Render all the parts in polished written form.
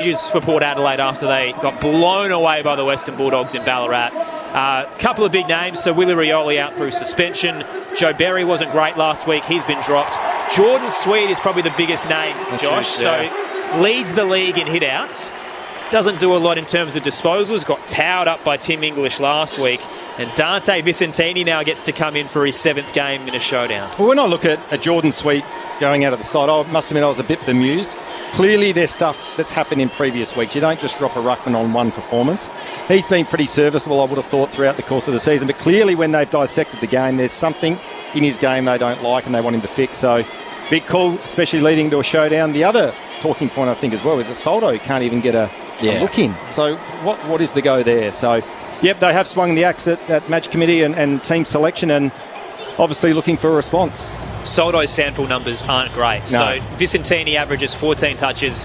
For Port Adelaide after they got blown away by the Western Bulldogs in Ballarat. Couple of big names, so Willie Rioli out through suspension. Joe Berry wasn't great last week, he's been dropped. Jordan Sweet is probably the biggest name, Josh, so leads the league in hit-outs. Doesn't do a lot in terms of disposals, got towed up by Tim English last week. And Dante Vicentini now gets to come in for his 7th game in a showdown. Well, when I look at Jordan Sweet going out of the side, I must admit I was a bit bemused. Clearly there's stuff that's happened in previous weeks. You don't just drop a ruckman on one performance. He's been pretty serviceable, I would have thought, throughout the course of the season. But clearly when they've dissected the game, there's something in his game they don't like and they want him to fix. So big call, especially leading to a showdown. The other talking point, I think, as well, is that Soldo can't even get a look in. So what is the go there? So, yep, they have swung the axe at match committee and team selection and obviously looking for a response. Soldo's Sandful numbers aren't great. No. So Vicentini averages 14 touches,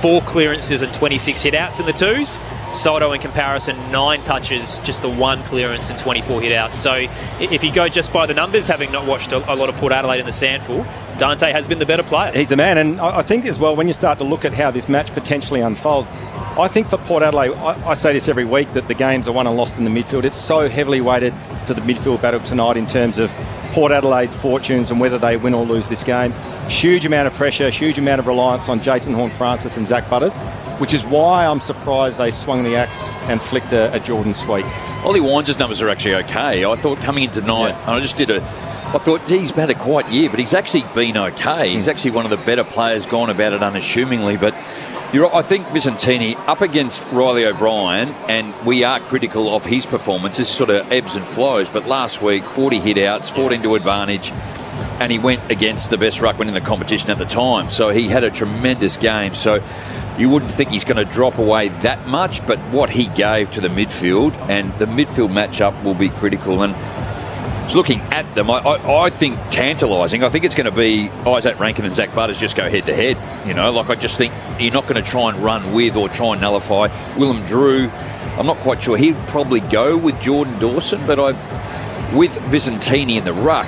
4 clearances and 26 hit-outs in the twos. Soldo in comparison, 9 touches, just the 1 clearance and 24 hit-outs. So if you go just by the numbers, having not watched a lot of Port Adelaide in the Sandful, Dante has been the better player. He's the man, and I think as well, when you start to look at how this match potentially unfolds, I think for Port Adelaide, I say this every week, that the games are won and lost in the midfield. It's so heavily weighted to the midfield battle tonight in terms of Port Adelaide's fortunes and whether they win or lose this game. Huge amount of pressure, huge amount of reliance on Jason Horne-Francis and Zach Butters, which is why I'm surprised they swung the axe and flicked a Jordan Sweet. Ollie Wines' numbers are actually okay. I thought coming in tonight, and I thought, he's had a quiet year, but he's actually been okay. He's actually one of the better players, gone about it unassumingly, but I think Vicentini up against Riley O'Brien, and we are critical of his performance. This sort of ebbs and flows, but last week 40 hit-outs, 14 to advantage, and he went against the best ruckman in the competition at the time. So he had a tremendous game. So you wouldn't think he's going to drop away that much, but what he gave to the midfield, and the midfield matchup will be critical. And looking at them, I think tantalising. I think it's going to be Isaac Rankin and Zach Butters just go head-to-head. I just think you're not going to try and run with or try and nullify. Willem Drew, I'm not quite sure. He'd probably go with Jordan Dawson, but with Vicentini in the ruck,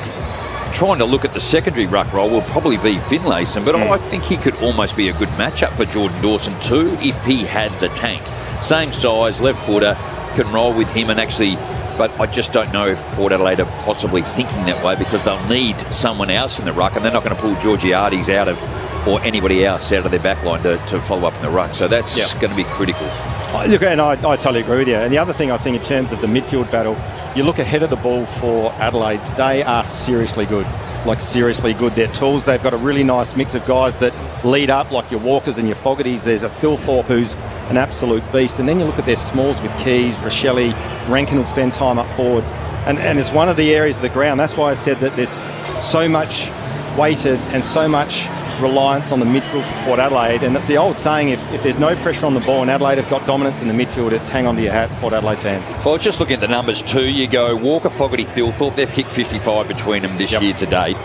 trying to look at the secondary ruck role will probably be Finlayson, but I think he could almost be a good matchup for Jordan Dawson too if he had the tank. Same size, left footer, can roll with him and actually... But I just don't know if Port Adelaide are possibly thinking that way, because they'll need someone else in the ruck, and they're not going to pull Georgiades out of, or anybody else out of their back line to follow up in the ruck. So that's going to be critical. Look, and I totally agree with you. And the other thing I think in terms of the midfield battle, you look ahead of the ball for Adelaide, they are seriously good. Like, seriously good. They're tools. They've got a really nice mix of guys that lead up, like your Walkers and your Fogartys. There's a Thilthorpe who's an absolute beast. And then you look at their smalls with Keys, Rochelle, Rankin will spend time up forward. And it's one of the areas of the ground. That's why I said that there's so much weighted and so much reliance on the midfield for Port Adelaide. And that's the old saying, if there's no pressure on the ball and Adelaide have got dominance in the midfield, it's hang on to your hats, Port Adelaide fans. Well, just looking at the numbers too, you go Walker, Fogarty, Thilthorpe, they've kicked 55 between them this year to date.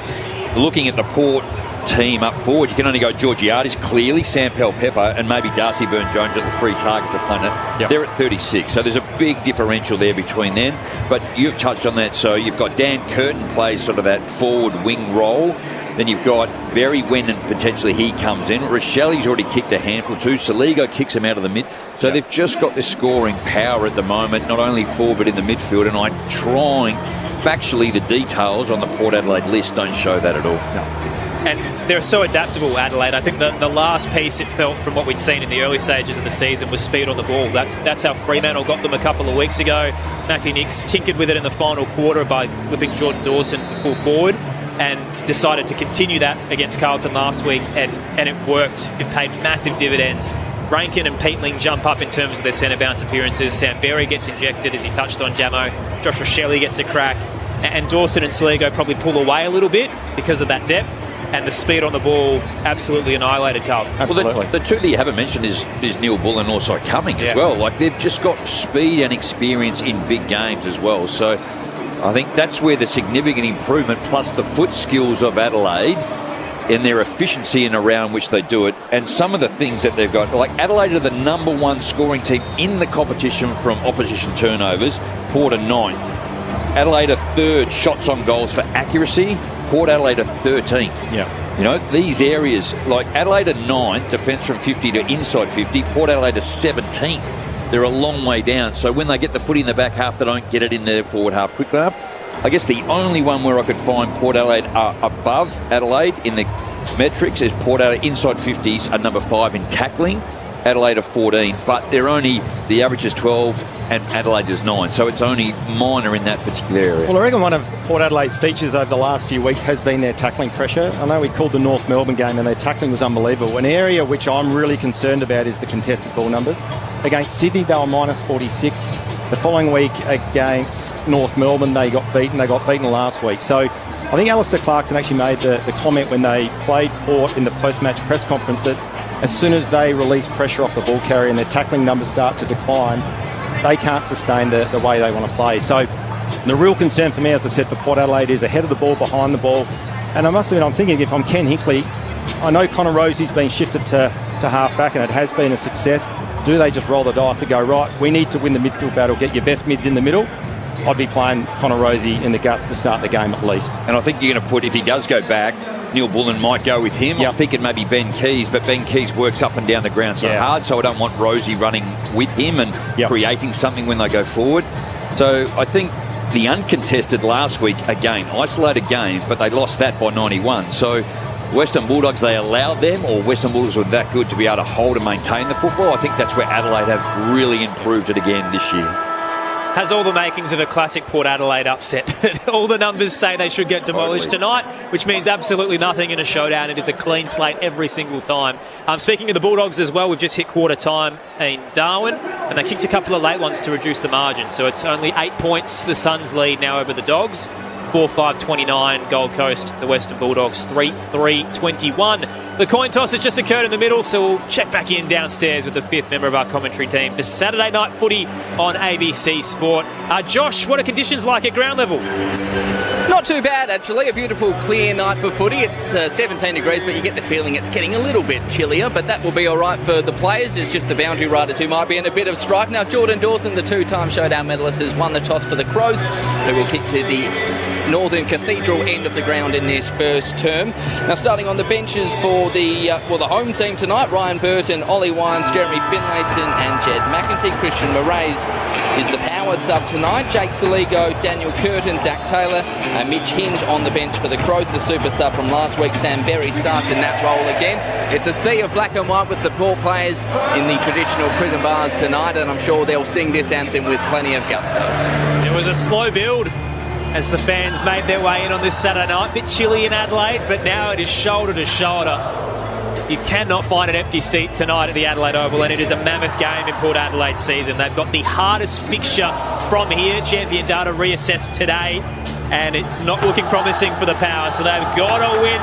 Looking at the Port team up forward, you can only go Georgiades, clearly, Sam Pepper, and maybe Darcy Byrne-Jones at the 3 targets for Planet. They're at 36, so there's a big differential there between them. But you've touched on that, so you've got Dan Curtin plays sort of that forward wing role. Then you've got Berry when and potentially he comes in. Rochelle's already kicked a handful too. Saligo kicks him out of the mid. So they've just got this scoring power at the moment, not only forward but in the midfield. And I'm trying, factually, the details on the Port Adelaide list don't show that at all. No. And they're so adaptable, Adelaide. I think the last piece it felt from what we'd seen in the early stages of the season was speed on the ball. That's how Fremantle got them a couple of weeks ago. Matthew Nicks tinkered with it in the final quarter by flipping Jordan Dawson to full forward, and decided to continue that against Carlton last week, and it worked. It paid massive dividends. Rankin and Peatling jump up in terms of their centre bounce appearances. Sam Berry gets injected, as he touched on, Jamo. Josh Rochelle gets a crack, and Dawson and Saligo probably pull away a little bit because of that depth, and the speed on the ball absolutely annihilated Carlton. Absolutely. Well, the two that you haven't mentioned is Neil Bull and also Cumming as well. Like, they've just got speed and experience in big games as well. So I think that's where the significant improvement, plus the foot skills of Adelaide and their efficiency in around which they do it, and some of the things that they've got. Like, Adelaide are the #1 scoring team in the competition from opposition turnovers. Port are 9th. Adelaide are 3rd shots on goals for accuracy. Port Adelaide are 13th. You know, these areas, like Adelaide are 9th, defence from 50 to inside 50. Port Adelaide are 17th. They're a long way down. So when they get the footy in the back half, they don't get it in their forward half, quick half. I guess the only one where I could find Port Adelaide are above Adelaide in the metrics is Port Adelaide inside 50s are number 5 in tackling. Adelaide are 14, but they're only, the average is 12 and Adelaide is 9, so it's only minor in that particular area. Well, I reckon one of Port Adelaide's features over the last few weeks has been their tackling pressure. I know we called the North Melbourne game and their tackling was unbelievable. An area which I'm really concerned about is the contested ball numbers. Against Sydney, they were minus 46. The following week against North Melbourne, they got beaten. They got beaten last week. So I think Alistair Clarkson actually made the comment when they played Port in the post-match press conference that as soon as they release pressure off the ball carrier and their tackling numbers start to decline, they can't sustain the way they want to play. So the real concern for me, as I said, for Port Adelaide is ahead of the ball, behind the ball. And I must admit, I'm thinking if I'm Ken Hinkley, I know Connor Rosie's been shifted to half-back and it has been a success. Do they just roll the dice and go, right, we need to win the midfield battle, get your best mids in the middle? I'd be playing Connor Rosie in the guts to start the game at least. And I think you're going to put, if he does go back, Neil Bullen might go with him. Yep. I'm thinking maybe Ben Keys, but Ben Keys works up and down the ground so hard, so I don't want Rosie running with him and creating something when they go forward. So I think the uncontested last week, again, isolated game, but they lost that by 91. So Western Bulldogs, they allowed them, or Western Bulldogs were that good to be able to hold and maintain the football. I think that's where Adelaide have really improved it again this year. Has all the makings of a classic Port Adelaide upset. All the numbers say they should get demolished tonight, which means absolutely nothing in a showdown. It is a clean slate every single time. Speaking of the Bulldogs as well, we've just hit quarter time in Darwin, and they kicked a couple of late ones to reduce the margin. So it's only 8 points the Suns lead now over the Dogs. 4-5-29 Gold Coast, the Western Bulldogs 3-3-21. The coin toss has just occurred in the middle, so we'll check back in downstairs with the 5th member of our commentary team for Saturday Night Footy on ABC Sport. Josh, what are conditions like at ground level? Not too bad, actually. A beautiful, clear night for footy. It's 17 degrees, but you get the feeling it's getting a little bit chillier, but that will be all right for the players. It's just the boundary riders who might be in a bit of strife. Now, Jordan Dawson, the 2-time showdown medalist, has won the toss for the Crows, who will kick to the Northern Cathedral end of the ground in this first term. Now, starting on the benches for the home team tonight, Ryan Burton, Ollie Wines, Jeremy Finlayson and Jed McEntee. Christian Moraes is the power sub tonight. Jake Saligo, Daniel Curtin, Zach Taylor and Mitch Hinge on the bench for the Crows. The super sub from last week, Sam Berry, starts in that role again. It's a sea of black and white with the Port players in the traditional prison bars tonight, and I'm sure they'll sing this anthem with plenty of gusto. It was a slow build as the fans made their way in on this Saturday night. Bit chilly in Adelaide, but now it is shoulder to shoulder. You cannot find an empty seat tonight at the Adelaide Oval, and it is a mammoth game in Port Adelaide's season. They've got the hardest fixture from here. Champion data reassessed today, and it's not looking promising for the Power, so they've got to win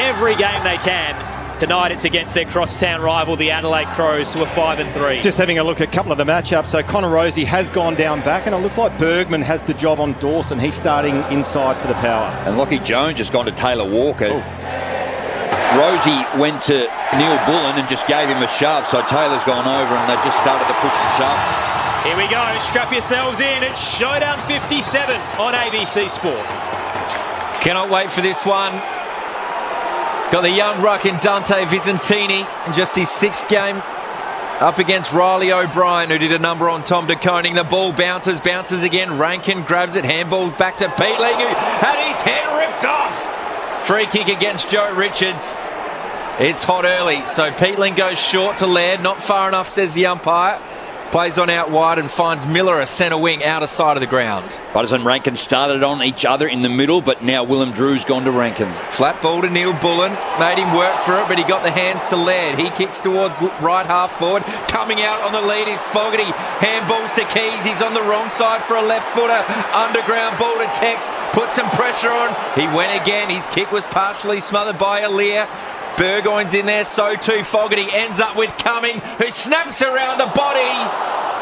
every game they can. Tonight it's against their crosstown rival, the Adelaide Crows, who are 5-3. Just having a look at a couple of the matchups. So Connor Rosie has gone down back, and it looks like Bergman has the job on Dawson. He's starting inside for the Power. And Lockie Jones has gone to Taylor Walker. Ooh. Rosie went to Neil Bullen and just gave him a shove, so Taylor's gone over and they've just started to push and shove. Here we go, strap yourselves in. It's Showdown 57 on ABC Sport. Cannot wait for this one. Got the young ruck in Dante Vicentini in just his 6th game up against Riley O'Brien, who did a number on Tom de Koning. The ball bounces again. Rankin grabs it, handballs back to Peatling, who had his head ripped off. Free kick against Joe Richards. It's hot early, so Peatling goes short to Laird. Not far enough, says the umpire. Plays on out wide and finds Miller a centre wing out of sight of the ground. Butters and Rankin started on each other in the middle, but now Willem Drew's gone to Rankin. Flat ball to Neil Bullen. Made him work for it, but he got the hands to Laird. He kicks towards right half forward. Coming out on the lead is Fogarty. Handballs to Keys. He's on the wrong side for a left footer. Underground ball to Tex. Put some pressure on. He went again. His kick was partially smothered by Alir. Burgoyne's in there, so too Fogarty. Ends up with Cumming, who snaps around the body.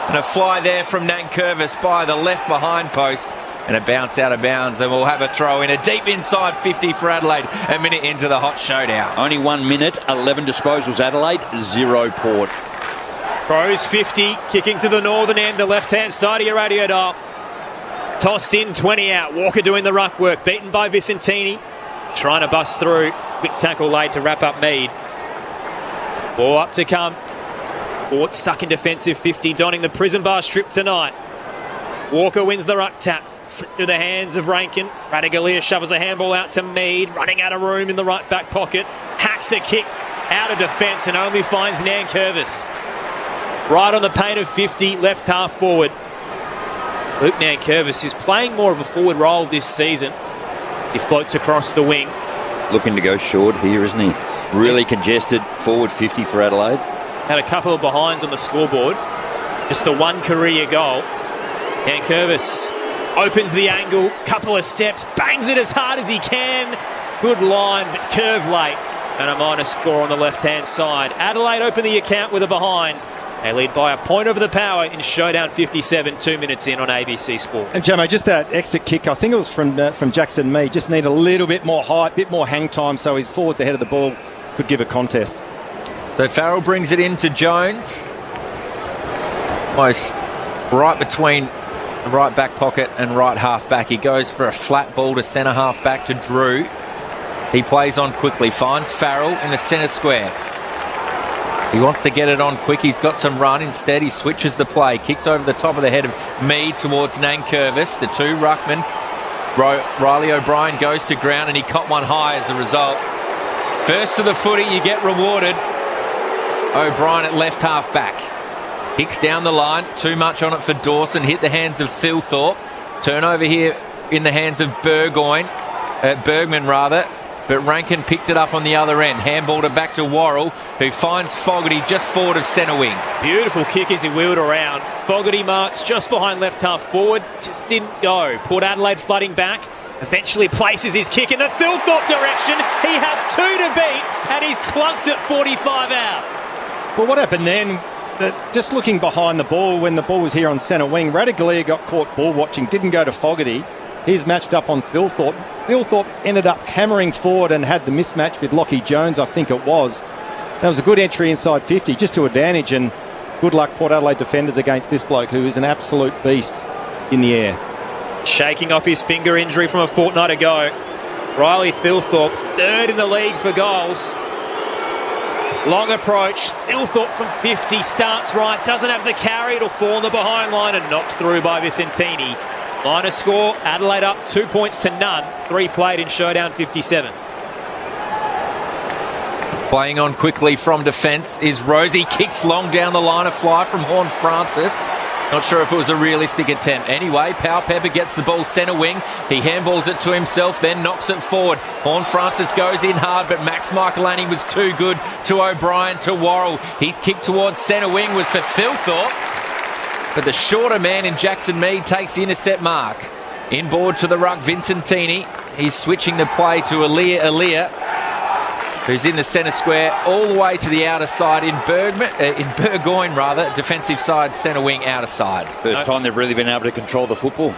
And a fly there from Nankervis by the left behind post. And a bounce out of bounds, and we'll have a throw in. A deep inside 50 for Adelaide, a minute into the hot showdown. Only 1 minute, 11 disposals Adelaide, 0 Port. Crows 50, kicking to the northern end, the left-hand side of your radio dial. Tossed in, 20 out. Walker doing the ruck work, beaten by Vicentini. Trying to bust through. Quick tackle laid to wrap up Mead. Ball up to come. Ward stuck in defensive 50, donning the prison bar strip tonight. Walker wins the ruck tap. Slipped through the hands of Rankin. Radaglia shovels a handball out to Mead, running out of room in the right back pocket. Hacks a kick out of defence and only finds Nankervis. Right on the paint of 50, left half forward. Luke Nankervis, who's playing more of a forward role this season. He floats across the wing. Looking to go short here, isn't he? Really congested forward 50 for Adelaide. He's had a couple of behinds on the scoreboard. Just the one career goal. Nankervis opens the angle, couple of steps, bangs it as hard as he can. Good line, but curve late. And a minus score on the left-hand side. Adelaide open the account with a behind. They lead by a point over the Power in Showdown 57, 2 minutes in on ABC Sport. And Jamo, just that exit kick, I think it was from Jackson Mead, just need a little bit more height, bit more hang time, so his forwards ahead of the ball could give a contest. So Farrell brings it into Jones. Almost right between the right back pocket and right half back. He goes for a flat ball to centre half back to Drew. He plays on quickly, finds Farrell in the centre square. He wants to get it on quick. He's got some run. Instead, he switches the play. Kicks over the top of the head of Mead towards Nankervis. The two ruckmen. Riley O'Brien goes to ground and he caught one high as a result. First to the footy, you get rewarded. O'Brien at left half back. Kicks down the line. Too much on it for Dawson. Hit the hands of Thilthorpe. Turnover here in the hands of Bergman rather. But Rankin picked it up on the other end. Handballed it back to Worrell, who finds Fogarty just forward of centre wing. Beautiful kick as he wheeled around. Fogarty marks just behind left half forward. Just didn't go. Port Adelaide flooding back. Eventually places his kick in the Thilthorpe direction. He had two to beat and he's clunked it 45 out. Well, what happened then? Just looking behind the ball, when the ball was here on centre wing, Radaglia got caught ball watching, didn't go to Fogarty. He's matched up on Thilthorpe. Thilthorpe ended up hammering forward and had the mismatch with Lockie Jones, I think it was. That was a good entry inside 50, just to advantage, and good luck Port Adelaide defenders against this bloke who is an absolute beast in the air. Shaking off his finger injury from a fortnight ago. Riley Thilthorpe, third in the league for goals. Long approach, Thilthorpe from 50 starts right, doesn't have the carry, it'll fall on the behind line and knocked through by Vicentini. Minor score, Adelaide up 2 points to none. 3 played in Showdown 57. Playing on quickly from defence is Rosie. Kicks long down the line of fly from Horn Francis. Not sure if it was a realistic attempt. Anyway, Powell Pepper gets the ball centre wing. He handballs it to himself, then knocks it forward. Horn Francis goes in hard, but Max Michaelani was too good to O'Brien, to Worrell. His kick towards centre wing was for Thilthorpe. But the shorter man in Jackson Mead takes the intercept mark. Inboard to the ruck, Vicentini. He's switching the play to Alia, who's in the centre square, all the way to the outer side in Burgoyne, defensive side, centre wing, outer side. First time they've really been able to control the football.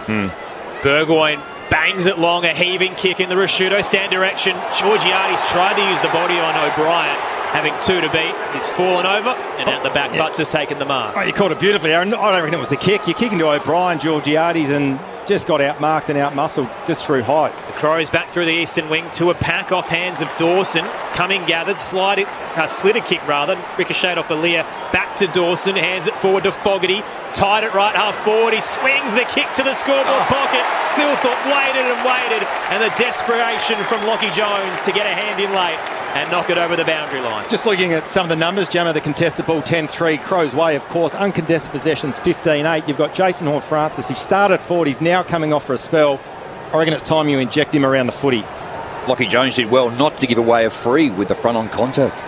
Burgoyne bangs it long, a heaving kick in the Rashudo stand direction. Georgiades tried to use the body on O'Brien. Having two to beat, he's fallen over, and out the back, Butts has taken the mark. Oh, you caught it beautifully, Aaron. I don't reckon it was the kick. You're kicking to O'Brien, Georgiades, and just got outmarked and outmuscled just through height. The Crows back through the eastern wing to a pack off hands of Dawson. Coming gathered, slid a kick rather, ricocheted off Alia, back to Dawson, hands it forward to Fogarty, tied it right half forward, he swings the kick to the scoreboard pocket. Thilthorpe waited, and the desperation from Lockie Jones to get a hand in late and knock it over the boundary line. Just looking at some of the numbers, Jammer, the contested ball 10-3, Crows way, of course, uncontested possessions 15-8. You've got Jason Horne-Francis, he started forward, he's now coming off for a spell. I reckon it's time you inject him around the footy. Lockie Jones did well not to give away a free with the front on contact.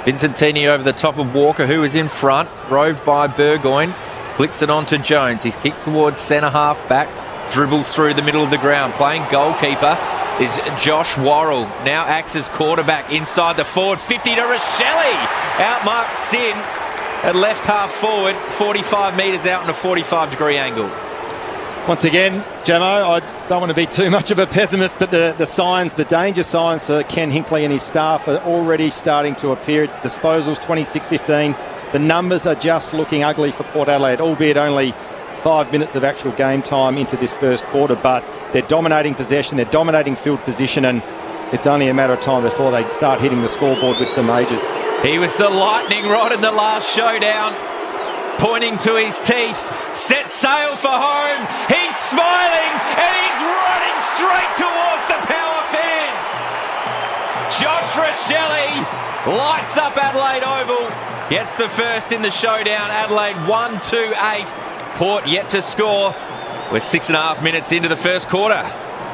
Vicentini over the top of Walker, who is in front, roved by Burgoyne, flicks it on to Jones. He's kicked towards centre half back, dribbles through the middle of the ground. Playing goalkeeper is Josh Worrell. Now acts as quarterback inside the forward 50 to Rochelle. Outmarks Sin at left half forward, 45 metres out on a 45-degree angle. Once again, Jamo, I don't want to be too much of a pessimist, but the signs, the danger signs for Ken Hinkley and his staff are already starting to appear. It's disposals 26-15. The numbers are just looking ugly for Port Adelaide, albeit only 5 minutes of actual game time into this first quarter, but they're dominating possession, they're dominating field position, and it's only a matter of time before they start hitting the scoreboard with some majors. He was the lightning rod in the last showdown, pointing to his teeth, set sail for home. He's smiling and he's running straight towards the Power fans. Josh Rochelle lights up Adelaide Oval, gets the first in the showdown. Adelaide 1-2-8. Port yet to score. We're 6.5 minutes into the first quarter.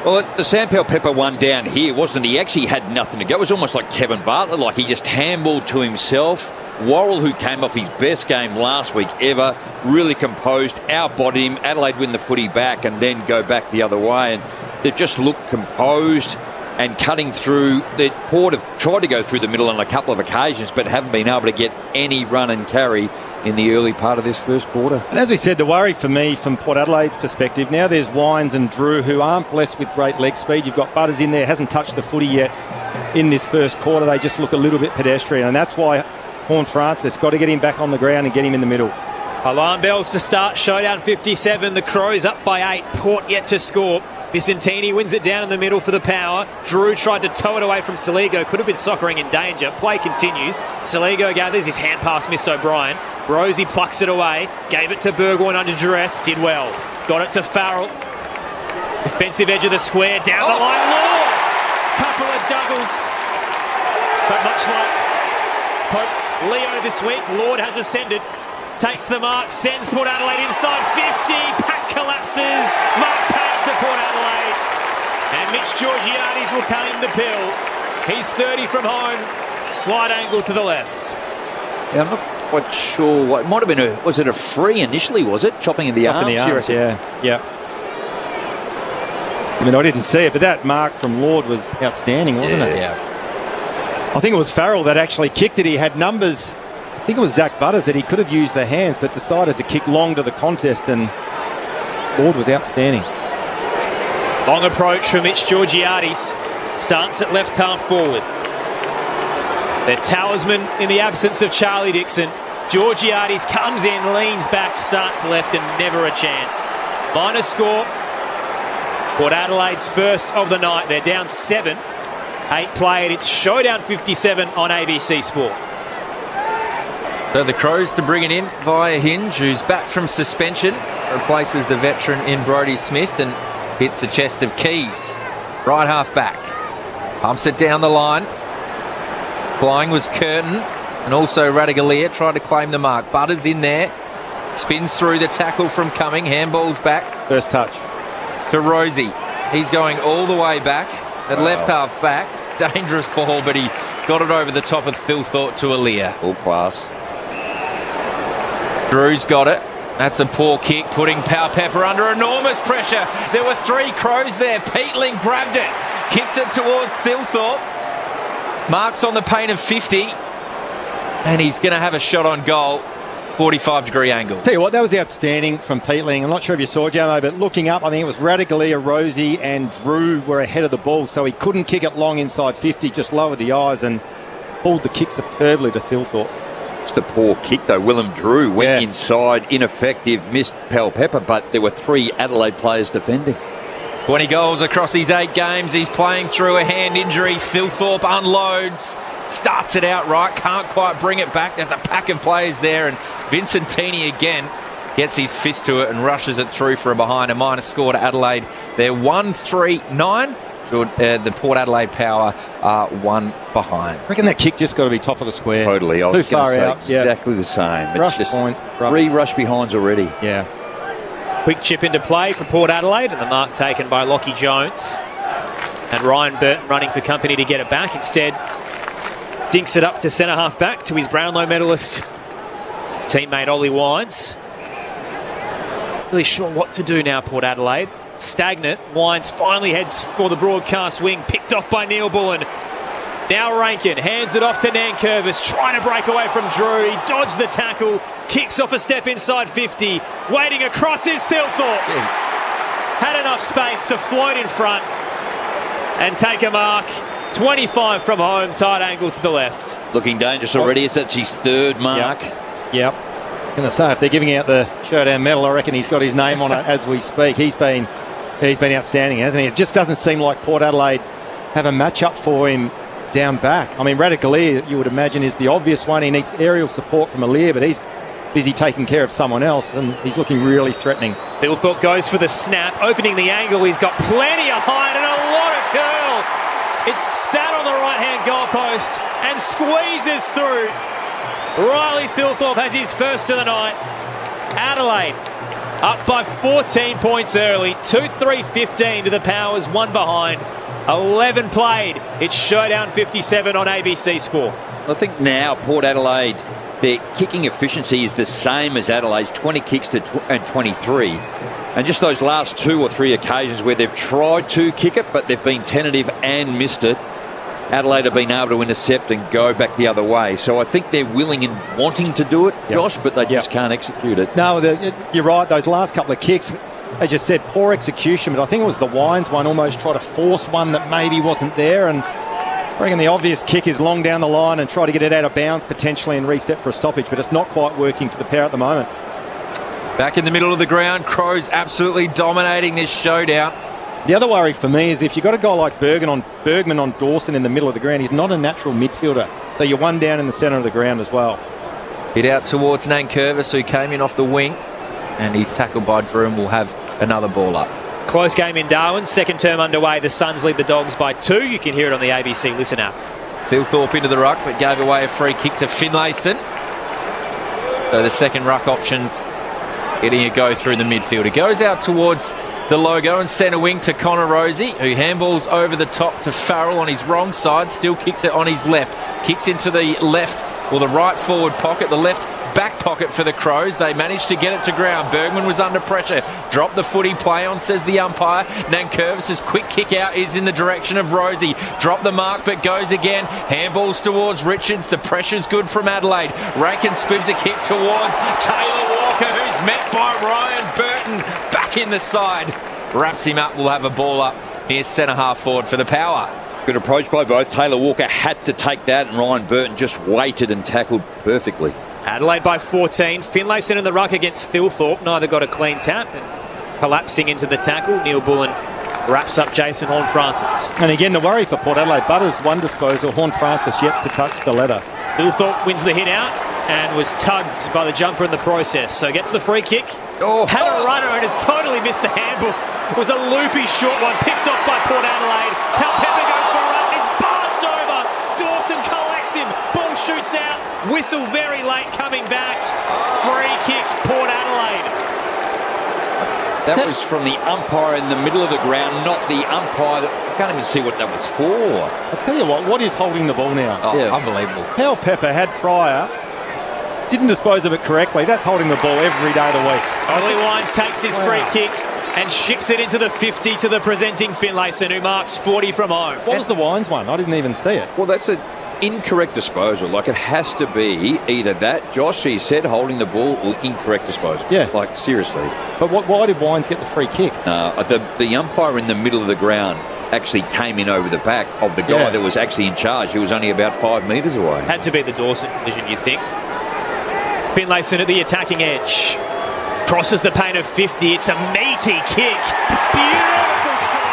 Well, the Sam Pepper one down here, wasn't he? Actually had nothing to go. It was almost like Kevin Bartlett, like he just handballed to himself. Worrell, who came off his best game last week ever, really composed, outbodied him. Adelaide win the footy back and then go back the other way. And they've just looked composed and cutting through. The Port have tried to go through the middle on a couple of occasions, but haven't been able to get any run and carry in the early part of this first quarter. And as we said, the worry for me from Port Adelaide's perspective, now there's Wines and Drew who aren't blessed with great leg speed. You've got Butters in there, hasn't touched the footy yet in this first quarter. They just look a little bit pedestrian, and that's why Horne-Francis got to get him back on the ground and get him in the middle. Alarm bells to start showdown 57. The Crows up by 8. Port yet to score. Vicentini wins it down in the middle for the Power. Drew tried to tow it away from Saligo. Could have been Sockering in danger. Play continues. Saligo gathers. His hand pass missed O'Brien. Rosie plucks it away. Gave it to Burgoyne under duress. Did well. Got it to Farrell. Defensive edge of the square. Down the line. Lord! Couple of juggles. But much like Pope Leo this week, Lord has ascended. Takes the mark. Sends Port Adelaide inside 50. Pack collapses. Mark Pack to Port Adelaide. And Mitch Georgiades will claim the pill. He's 30 from home. Slight angle to the left. Yeah, I'm not quite sure what. It might have been was it a free initially, was it? Chopping in the arms? In the arms, yeah. I mean, I didn't see it, but that mark from Lord was outstanding, wasn't it? Yeah. I think it was Farrell that actually kicked it. He had numbers. I think it was Zach Butters that he could have used the hands, but decided to kick long to the contest, and Lord was outstanding. Long approach from Mitch Georgiades. Starts at left half forward. Their talisman in the absence of Charlie Dixon. Georgiades comes in, leans back, starts left, and never a chance. Minor score. Port Adelaide's first of the night. They're down 7. 8 played. It's showdown 57 on ABC Sport. So the Crows to bring it in via Hinge, who's back from suspension, replaces the veteran in Brodie Smith and hits the chest of Keys. Right half back. Pumps it down the line. Flying was Curtin and also Radagalier tried to claim the mark. Butters in there. Spins through the tackle from Cumming. Handballs back. First touch. To Rosie. He's going all the way back at left half back. Dangerous ball, but he got it over the top of Thilthorpe to Aaliyah. All class. Drew's got it. That's a poor kick, putting Powell-Pepper under enormous pressure. There were 3 Crows there. Peatling grabbed it. Kicks it towards Thilthorpe. Marks on the paint of 50. And he's going to have a shot on goal. 45-degree angle. Tell you what, that was outstanding from Peatling. I'm not sure if you saw it, Jamo, but looking up, I think it was Radagalier, Rosie and Drew were ahead of the ball, so he couldn't kick it long inside 50, just lowered the eyes and pulled the kick superbly to Thilthorpe. It's the poor kick, though. Willem Drew went inside, ineffective, missed Powell-Pepper, but there were 3 Adelaide players defending. 20 goals across his 8 games. He's playing through a hand injury. Thilthorpe unloads. Starts it out right. Can't quite bring it back. There's a pack of players there. And Vicentini again gets his fist to it and rushes it through for a behind. A minor score to Adelaide. They're 1-3-9. The Port Adelaide Power are 1 behind. I reckon that kick just got to be top of the square. Totally. I was Too far out. Exactly the same. Rush It's just point. 3 rush behinds already. Yeah. Quick chip into play for Port Adelaide, and the mark taken by Lockie Jones. And Ryan Burton running for company to get it back. Instead, dinks it up to centre half back to his Brownlow medalist teammate Ollie Wines. Really sure what to do now, Port Adelaide. Stagnant. Wines finally heads for the broadcast wing, picked off by Neil Bullen. Now Rankin hands it off to Nankervis, trying to break away from Drew. He dodged the tackle, kicks off a step inside 50. Waiting across is Thilthorpe. Had enough space to float in front and take a mark. 25 from home, tight angle to the left. Looking dangerous already. That's his 3rd mark. Yep. I'm going to say, if they're giving out the showdown medal, I reckon he's got his name on it as we speak. He's been outstanding, hasn't he? It just doesn't seem like Port Adelaide have a match-up for him down back. I mean, Radicalier, you would imagine, is the obvious one. He needs aerial support from Alier, but he's busy taking care of someone else, and he's looking really threatening. Thilthorpe goes for the snap, opening the angle. He's got plenty of height and a lot of curl. It's sat on the right-hand goalpost and squeezes through. Riley Thilthorpe has his first of the night. Adelaide up by 14 points early. 2-3-15 to the Powers, one behind. 11 played. It's Showdown 57 on ABC Sport. I think now Port Adelaide, their kicking efficiency is the same as Adelaide's, 20 kicks to 23. And just those last 2 or 3 occasions where they've tried to kick it, but they've been tentative and missed it, Adelaide have been able to intercept and go back the other way. So I think they're willing and wanting to do it, Josh, but they just can't execute it. No, you're right. Those last couple of kicks, as you said, poor execution, but I think it was the Wines one, almost try to force one that maybe wasn't there, and I reckon the obvious kick is long down the line and try to get it out of bounds potentially and reset for a stoppage, but it's not quite working for the pair at the moment. Back in the middle of the ground, Crows absolutely dominating this showdown. The other worry for me is if you've got a guy like Bergman on Dawson in the middle of the ground, he's not a natural midfielder, so you're one down in the centre of the ground as well. Hit out towards Nankervis, who came in off the wing, and he's tackled by Droom. Will have another ball up. Close game in Darwin. Second term underway. The Suns lead the Dogs by 2. You can hear it on the ABC Listen app. Thilthorpe into the ruck, but gave away a free kick to Finlayson. So the second ruck options getting a go through the midfield. It goes out towards the logo and centre wing to Connor Rosie, who handballs over the top to Farrell on his wrong side, still kicks it on his left. Kicks into the left, or the right forward pocket, the left back pocket for the Crows. They managed to get it to ground. Bergman was under pressure. Dropped the footy, play on, says the umpire. Nankervis' quick kick out is in the direction of Rosie. Dropped the mark, but goes again. Handballs towards Richards. The pressure's good from Adelaide. Rankin squibs a kick towards Taylor Walker, who's met by Ryan Burton. Back in the side. Wraps him up. We'll have a ball up. Here's centre half forward for the Power. Good approach by both. Taylor Walker had to take that, and Ryan Burton just waited and tackled perfectly. Adelaide by 14. Finlayson in the ruck against Thilthorpe. Neither got a clean tap. Collapsing into the tackle. Neil Bullen wraps up Jason Horne-Francis. And again, the worry for Port Adelaide, Butters one disposal, Horne-Francis yet to touch the leather. Thilthorpe wins the hit out and was tugged by the jumper in the process. So gets the free kick. Had a runner and has totally missed the handball. It was a loopy short one picked off by Port Adelaide. Pepper goes for a run. He's barged over. Dawson collects him. Ball shoots out. Whistle very late coming back. Free kick, Port Adelaide. That was from the umpire in the middle of the ground, not the umpire. I can't even see what that was for. I'll tell you what is holding the ball now? Unbelievable. Hal Pepper had prior, didn't dispose of it correctly. That's holding the ball every day of the week. Ollie Wines takes his free kick and ships it into the 50 to the presenting Finlayson, who marks 40 from home. What was the Wines one? I didn't even see it. Well, that's an incorrect disposal. Like, it has to be either that, Josh, he said, holding the ball, or incorrect disposal. Yeah. Like, seriously. But why did Wines get the free kick? The umpire in the middle of the ground actually came in over the back of the guy that was actually in charge. He was only about 5 metres away. Had to be the Dawson collision, you think. Finlayson at the attacking edge. Crosses the paint of 50. It's a meaty kick. Beautiful shot.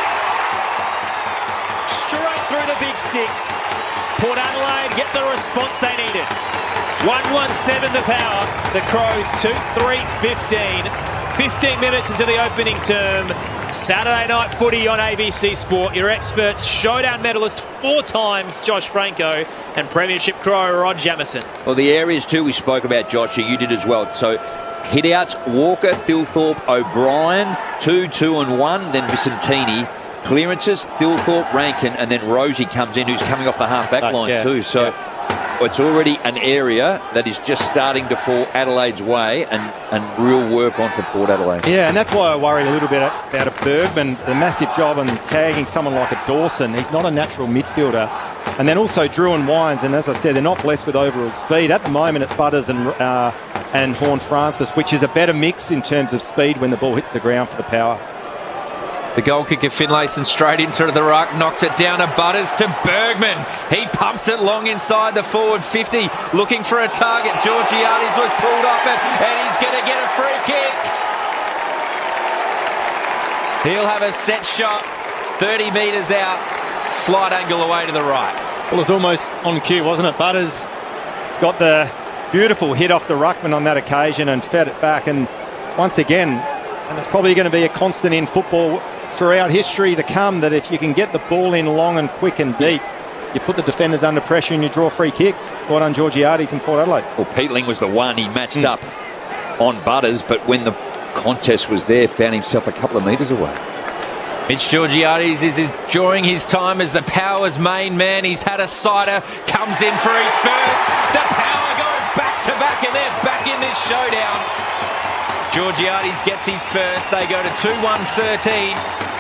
Straight through the big sticks. Port Adelaide get the response they needed. 1-1-7 the Power. The Crows 2-3-15. 15 minutes into the opening term. Saturday night footy on ABC Sport. Your experts, showdown medalist 4 times, Josh Franco, and Premiership Crow, Rod Jamieson. Well, the areas too we spoke about, Josh, you did as well. So hit-outs, Walker, Thilthorpe, O'Brien, 2, 2 and 1, then Vicentini. Clearances, Thilthorpe, Rankin, and then Rosie comes in, who's coming off the half-back line too. So it's already an area that is just starting to fall Adelaide's way, and real work on for Port Adelaide. Yeah, and that's why I worry a little bit about a Bergman, the massive job on tagging someone like a Dawson. He's not a natural midfielder. And then also Drew and Wines, and as I said, they're not blessed with overall speed. At the moment, it's Butters and Horne-Francis, which is a better mix in terms of speed when the ball hits the ground for the Power. The goal kicker Finlayson straight into the ruck, knocks it down to Butters to Bergman. He pumps it long inside the forward 50, looking for a target. Georgiades was pulled off it, and he's going to get a free kick. He'll have a set shot, 30 metres out. Slight angle away to the right. Well, it was almost on cue, wasn't it? Butters got the beautiful hit off the ruckman on that occasion and fed it back. And once again, and it's probably going to be a constant in football throughout history to come, that if you can get the ball in long and quick and deep, you put the defenders under pressure and you draw free kicks. Well done, Georgiades in Port Adelaide. Well, Peatling was the one. He matched up on Butters, but when the contest was there, found himself a couple of metres away. Mitch Georgiades is enjoying his time as the Power's main man. He's had a sider, comes in for his first. The Power go back to back, and they're back in this showdown. Georgiades gets his first. They go to 2-1-13.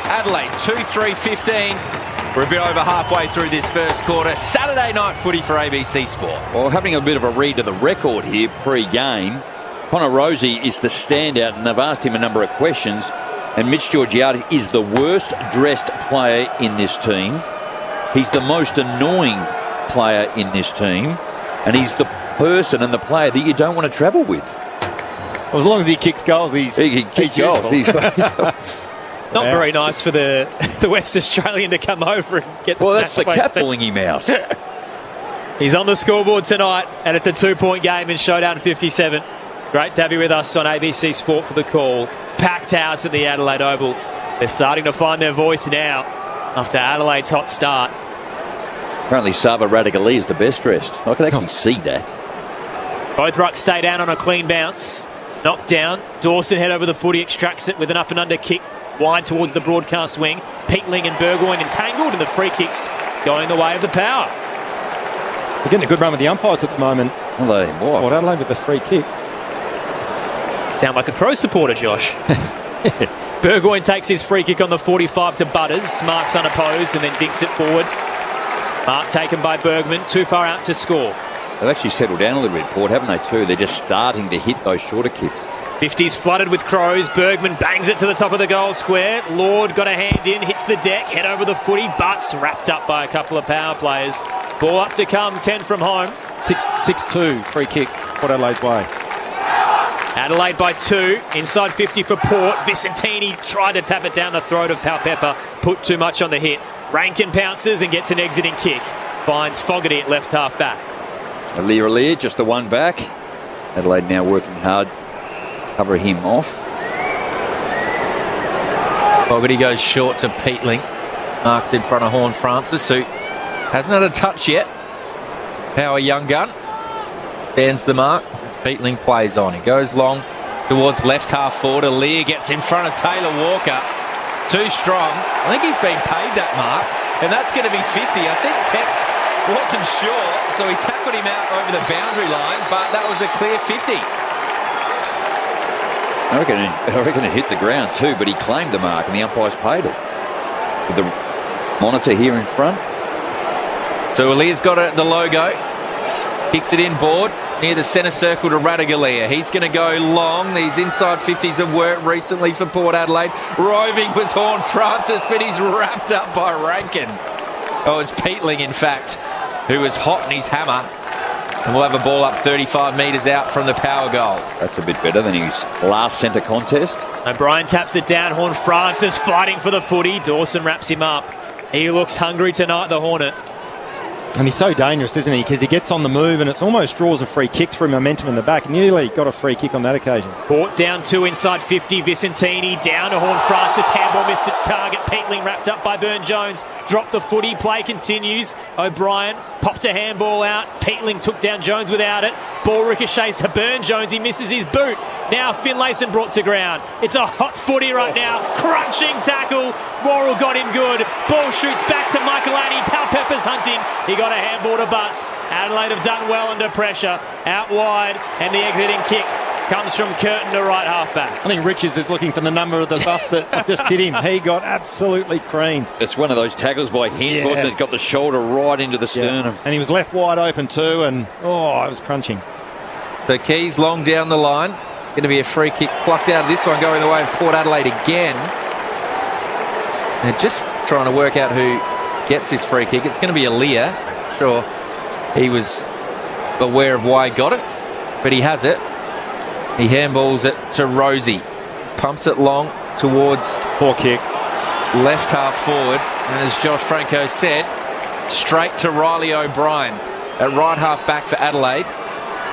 Adelaide 2-3-15. We're a bit over halfway through this first quarter. Saturday night footy for ABC Sport. Well, having a bit of a read of the record here pre-game, Connor Rosie is the standout, and they've asked him a number of questions. And Mitch Georgiades is the worst dressed player in this team. He's the most annoying player in this team. And he's the person and the player that you don't want to travel with. Well, as long as he kicks goals, he can kick goals. Not very nice for the West Australian to come over and get well, that's smashed the by cap pulling him out. He's on the scoreboard tonight, and it's a 2-point game in Showdown 57. Great to have you with us on ABC Sport for the call. Packed house at the Adelaide Oval. They're starting to find their voice now after Adelaide's hot start. Apparently Saba Radigali is the best dressed. I can actually see that. Both rucks stay down on a clean bounce. Knocked down. Dawson head over the footy, extracts it with an up and under kick wide towards the broadcast wing. Peatling and Burgoyne entangled, and the free kicks going the way of the Power. They're getting a good run with the umpires at the moment. Hello, what? Port Adelaide with the free kicks. Sound like a Crow supporter, Josh. Burgoyne takes his free kick on the 45 to Butters. Marks unopposed and then dinks it forward. Mark taken by Bergman, too far out to score. They've actually settled down a little bit, Port, haven't they, too? They're just starting to hit those shorter kicks. 50's flooded with Crows. Bergman bangs it to the top of the goal square. Lord got a hand in, hits the deck, head over the footy. Butts wrapped up by a couple of Power players. Ball up to come, 10 from home. 6-2 free kicks, Port Adelaide's way. Adelaide by 2, inside 50 for Port. Vicentini tried to tap it down the throat of Powpepper, put too much on the hit. Rankin pounces and gets an exiting kick. Finds Fogarty at left half back. Aliir, just the one back. Adelaide now working hard, cover him off. Fogarty goes short to Peatling. Marks in front of Horn Francis, who hasn't had a touch yet. Power young gun. Stands the mark as Peatling plays on. He goes long towards left half forward. Aliir gets in front of Taylor Walker. Too strong. I think he's been paid that mark, and that's going to be 50. I think Tex wasn't sure, so he tackled him out over the boundary line, but that was a clear 50. I reckon it hit the ground too, but he claimed the mark and the umpires paid it. With the monitor here in front. So Aliir's got it, the logo. Kicks it in board near the centre circle to Radigalia. He's going to go long. These inside 50s have worked recently for Port Adelaide. Roving was Horn Francis, but he's wrapped up by Rankin. Oh, it's Peatling, in fact, who was hot in his hammer. And we'll have a ball up 35 metres out from the Power goal. That's a bit better than his last centre contest. O'Brien taps it down. Horn Francis fighting for the footy. Dawson wraps him up. He looks hungry tonight, the Hornet. And he's so dangerous, isn't he? Because he gets on the move and it almost draws a free kick through momentum in the back. Nearly got a free kick on that occasion. Brought down 2 inside 50. Vicentini down to Horn Francis. Handball missed its target. Peatling wrapped up by Burne-Jones. Dropped the footy. Play continues. O'Brien popped a handball out. Peatling took down Jones without it. Ball ricochets to Burne-Jones. He misses his boot. Now Finlayson brought to ground. It's a hot footy right now. Crunching tackle. Worrell got him good. Ball shoots back to Michael Annie. Powpepper's hunting. He got a handball to Butts. Adelaide have done well under pressure. Out wide, and the exiting kick comes from Curtin to right half back. I think Richards is looking for the number of the buff that just hit him. He got absolutely creamed. It's one of those tackles by Henshaw that got the shoulder right into the sternum. And he was left wide open too, and it was crunching. The Keys long down the line. It's going to be a free kick plucked out of this one, going the way of Port Adelaide again. They're just trying to work out who gets this free kick. It's going to be Aliir. Sure, he was aware of why he got it, but he has it. He handballs it to Rosie. Pumps it long towards poor kick. Left half forward. And as Josh Franco said, straight to Riley O'Brien at right half back for Adelaide.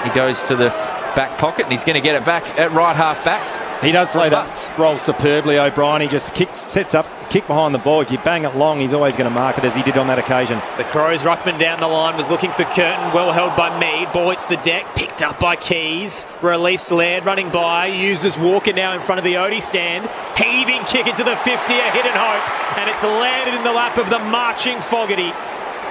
He goes to the back pocket and he's going to get it back at right half back. He does play that role superbly, O'Brien. He just sets up, kick behind the ball. If you bang it long, he's always going to mark it, as he did on that occasion. The Crows, ruckman down the line, was looking for Curtin. Well held by Mead. Ball hits the deck, picked up by Keys. Released Laird, running by. Uses Walker now in front of the Odie stand. Heaving kick into the 50, a hit and hope. And it's landed in the lap of the marching Fogarty,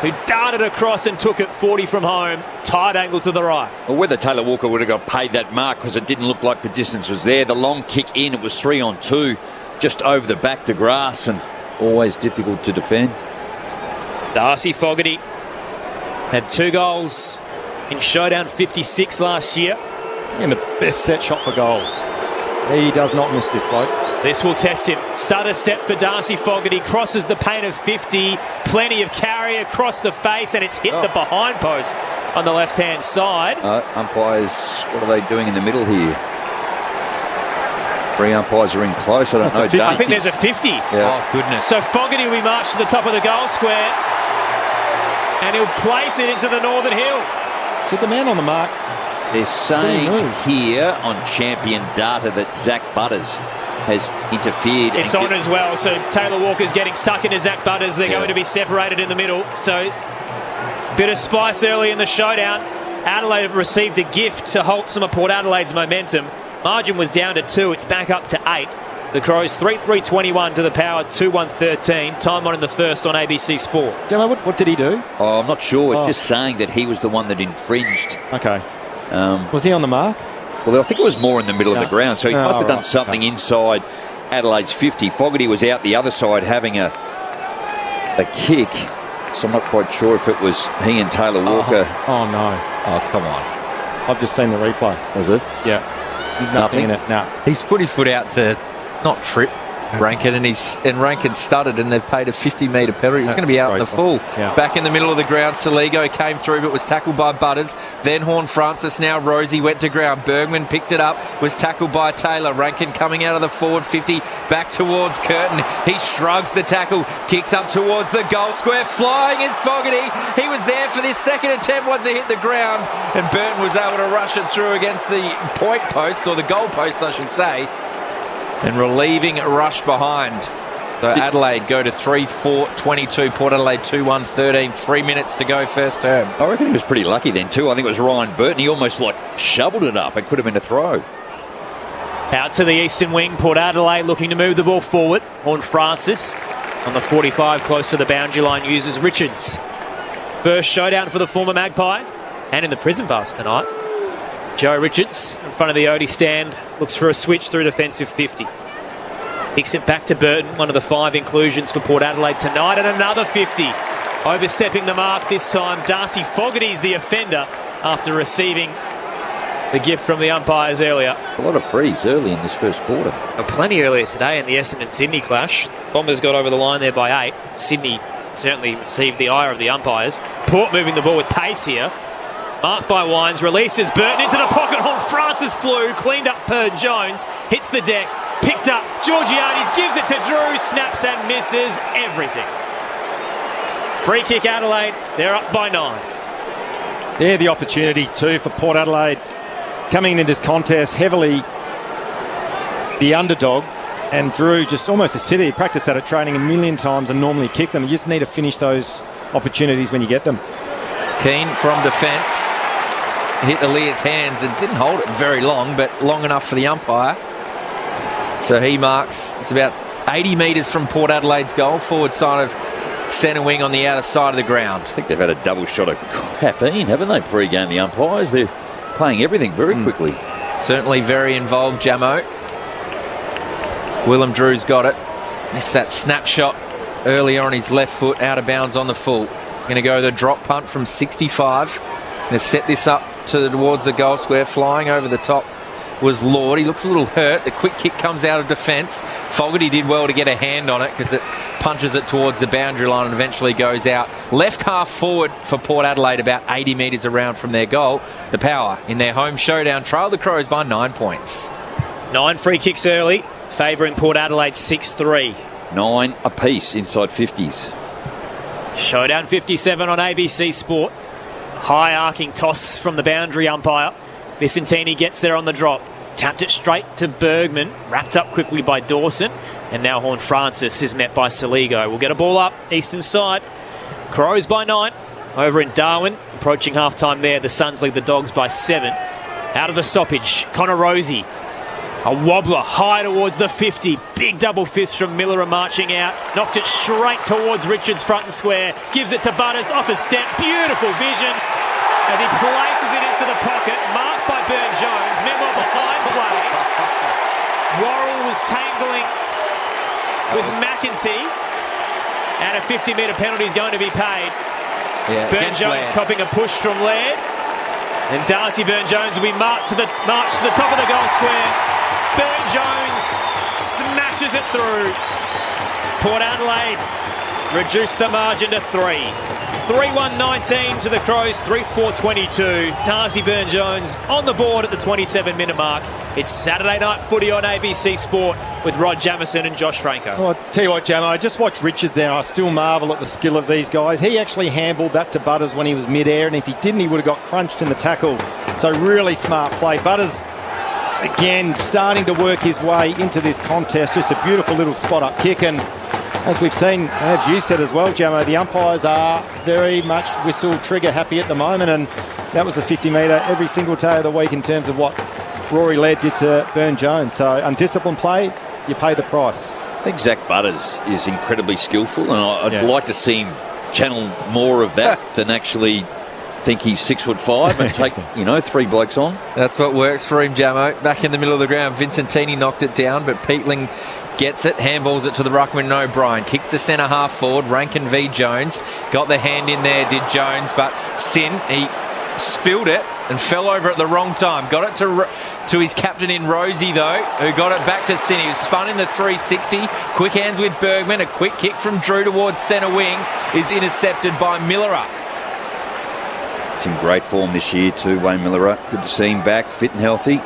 who darted across and took it 40 from home. Tight angle to the right. Well, whether Taylor Walker would have got paid that mark, because it didn't look like the distance was there. The long kick in, it was 3 on 2, just over the back to grass, and always difficult to defend. Darcy Fogarty had 2 goals in Showdown 56 last year. And the best set shot for goal. He does not miss this bloke. This will test him. Stutter step for Darcy Fogarty. Crosses the paint of 50. Plenty of carry across the face, and it's hit the behind post on the left-hand side. Umpires, what are they doing in the middle here? 3 umpires are in close. I don't know. I think there's a 50. Yeah. Oh, goodness. So Fogarty will be marched to the top of the goal square, and he'll place it into the northern hill. Get the man on the mark. They're saying here on champion data that Zach Butters has interfered. It's on as well, so Taylor Walker's getting stuck into Zach Butters. They're going to be separated in the middle. So, bit of spice early in the showdown. Adelaide have received a gift to halt some of Port Adelaide's momentum. Margin was down to 2. It's back up to 8. The Crows 3-3-21 to the Power 2-1-13. Time on in the first on ABC Sport. Gemma, what did he do? Oh, I'm not sure. It's just saying that he was the one that infringed. Okay. Was he on the mark? Well, I think it was more in the middle of the ground, so he must have done something inside Adelaide's 50. Fogarty was out the other side having a kick, so I'm not quite sure if it was he and Taylor Walker. Oh, no. Oh, come on. I've just seen the replay. Was it? Yeah. Nothing in it. No. He's put his foot out to not trip Rankin, and Rankin stuttered, and they've paid a 50-metre penalty. He's going to be out in the full. Yeah. Back in the middle of the ground, Saligo came through but was tackled by Butters. Then Horne-Francis, now Rosie went to ground. Bergman picked it up, was tackled by Taylor. Rankin coming out of the forward 50, back towards Curtin. He shrugs the tackle, kicks up towards the goal square. Flying is Fogarty. He was there for this second attempt once it hit the ground, and Burton was able to rush it through against the point post, or the goal post, I should say. And relieving rush behind. So Adelaide go to 3-4-22. Port Adelaide 2-1-13. 3 minutes to go first term. I reckon he was pretty lucky then too. I think it was Ryan Burton. He almost shoveled it up. It could have been a throw. Out to the eastern wing. Port Adelaide looking to move the ball forward. Horne-Francis on the 45 close to the boundary line uses Richards. First showdown for the former Magpie. And in the prison bus tonight. Joe Richards in front of the Odie stand looks for a switch through defensive 50. Kicks it back to Burton, one of the 5 inclusions for Port Adelaide tonight, and another 50. Overstepping the mark this time, Darcy Fogarty's the offender after receiving the gift from the umpires earlier. A lot of frees early in this first quarter. Plenty earlier today in the Essendon Sydney clash. Bombers got over the line there by 8. Sydney certainly received the ire of the umpires. Port moving the ball with pace here. Marked by Wines, releases Burton into the pocket. Francis flew, cleaned up per Jones, hits the deck, picked up. Georgiades gives it to Drew, snaps and misses everything. Free kick Adelaide, they're up by 9. They're the opportunities too for Port Adelaide coming into this contest heavily the underdog, and Drew just almost a city. He practiced that at training a million times and normally kick them. You just need to finish those opportunities when you get them. Keane from defence hit Alia's hands and didn't hold it very long, but long enough for the umpire. So he marks. It's about 80 metres from Port Adelaide's goal, forward side of centre wing on the outer side of the ground. I think they've had a double shot of caffeine, haven't they, pre-game, the umpires? They're playing everything very quickly. Certainly very involved, Jamo. Willem Drew's got it. Missed that snapshot earlier on his left foot, out of bounds on the full. Going to go the drop punt from 65. Going to set this up towards the goal square. Flying over the top was Lord. He looks a little hurt. The quick kick comes out of defence. Fogarty did well to get a hand on it because it punches it towards the boundary line and eventually goes out. Left half forward for Port Adelaide, about 80 metres around from their goal. The Power in their home showdown trail the Crows by 9 points. 9 free kicks early, favouring Port Adelaide 6-3. 9 apiece inside 50s. Showdown 57 on ABC Sport. High arcing toss from the boundary umpire. Vicentini gets there on the drop. Tapped it straight to Bergman. Wrapped up quickly by Dawson. And now Horn Francis is met by Saligo. We'll get a ball up, eastern side. Crows by 9. Over in Darwin. Approaching half-time there. The Suns lead the Dogs by 7. Out of the stoppage, Connor Rosie. A wobbler high towards the 50. Big double fist from Miller marching out. Knocked it straight towards Richards front and square. Gives it to Butters off a step. Beautiful vision as he places it into the pocket. Marked by Burn-Jones. Miller behind play. Worrell was tangling with McEntee. And a 50-metre penalty is going to be paid. Yeah, Burn-Jones copping a push from Laird. And Darcy Burn-Jones will be marched to the top of the goal square. Burn-Jones smashes it through. Port Adelaide reduced the margin to 3. 3-1-19 to the Crows, 3-4-22. Darcy Burn-Jones on the board at the 27-minute mark. It's Saturday night footy on ABC Sport with Rod Jamieson and Josh Franco. Well, I'll tell you what, Jamo, I just watched Richards there. I still marvel at the skill of these guys. He actually handballed that to Butters when he was mid-air, and if he didn't, he would have got crunched in the tackle. So really smart play. Butters, again, starting to work his way into this contest. Just a beautiful little spot-up kick, and as we've seen, as you said as well, Jamo, the umpires are very much whistle trigger happy at the moment, and that was a 50-metre every single day of the week in terms of what Rory Laird did to Burn-Jones. So undisciplined play, you pay the price. I think Zach Butters is incredibly skillful, and I'd like to see him channel more of that than actually think he's 6'5" and take 3 blokes on. That's what works for him, Jamo. Back in the middle of the ground, Vicentini knocked it down, but Peatling gets it, handballs it to the ruckman O'Brien, kicks the centre half forward. Rankin v Jones, got the hand in there, did Jones, but Sin, he spilled it and fell over at the wrong time. Got it to his captain in Rosie though, who got it back to Sin. He was spun in the 360. Quick hands with Bergman. A quick kick from Drew towards centre wing is intercepted by Miller. It's in great form this year too, Wayne Miller. Good to see him back, fit and healthy.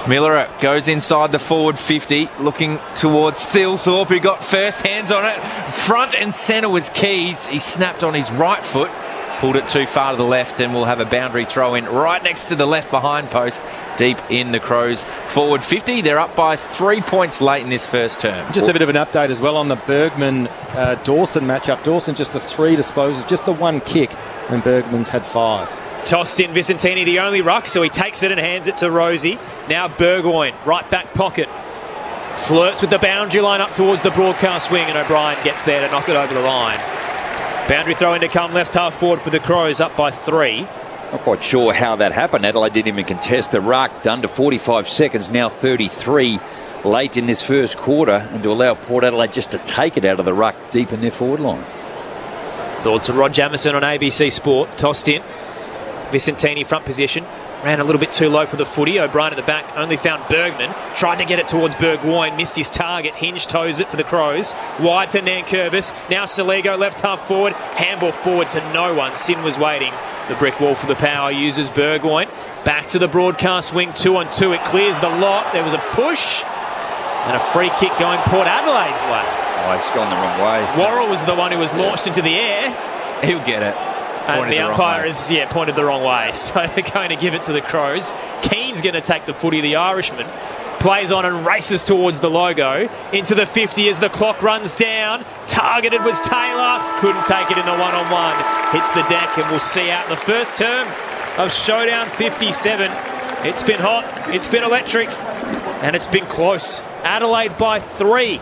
Miller goes inside the forward 50, looking towards Thilthorpe, who got first hands on it. Front and centre was Keys. He snapped on his right foot, pulled it too far to the left, and will have a boundary throw in right next to the left behind post, deep in the Crows forward 50. They're up by 3 points late in this first term. Just a bit of an update as well on the Bergman-Dawson matchup. Dawson just the 3 disposals, just the 1 kick, and Bergman's had 5. Tossed in Vicentini, the only ruck, so he takes it and hands it to Rosie. Now Burgoyne, right back pocket. Flirts with the boundary line up towards the broadcast wing, and O'Brien gets there to knock it over the line. Boundary throw in to come, left half forward for the Crows, up by 3. Not quite sure how that happened. Adelaide didn't even contest the ruck. Done to 45 seconds, now 33 late in this first quarter, and to allow Port Adelaide just to take it out of the ruck deep in their forward line. Thought to Rod Jamieson on ABC Sport, tossed in. Vicentini front position, ran a little bit too low for the footy. O'Brien at the back, only found Bergman. Tried to get it towards Burgoyne, missed his target. Hinge toes it for the Crows. Wide to Nankervis. Now Saligo left half forward. Handball forward to no one. Sin was waiting. The brick wall for the Power uses Burgoyne. Back to the broadcast wing, 2-on-2. It clears the lot. There was a push and a free kick going Port Adelaide's way. Oh, it's gone the wrong way. Worrell was the one who was launched into the air. He'll get it. And the umpire has pointed the wrong way, so they're going to give it to the Crows. Keane's going to take the footy, the Irishman. Plays on and races towards the logo. Into the 50 as the clock runs down. Targeted was Taylor. Couldn't take it in the one-on-one. Hits the deck, and we'll see out the first term of Showdown 57. It's been hot, it's been electric, and it's been close. Adelaide by 3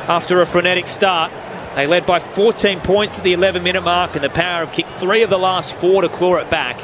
after a frenetic start. They led by 14 points at the 11-minute mark, and the Power have kicked 3 of the last 4 to claw it back.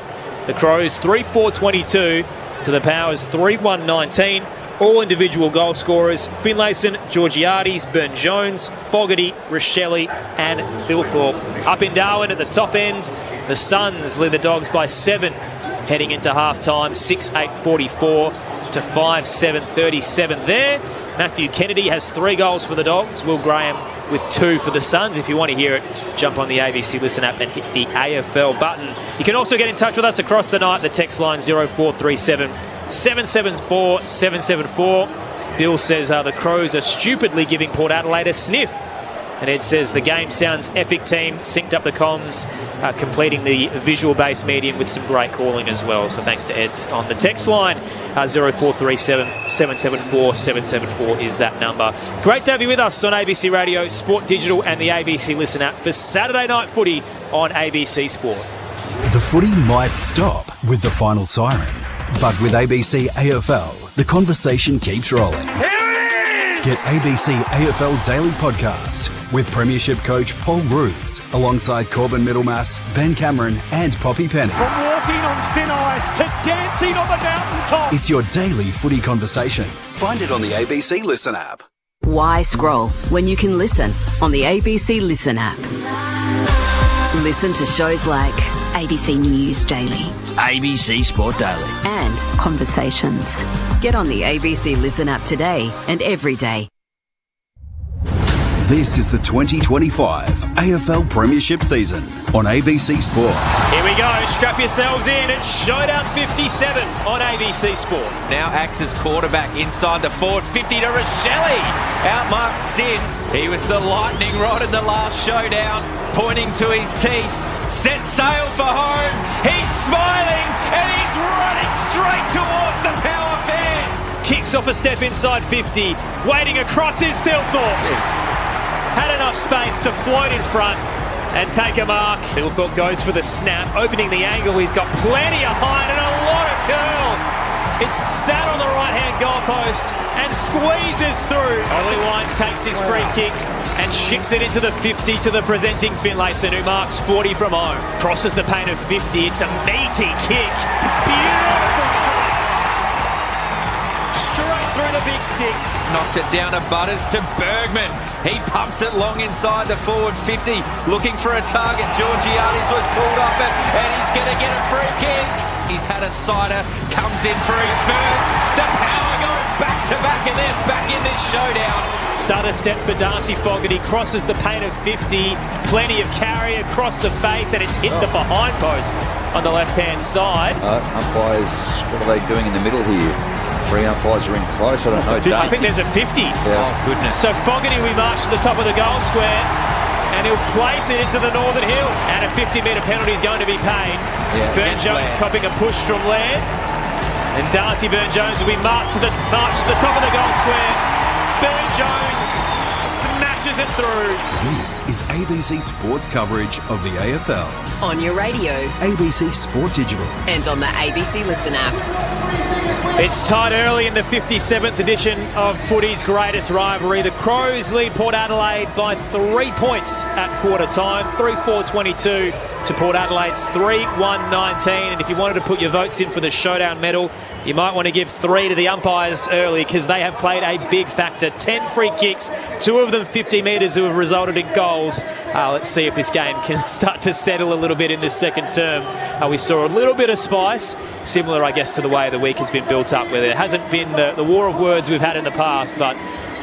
The Crows 3-4-22 to the Power's 3-1-19. All individual goal scorers: Finlayson, Georgiades, Burn-Jones, Fogarty, Rochelle and Thilthorpe. Up in Darwin at the top end, the Suns lead the Dogs by 7 heading into half-time, 6-8-44 to 5-7-37 there. Matthew Kennedy has 3 goals for the Dogs. Will Graham with 2 for the Suns. If you want to hear it, jump on the ABC Listen app and hit the AFL button. You can also get in touch with us across the night. The text line 0437 774 774. Bill says the Crows are stupidly giving Port Adelaide a sniff. And Ed says the game sounds epic, team. Synced up the comms, completing the visual-based medium with some great calling as well. So thanks to Ed's on the text line. 0437 774 774 is that number. Great to have you with us on ABC Radio, Sport Digital and the ABC Listen app for Saturday Night Footy on ABC Sport. The footy might stop with the final siren, but with ABC AFL, the conversation keeps rolling. Get ABC AFL Daily Podcast with Premiership coach Paul Roos alongside Corbin Middlemass, Ben Cameron and Poppy Penny. From walking on thin ice to dancing on the mountaintop. It's your daily footy conversation. Find it on the ABC Listen app. Why scroll when you can listen on the ABC Listen app? Listen to shows like ABC News Daily, ABC Sport Daily, and Conversations. Get on the ABC Listen app today and every day. This is the 2025 AFL Premiership season on ABC Sport. Here we go. Strap yourselves in. It's Showdown 57 on ABC Sport. Now acts as quarterback inside the forward 50 to Rochelle. Outmarks Sin. He was the lightning rod in the last showdown, pointing to his teeth. Set sail for home. He's smiling and he's running straight towards the power fans. Kicks off a step inside 50. Waiting across is Thilthorpe. Had enough space to float in front and take a mark. Thilthorpe goes for the snap, opening the angle. He's got plenty of height and a lot of curl. It's sat on the right-hand goalpost and squeezes through. Ollie Wines takes his free kick and ships it into the 50 to the presenting Finlayson, who marks 40 from home. Crosses the paint of 50. It's a meaty kick. Beautiful shot. Straight through the big sticks. Knocks it down to Butters to Bergman. He pumps it long inside the forward 50, looking for a target. Georgiades was pulled off it, and he's going to get a free kick. He's had a sider, comes in for his first. The power going back-to-back, and they're back in this showdown. Stutter step for Darcy Fogarty, crosses the paint of 50, plenty of carry across the face, and it's hit the behind post on the left-hand side. Umpires, what are they doing in the middle here? Three umpires are in close. I don't know. I think there's a 50. Yeah. Oh, goodness. So Fogarty, we march to the top of the goal square, and he'll place it into the northern hill. And a 50-metre penalty is going to be paid. Yeah, Burn-Jones Laird. copping a push from Laird. And Darcy Burn-Jones will be marched to the top of the goal square. Burn-Jones smashes it through. This is ABC Sports coverage of the AFL. On your radio ABC Sport Digital. and on the ABC Listen app. It's tied early in the 57th edition of footy's greatest rivalry. The Crows lead Port Adelaide by 3 points at quarter time, 3-4-22 to Port Adelaide's 3-1-19. And if you wanted to put your votes in for the Showdown medal, you might want to give 3 to the umpires early, because they have played a big factor. 10 free kicks, 2 of them 50 metres, who have resulted in goals. Let's see if this game can start to settle a little bit in this second term. We saw a little bit of spice, similar, I guess, to the way the week has been built up, where there hasn't been the war of words we've had in the past, but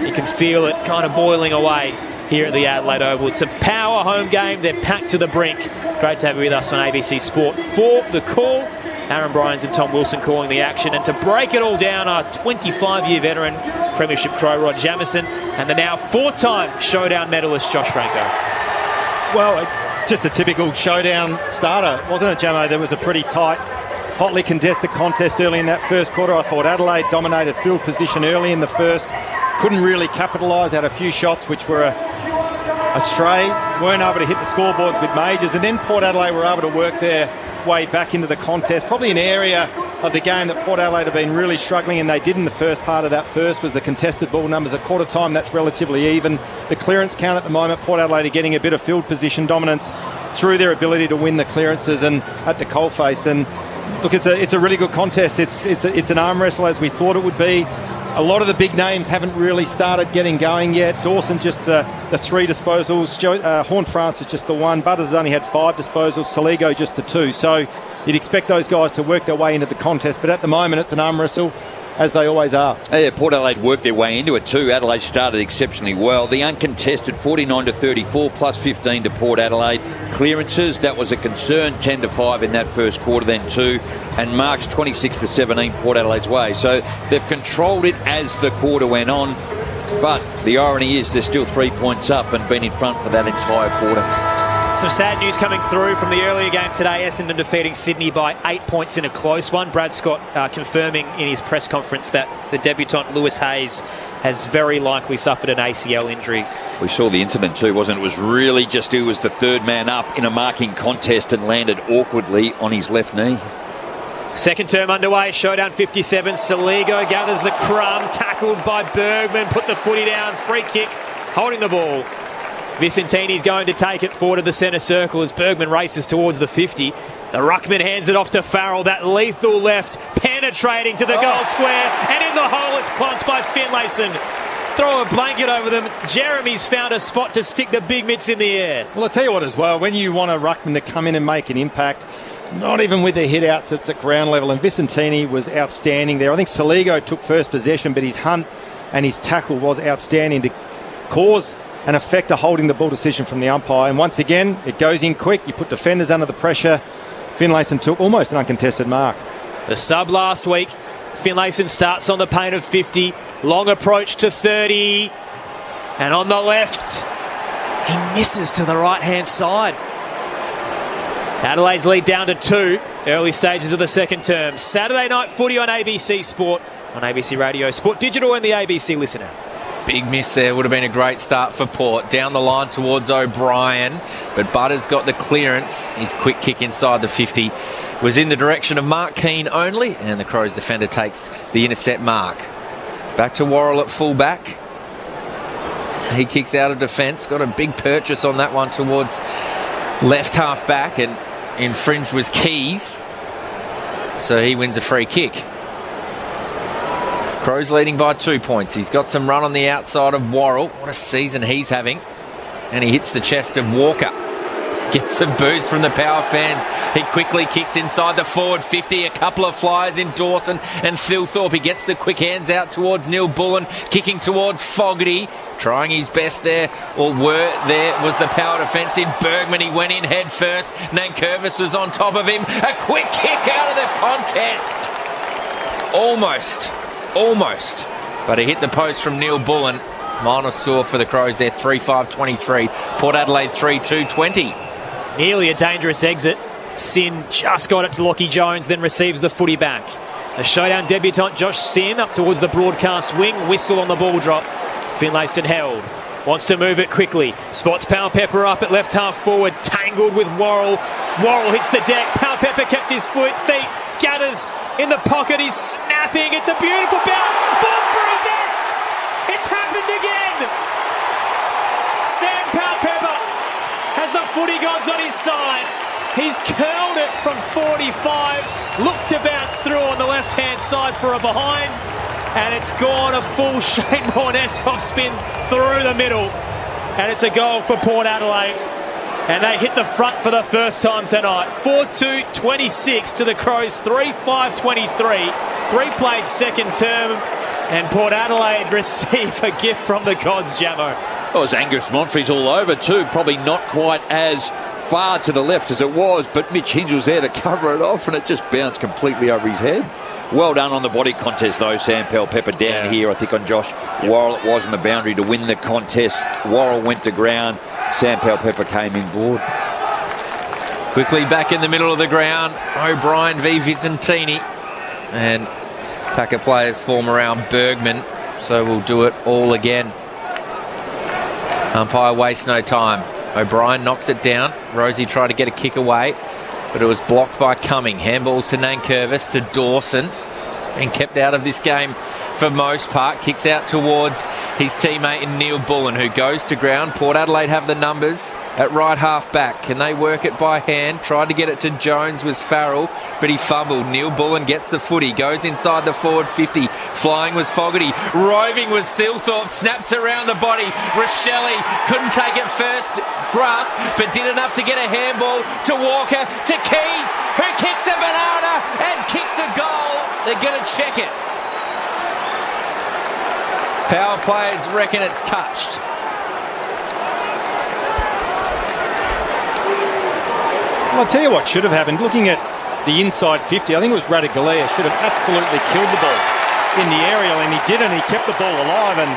you can feel it kind of boiling away here at the Adelaide Oval. It's a power home game. They're packed to the brink. Great to have you with us on ABC Sport. For the call, Aaron Bryans and Tom Wilson calling the action. And to break it all down, our 25-year veteran, Premiership Crow Rod Jamieson, and the now 4-time Showdown medalist, Josh Franco. Well, just a typical Showdown starter, wasn't it, Jamo? There was a pretty tight, hotly contested contest early in that first quarter. I thought Adelaide dominated field position early in the first. Couldn't really capitalise, had a few shots which were astray, weren't able to hit the scoreboards with majors, and then Port Adelaide were able to work their way back into the contest. Probably an area of the game that Port Adelaide have been really struggling, and they did in the first part of that first, was the contested ball numbers at quarter time. That's relatively even. The clearance count at the moment, Port Adelaide are getting a bit of field position dominance through their ability to win the clearances and at the coalface. And look, it's a really good contest. It's an arm wrestle, as we thought it would be. A lot of the big names haven't really started getting going yet. Dawson just the 3 disposals. Horn Francis just the 1. Butters has only had 5 disposals. Saligo just the 2. So you'd expect those guys to work their way into the contest. But at the moment, it's an arm wrestle, as they always are. Yeah, Port Adelaide worked their way into it too. Adelaide started exceptionally well. The uncontested 49-34 plus 15 to Port Adelaide. Clearances, that was a concern, 10-5 in that first quarter, then 2. And marks 26-17 Port Adelaide's way. So they've controlled it as the quarter went on. But the irony is they're still 3 points up and been in front for that entire quarter. Some sad news coming through from the earlier game today. Essendon defeating Sydney by 8 points in a close one. Brad Scott confirming in his press conference that the debutant Lewis Hayes has very likely suffered an ACL injury. We saw the incident too, wasn't it? It was really just he was the third man up in a marking contest and landed awkwardly on his left knee. Second term underway, showdown 57. Saligo gathers the crumb, tackled by Bergman, put the footy down, free kick, holding the ball. Vicentini's going to take it forward to the centre circle as Bergman races towards the 50. The ruckman hands it off to Farrell, that lethal left, penetrating to the goal square, and in the hole it's clonked by Finlayson. Throw a blanket over them. Jeremy's found a spot to stick the big mitts in the air. Well, I'll tell you what as well, when you want a ruckman to come in and make an impact, not even with the hit outs, it's at ground level, and Vicentini was outstanding there. I think Saligo took first possession, but his hunt and his tackle was outstanding to cause and affect a holding the ball decision from the umpire. And once again, it goes in quick. You put defenders under the pressure. Finlayson took almost an uncontested mark. The sub last week, Finlayson starts on the paint of 50. Long approach to 30. And on the left, he misses to the right-hand side. Adelaide's lead down to 2. Early stages of the second term. Saturday night footy on ABC Sport, on ABC Radio, Sport Digital and the ABC Listen app. Big miss there. Would have been a great start for Port. Down the line towards O'Brien. But Butters got the clearance. His quick kick inside the 50 was in the direction of Mark Keane only. And the Crows defender takes the intercept mark. Back to Worrell at fullback. He kicks out of defence. Got a big purchase on that one towards left half back. And infringed was Keys. So he wins a free kick. Crows leading by 2 points. He's got some run on the outside of Worrell. What a season he's having. And he hits the chest of Walker. Gets some boost from the Power fans. He quickly kicks inside the forward 50. A couple of flyers in Dawson and Thilthorpe. He gets the quick hands out towards Neil Bullen. Kicking towards Fogarty. Trying his best there, or there was the Power defence in Bergman. He went in head first. Nankervis was on top of him. A quick kick out of the contest. Almost. But he hit the post from Neil Bullen. Minor sore for the Crows there, 3-5-23. Port Adelaide 3-2-20. Nearly a dangerous exit. Sin just got it to Lockie Jones, then receives the footy back. The showdown debutant Josh Sin up towards the broadcast wing. Whistle on the ball drop. Finlayson held. Wants to move it quickly. Spots Powell-Pepper up at left half forward. Tangled with Worrell. Worrell hits the deck. Powell-Pepper kept his feet. Gathers in the pocket. He's snapping. It's a beautiful bounce. Ball for his ass. It's happened again. Sam Powell-Pepper has the footy gods on his side. He's curled it from 45. Looked to bounce through on the left-hand side for a behind. And it's gone a full Shane Warnes off spin through the middle. And it's a goal for Port Adelaide. And they hit the front for the first time tonight. 4-2-26 to the Crows, 3-5-23. 3 played second term. And Port Adelaide receive a gift from the gods, Jamo. Well, it was Angus Monfries all over too. Probably not quite as far to the left as it was, but Mitch Hinge was there to cover it off and it just bounced completely over his head. Well done on the body contest though, Sam Powell-Pepper down here, I think on Josh Worrell. It was on the boundary to win the contest. Worrell went to ground. Sam Powell-Pepper came in board. Quickly back in the middle of the ground. O'Brien v Vicentini. And pack of players form around Bergman. So we'll do it all again. Umpire wastes no time. O'Brien knocks it down. Rosie tried to get a kick away, but it was blocked by Cumming. Handballs to Nankervis, to Dawson. He's been kept out of this game for most part. Kicks out towards his teammate in Neil Bullen, who goes to ground. Port Adelaide have the numbers at right half back. Can they work it by hand? Tried to get it to Jones, was Farrell, but he fumbled. Neil Bullen gets the footy, goes inside the forward 50. Flying was Fogarty. Roving was Thilthorpe. Snaps around the body. Rochelle couldn't take it first grasp, but did enough to get a handball to Walker, to Keys, who kicks a banana and kicks a goal. They're going to check it. Power players reckon it's touched. Well, I'll tell you what should have happened. Looking at the inside 50, I think it was Ratugolea should have absolutely killed the ball in the aerial, and he didn't. He kept the ball alive, and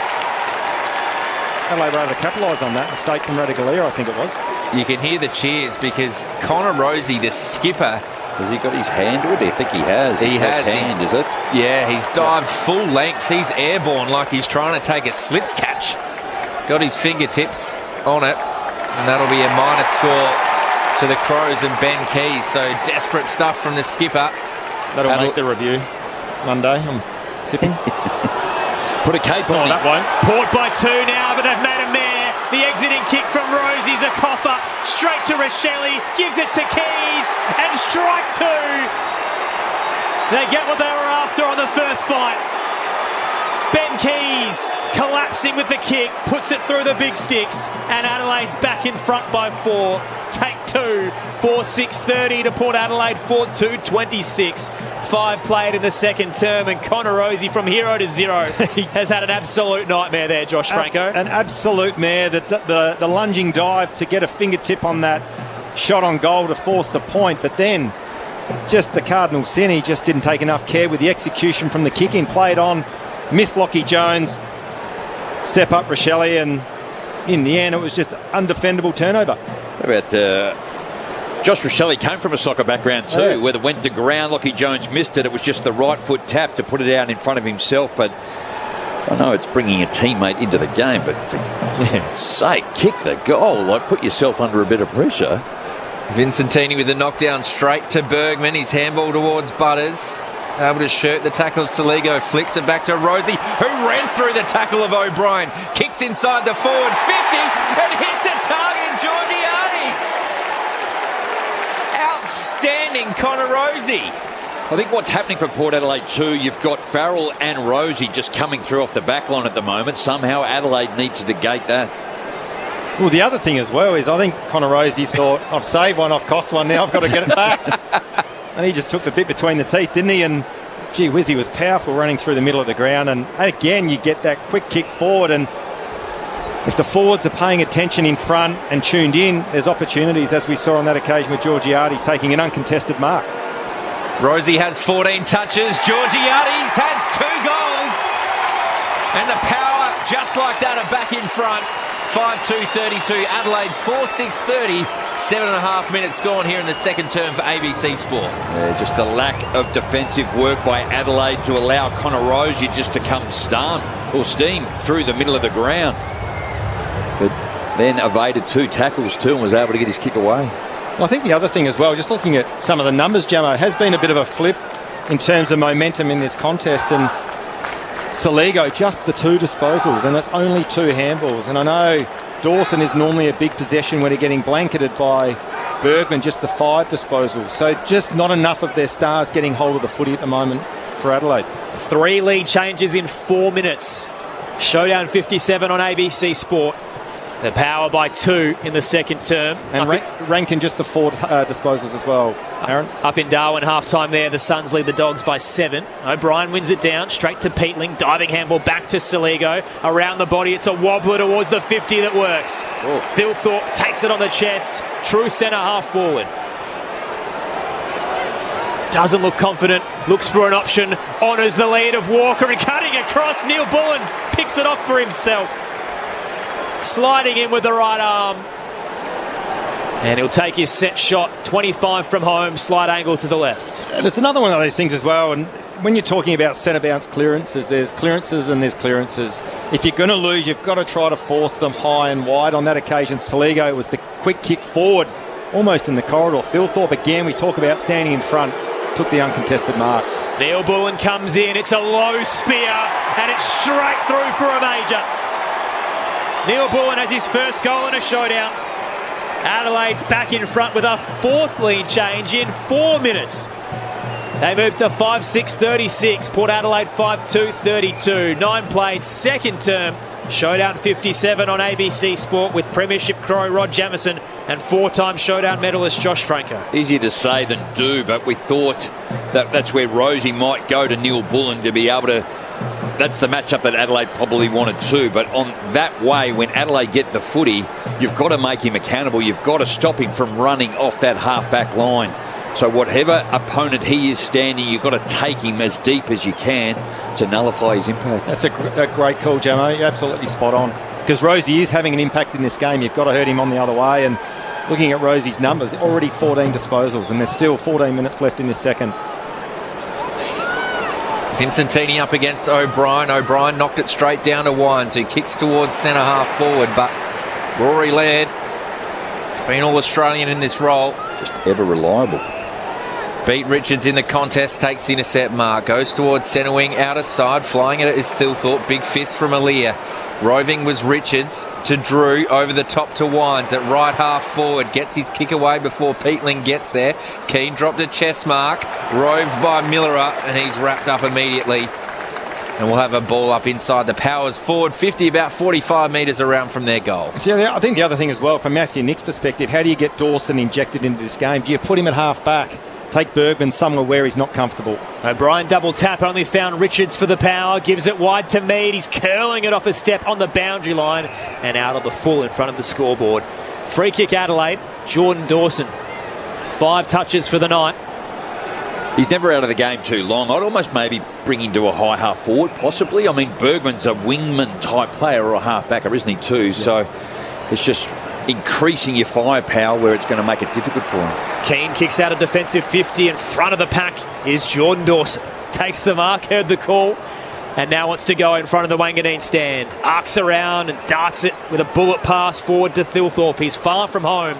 Adelaide were able to capitalise on that mistake from Radicalea, I think it was. You can hear the cheers because Connor Rosie, the skipper, Has he got his hand with it? I think he has. He has. Hand, is it? Yeah, he's dived full length. He's airborne like he's trying to take a slips catch. Got his fingertips on it, and that'll be a minus score to the Crows and Ben Keys. So desperate stuff from the skipper. That'll make the review Monday. I'm tipping. Put a cape on that won't. Port by 2 now, but they've made a mare. The exiting kick from Rosie's a coffer. Straight to Rochelle, gives it to Keys, and strike 2. They get what they were after on the first bite. Ben Keys collapsing with the kick, puts it through the big sticks, and Adelaide's back in front by 4. Take 2, 4-6-30 to Port Adelaide, 4-2-26. 5 played in the second term, and Connor Rosie from hero to zero has had an absolute nightmare there, Josh Franco. An absolute mare. The lunging dive to get a fingertip on that shot on goal to force the point, but then just the cardinal sin, he just didn't take enough care with the execution from the kick-in. Played on, missed Lockie Jones, step up Rochelle, and in the end it was just undefendable turnover. How about Josh Rochelle came from a soccer background too, where it went to ground. Lockie Jones missed it. It was just the right foot tap to put it out in front of himself. But I know it's bringing a teammate into the game, but for goodness sake, kick the goal. Like, put yourself under a bit of pressure. Vincentini with the knockdown straight to Bergman. His handball towards Butters. He's able to shirt the tackle of Saligo. Flicks it back to Rosie, who ran through the tackle of O'Brien. Kicks inside the forward 50 and hits a target, Georgiades. Outstanding, Connor Rosie. I think what's happening for Port Adelaide too, you've got Farrell and Rosie just coming through off the back line at the moment. Somehow Adelaide needs to negate that. Well, the other thing as well is I think Connor Rosie thought, I've saved one, I've cost one, now I've got to get it back. And he just took the bit between the teeth, didn't he? And gee whiz, he was powerful running through the middle of the ground. And again, you get that quick kick forward. And if the forwards are paying attention in front and tuned in, there's opportunities, as we saw on that occasion with Georgiades taking an uncontested mark. Rosie has 14 touches. Georgiades has 2 goals. And the power, just like that, are back in front. 5-2-32. Adelaide 4-6-30. 7.5 minutes gone here in the second term for ABC Sport. Yeah, just a lack of defensive work by Adelaide to allow Connor Rosie just to come steam through the middle of the ground. But then evaded 2 tackles too and was able to get his kick away. Well, I think the other thing as well, just looking at some of the numbers, Jamo, has been a bit of a flip in terms of momentum in this contest. And Saligo, just the 2 disposals, and that's only 2 handballs. And I know Dawson is normally a big possession when they're getting blanketed by Bergman, just the 5 disposals. So just not enough of their stars getting hold of the footy at the moment for Adelaide. 3 lead changes in 4 minutes. Showdown 57 on ABC Sport. The power by 2 in the second term. And Rankin just the 4 disposals as well, Aaron. Up in Darwin, half-time there. The Suns lead the Dogs by 7. O'Brien wins it down, straight to Peatling. Diving handball back to Saligo. Around the body, it's a wobbler towards the 50 that works. Phil Thorpe takes it on the chest. True centre half forward. Doesn't look confident. Looks for an option. Honours the lead of Walker and cutting across. Neil Bullen picks it off for himself. Sliding in with the right arm. And he'll take his set shot. 25 from home, slight angle to the left. And it's another one of those things as well. And when you're talking about centre bounce clearances, there's clearances and there's clearances. If you're going to lose, you've got to try to force them high and wide. On that occasion, Saligo was the quick kick forward, almost in the corridor. Phil Thorpe, again, we talk about standing in front, took the uncontested mark. Neil Bullen comes in. It's a low spear, and it's straight through for a major. Neil Bullen has his first goal in a showdown. Adelaide's back in front with a 4th lead change in 4 minutes. They move to 5-6-36. Port Adelaide 5-2-32. 9 played, second term. Showdown 57 on ABC Sport with Premiership Crow Rod Jamieson and 4-time Showdown medalist Josh Franco. Easier to say than do, but we thought that that's where Rosie might go to Neil Bullen to be able to. That's the matchup that Adelaide probably wanted too. But on that way, when Adelaide get the footy, you've got to make him accountable. You've got to stop him from running off that half-back line. So whatever opponent he is standing, you've got to take him as deep as you can to nullify his impact. That's a great call, Jamo. You're absolutely spot on. Because Rosie is having an impact in this game. You've got to hurt him on the other way. And looking at Rosie's numbers, already 14 disposals, and there's still 14 minutes left in this second. Vincentini up against O'Brien. O'Brien knocked it straight down to Wines, who kicks towards centre half forward, but Rory Laird has been all Australian in this role. Just ever reliable. Beat Richards in the contest, takes the intercept mark, goes towards centre wing, outer side, flying it is Thilthorpe, big fist from Aaliyah. Roving was Richards to Drew, over the top to Wines at right half forward, gets his kick away before Peatling gets there. Keane dropped a chest mark, roved by Millera, and he's wrapped up immediately. And we'll have a ball up inside the Powers forward 50, about 45 metres around from their goal. Yeah, I think the other thing as well, from Matthew Nick's perspective, how do you get Dawson injected into this game? Do you put him at half back? Take Bergman somewhere where he's not comfortable. O'Brien double tap, only found Richards for the power, gives it wide to Mead. He's curling it off a step on the boundary line and out of the full in front of the scoreboard. Free kick Adelaide, Jordan Dawson. 5 touches for the night. He's never out of the game too long. I'd almost maybe bring him to a high half forward, possibly. I mean, Bergman's a wingman type player or a half backer, isn't he, too? Yeah. So it's just increasing your firepower where it's going to make it difficult for him. Keane kicks out a defensive 50. In front of the pack is Jordan Dawson. Takes the mark, heard the call, and now wants to go in front of the Wanganeen stand. Arcs around and darts it with a bullet pass forward to Thilthorpe. He's far from home.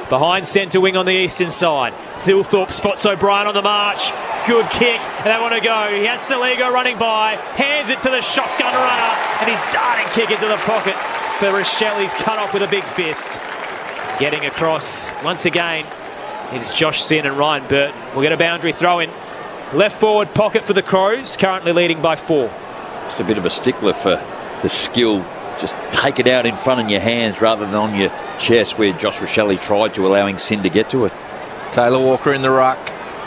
Behind centre wing on the eastern side. Thilthorpe spots O'Brien on the march. Good kick, and they want to go. He has Saligo running by, hands it to the shotgun runner, and he's darting kick into the pocket for Rochelle. He's cut off with a big fist. Getting across once again is Josh Sin and Ryan Burton. We'll get a boundary throw in. Left forward pocket for the Crows, currently leading by 4. Just a bit of a stickler for the skill. Just take it out in front of your hands rather than on your chest, where Josh Rochelle tried to, allowing Sin to get to it. Taylor Walker in the ruck,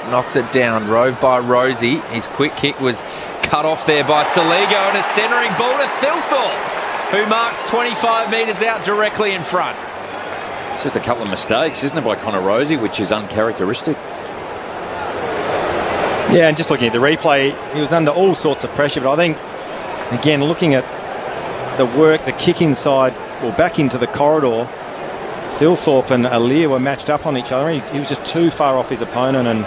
knocks it down, roved by Rosie. His quick kick was cut off there by Saligo, and a centering ball to Thilthorpe, who marks 25 metres out directly in front. It's just a couple of mistakes, isn't it, by Connor Rosie, which is uncharacteristic. Yeah, and just looking at the replay, he was under all sorts of pressure, but I think, again, looking at the work, the kick inside, or back into the corridor, Thilthorpe and Aaliyah were matched up on each other. He was just too far off his opponent, and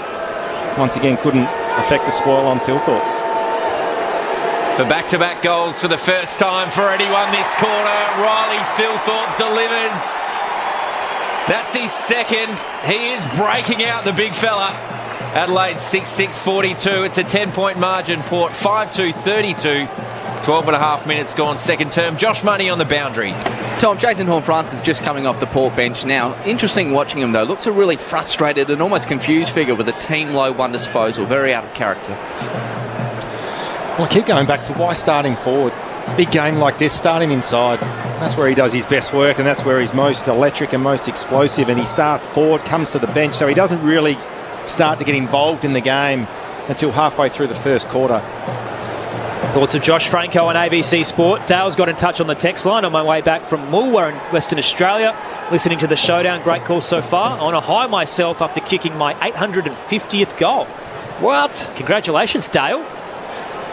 once again couldn't affect the spoil on Thilthorpe. For back-to-back goals for the first time for anyone this quarter, Riley Thilthorpe delivers. That's his second. He is breaking out, the big fella. Adelaide 6-6-42. It's a 10-point margin, Port 5-2-32. 12 and a half minutes gone, second term. Josh Money on the boundary. Tom, Jason Horne-Francis just coming off the Port bench now. Interesting watching him, though. Looks a really frustrated and almost confused figure with a team low 1 disposal. Very out of character. Well, I keep going back to why starting forward. Big game like this, start him inside. That's where he does his best work, and that's where he's most electric and most explosive. And he starts forward, comes to the bench, so he doesn't really start to get involved in the game until halfway through the first quarter. Thoughts of Josh Franco on ABC Sport. Dale's got in touch on the text line on my way back from Mulwar in Western Australia. Listening to the showdown. Great call so far. On a high myself after kicking my 850th goal. What? Congratulations, Dale.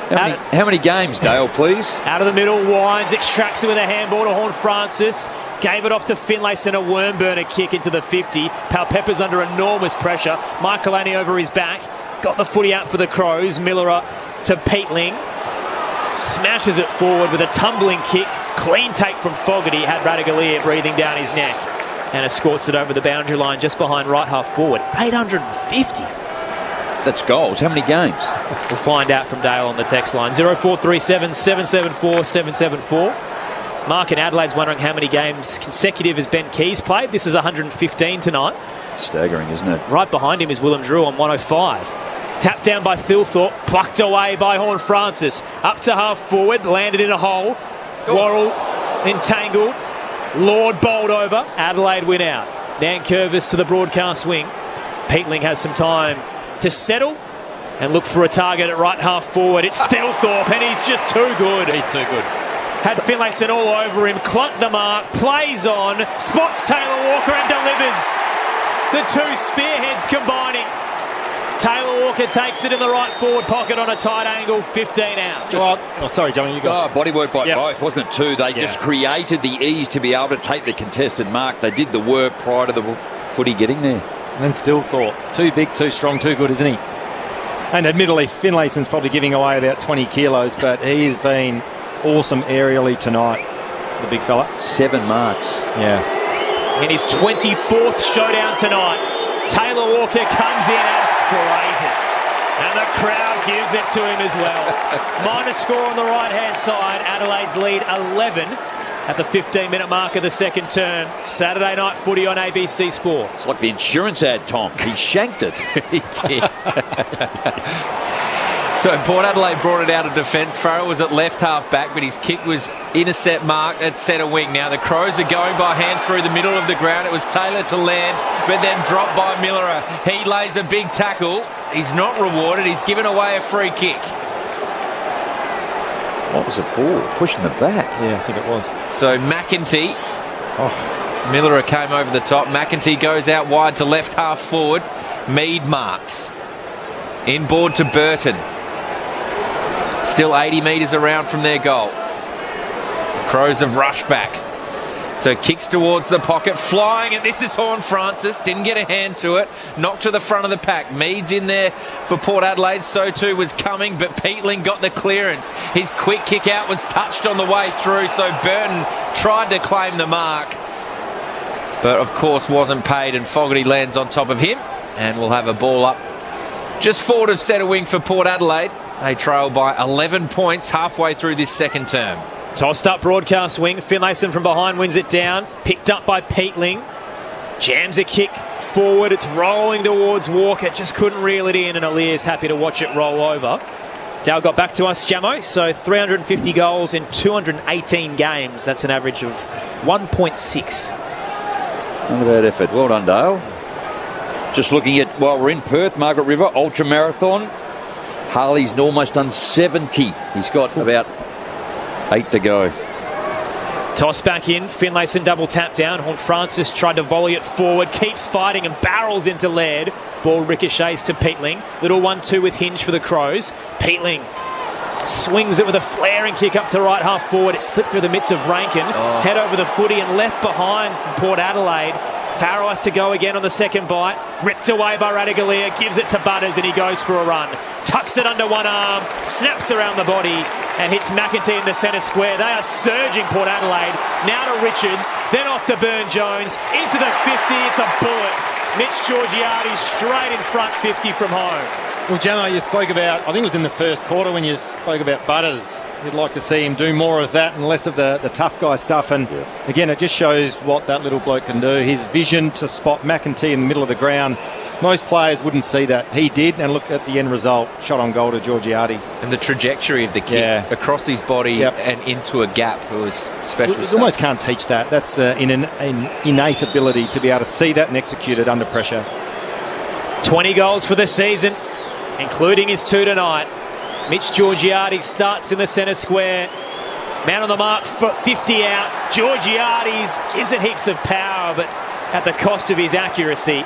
How many games, Dale, please? Out of the middle, Wines extracts it with a handball to Horne-Francis. Gave it off to Finlayson, a worm burner kick into the 50. Palpepper's under enormous pressure. Michaelani over his back. Got the footy out for the Crows. Millera to Peatling. Smashes it forward with a tumbling kick. Clean take from Fogarty. Had Radagalier breathing down his neck. And escorts it over the boundary line just behind right half forward. 850. That's goals. How many games? We'll find out from Dale on the text line. 0437 774 774. Mark in Adelaide's wondering how many games consecutive has Ben Keys played. This is 115 tonight. Staggering, isn't it? Right behind him is Willem Drew on 105. Tapped down by Thilthorpe, plucked away by Horne-Francis. Up to half forward, landed in a hole. Worrell entangled. Lord bowled over. Adelaide win out. Nankervis to the broadcast wing. Peatling has some time to settle and look for a target at right half forward. It's Thilthorpe, and he's just too good. He's too good. Had Finlayson all over him, clunked the mark, plays on, spots Taylor Walker and delivers. The two spearheads combining. Taylor Walker takes it in the right forward pocket on a tight angle, 15 out. Sorry, Johnny, you got bodywork by both, wasn't it? Two. They just created the ease to be able to take the contested mark. They did the work prior to the footy getting there. And then Phil thought, too big, too strong, too good, isn't he? And admittedly, Finlayson's probably giving away about 20 kilos, but he has been awesome aerially tonight, the big fella. 7 marks. Yeah. In his 24th showdown tonight, Taylor Walker comes in and sprays it. And the crowd gives it to him as well. Minor score on the right-hand side. Adelaide's lead 11 at the 15-minute mark of the second term. Saturday night footy on ABC Sport. It's like the insurance ad, Tom. He shanked it. He did. So Port Adelaide brought it out of defence. Farrell was at left half back, but his kick was intercept mark at centre wing. Now the Crows are going by hand through the middle of the ground. It was Taylor to Laird, but then dropped by Miller. He lays a big tackle. He's not rewarded. He's given away a free kick. What was it for? Pushing the back. Yeah, I think it was. So McEntee. Miller came over the top. McEntee goes out wide to left half forward. Mead marks. Inboard to Burton. Still 80 metres around from their goal. The Crows have rushed back. So kicks towards the pocket, flying, and this is Horne-Francis. Didn't get a hand to it. Knocked to the front of the pack. Mead's in there for Port Adelaide. So too was Cumming, but Peatling got the clearance. His quick kick out was touched on the way through, so Burton tried to claim the mark, but of course wasn't paid, and Fogarty lands on top of him, and we'll have a ball up just forward of centre wing for Port Adelaide. They trail by 11 points halfway through this second term. Tossed up broadcast wing. Finlayson from behind wins it down. Picked up by Peatling. Jams a kick forward. It's rolling towards Walker. Just couldn't reel it in, and Alir's happy to watch it roll over. Dale got back to us, Jamo. So 350 goals in 218 games. That's an average of 1.6. Not a bad effort. Well done, Dale. Just looking at, while we're in Perth, Margaret River, Ultra Marathon. Harley's almost done 70. He's got about 8 to go. Toss back in. Finlayson double tap down. Horne-Francis tried to volley it forward. Keeps fighting and barrels into Laird. Ball ricochets to Peatling. Little 1-2 with Hinge for the Crows. Peatling swings it with a flaring kick up to right half forward. It slipped through the midst of Rankin. Head over the footy and left behind for Port Adelaide. Farrell has to go again on the second bite. Ripped away by Radaglia. Gives it to Butters and he goes for a run. Tucks it under one arm. Snaps around the body and hits McEntee in the centre square. They are surging, Port Adelaide. Now to Richards. Then off to Burne-Jones. Into the 50. It's a bullet. Mitch Georgiades straight in front, 50 from home. Well, Jamo, you spoke about, I think it was in the first quarter when you spoke about Butters. You'd like to see him do more of that and less of the tough guy stuff. And again, it just shows what that little bloke can do. His vision to spot McEntee in the middle of the ground. Most players wouldn't see that. He did, and look at the end result. Shot on goal to Georgiades. And the trajectory of the kick across his body and into a gap. It was special. You almost can't teach that. That's an innate ability to be able to see that and execute it under pressure. 20 goals for the season, including his 2 tonight. Mitch Georgiades starts in the centre square. Man on the mark, 50 out. Georgiades gives it heaps of power, but at the cost of his accuracy.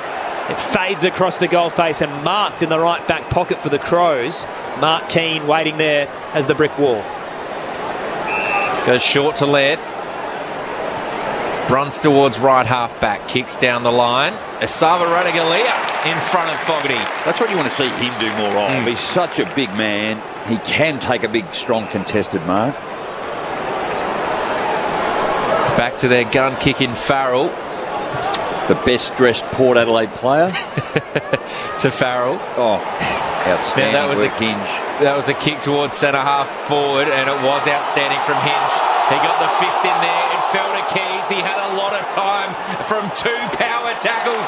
It fades across the goal face and marked in the right back pocket for the Crows. Mark Keane waiting there as the brick wall. Goes short to Laird. Runs towards right half back. Kicks down the line. Esava Radaglia in front of Fogarty. That's what you want to see him do more of. He's such a big man. He can take a big, strong contested mark. Back to their gun kick in Farrell. The best dressed Port Adelaide player. To Farrell. Oh, outstanding work, Hinge. That was a kick towards centre half forward, and it was outstanding from Hinge. He got the fist in there. It fell to Keys. He had a lot of time from 2 power tackles.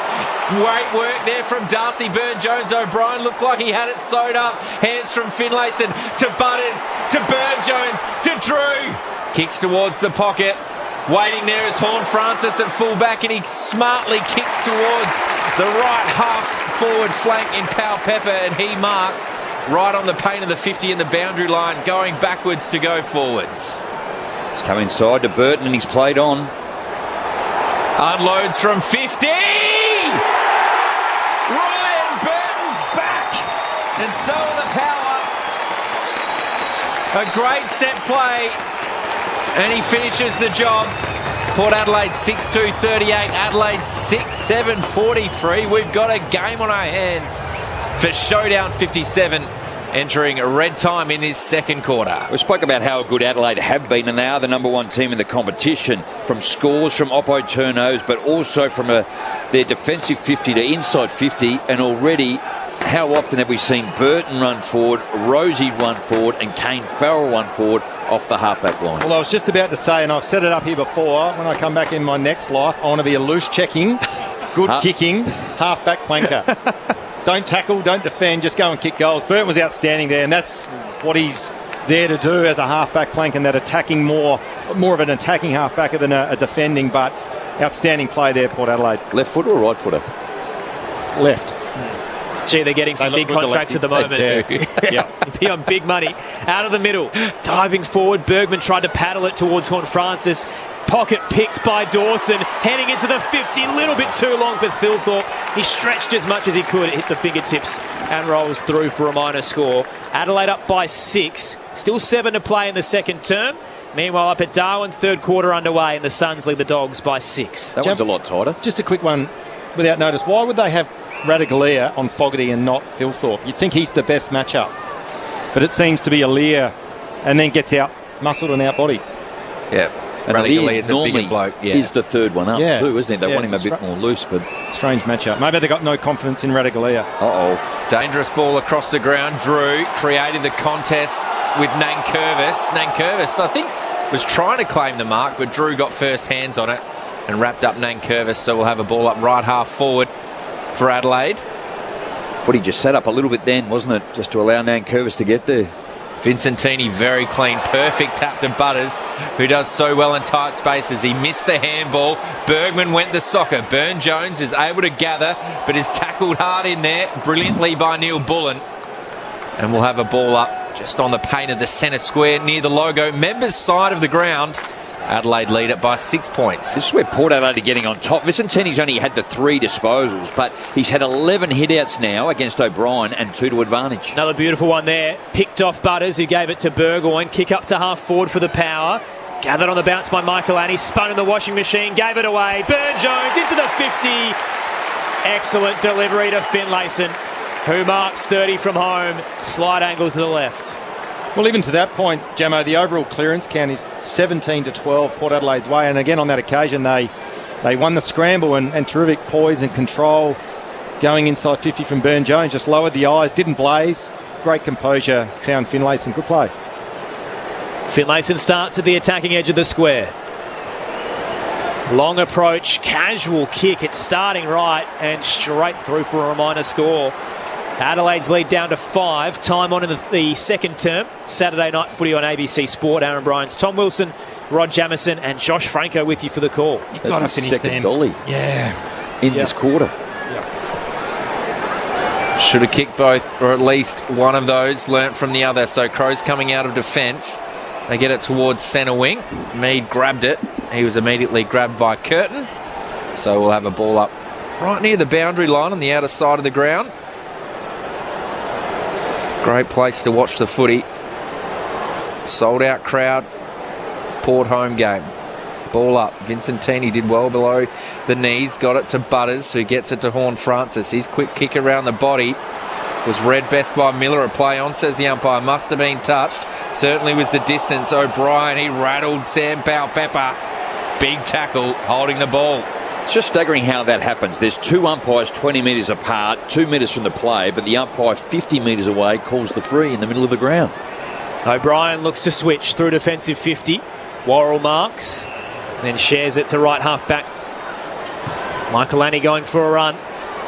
Great work there from Darcy Burne-Jones. O'Brien looked like he had it sewed up. Hands from Finlayson to Butters, to Burne-Jones, to Drew. Kicks towards the pocket. Waiting there is Horne-Francis at fullback, and he smartly kicks towards the right half forward flank in Powell Pepper, and he marks right on the paint of the 50 in the boundary line, going backwards to go forwards. He's come inside to Burton and he's played on. Unloads from 50! and so will the power. A great set play, and he finishes the job. Port Adelaide 6-2, 38. Adelaide 6-7, 43. We've got a game on our hands for Showdown 57, entering a red time in his second quarter. We spoke about how good Adelaide have been, and they are the number one team in the competition, from scores, from oppo turnovers, but also from their defensive 50 to inside 50. And already, how often have we seen Burton run forward, Rosie run forward, and Kane Farrell run forward off the halfback line? Well, I was just about to say, and I've set it up here before, when I come back in my next life, I want to be a loose checking, good kicking, halfback flanker. Don't tackle, don't defend, just go and kick goals. Burton was outstanding there, and that's what he's there to do as a halfback flank, and that attacking more of an attacking halfbacker than a defending, but outstanding play there, Port Adelaide. Left footer or right footer? Left. Gee, they're getting some big contracts at the moment. Yeah. Be on big money. Out of the middle, diving forward, Bergman tried to paddle it towards Horn Francis. Pocket picked by Dawson, heading into the 50, a little bit too long for Thilthorpe. He stretched as much as he could, hit the fingertips and rolls through for a minor score. Adelaide up by 6, still 7 to play in the second term. Meanwhile, up at Darwin, third quarter underway, and the Suns lead the Dogs by 6. That one's a lot tighter. Just a quick one, without notice. Why would they have Radaglia on Fogarty and not Thilthorpe? You'd think he's the best matchup, but it seems to be Aaliyah, and then gets out muscled and out body. Yeah. And Radaglia is a normally bigger bloke. Yeah. is the third one up too, isn't he? They want him a it's bit more loose, but strange matchup. Maybe they got no confidence in Radaglia. Dangerous ball across the ground. Drew created the contest with Nankervis. Nankervis, I think, was trying to claim the mark, but Drew got first hands on it and wrapped up Nankervis. So we'll have a ball up right half forward for Adelaide. Footy just set up a little bit then, wasn't it? Just to allow Nankervis to get there. Vincentini very clean, perfect tap to Butters, who does so well in tight spaces. He missed the handball. Bergman went the soccer. Burn-Jones is able to gather, but is tackled hard in there brilliantly by Neil Bullen. And we'll have a ball up just on the paint of the centre square near the logo. Members' side of the ground. Adelaide lead it by 6 points. This is where Port Adelaide are getting on top. Vicentini's only had the 3 disposals, but he's had 11 hitouts now against O'Brien and 2 to advantage. Another beautiful one there. Picked off Butters, who gave it to Burgoyne. Kick up to half forward for the Power. Gathered on the bounce by Michael Annie. Spun in the washing machine. Gave it away. Burn-Jones into the 50. Excellent delivery to Finlayson, who marks 30 from home. Slide angle to the left. Well, even to that point, Jamo, the overall clearance count is 17-12 Port Adelaide's way. And again, on that occasion, they won the scramble and terrific poise and control going inside 50 from Burn-Jones. Just lowered the eyes, didn't blaze. Great composure, found Finlayson. Good play. Finlayson starts at the attacking edge of the square. Long approach, casual kick. It's starting right and straight through for a minor score. Adelaide's lead down to 5. Time on in the second term. Saturday night footy on ABC Sport. Aaron Bryans, Tom Wilson, Rod Jamieson and Josh Franco with you for the call. You've got to finish second dolly in this quarter. Should have kicked both, or at least one of those, learnt from the other. So Crows coming out of defence. They get it towards centre wing. Mead grabbed it. He was immediately grabbed by Curtin. So we'll have a ball up right near the boundary line on the outer side of the ground. Great place to watch the footy. Sold out crowd. Port home game. Ball up. Vincentini did well below the knees. Got it to Butters, who gets it to Horn Francis. His quick kick around the body was read best by Miller. A play on, says the umpire. Must have been touched. Certainly was the distance. O'Brien, he rattled Sam Powell-Pepper. Big tackle, holding the ball. It's just staggering how that happens. There's 2 umpires 20 metres apart, 2 metres from the play, but the umpire 50 metres away calls the free in the middle of the ground. O'Brien looks to switch through defensive 50. Worrell marks, then shares it to right half back. Michael Annie going for a run.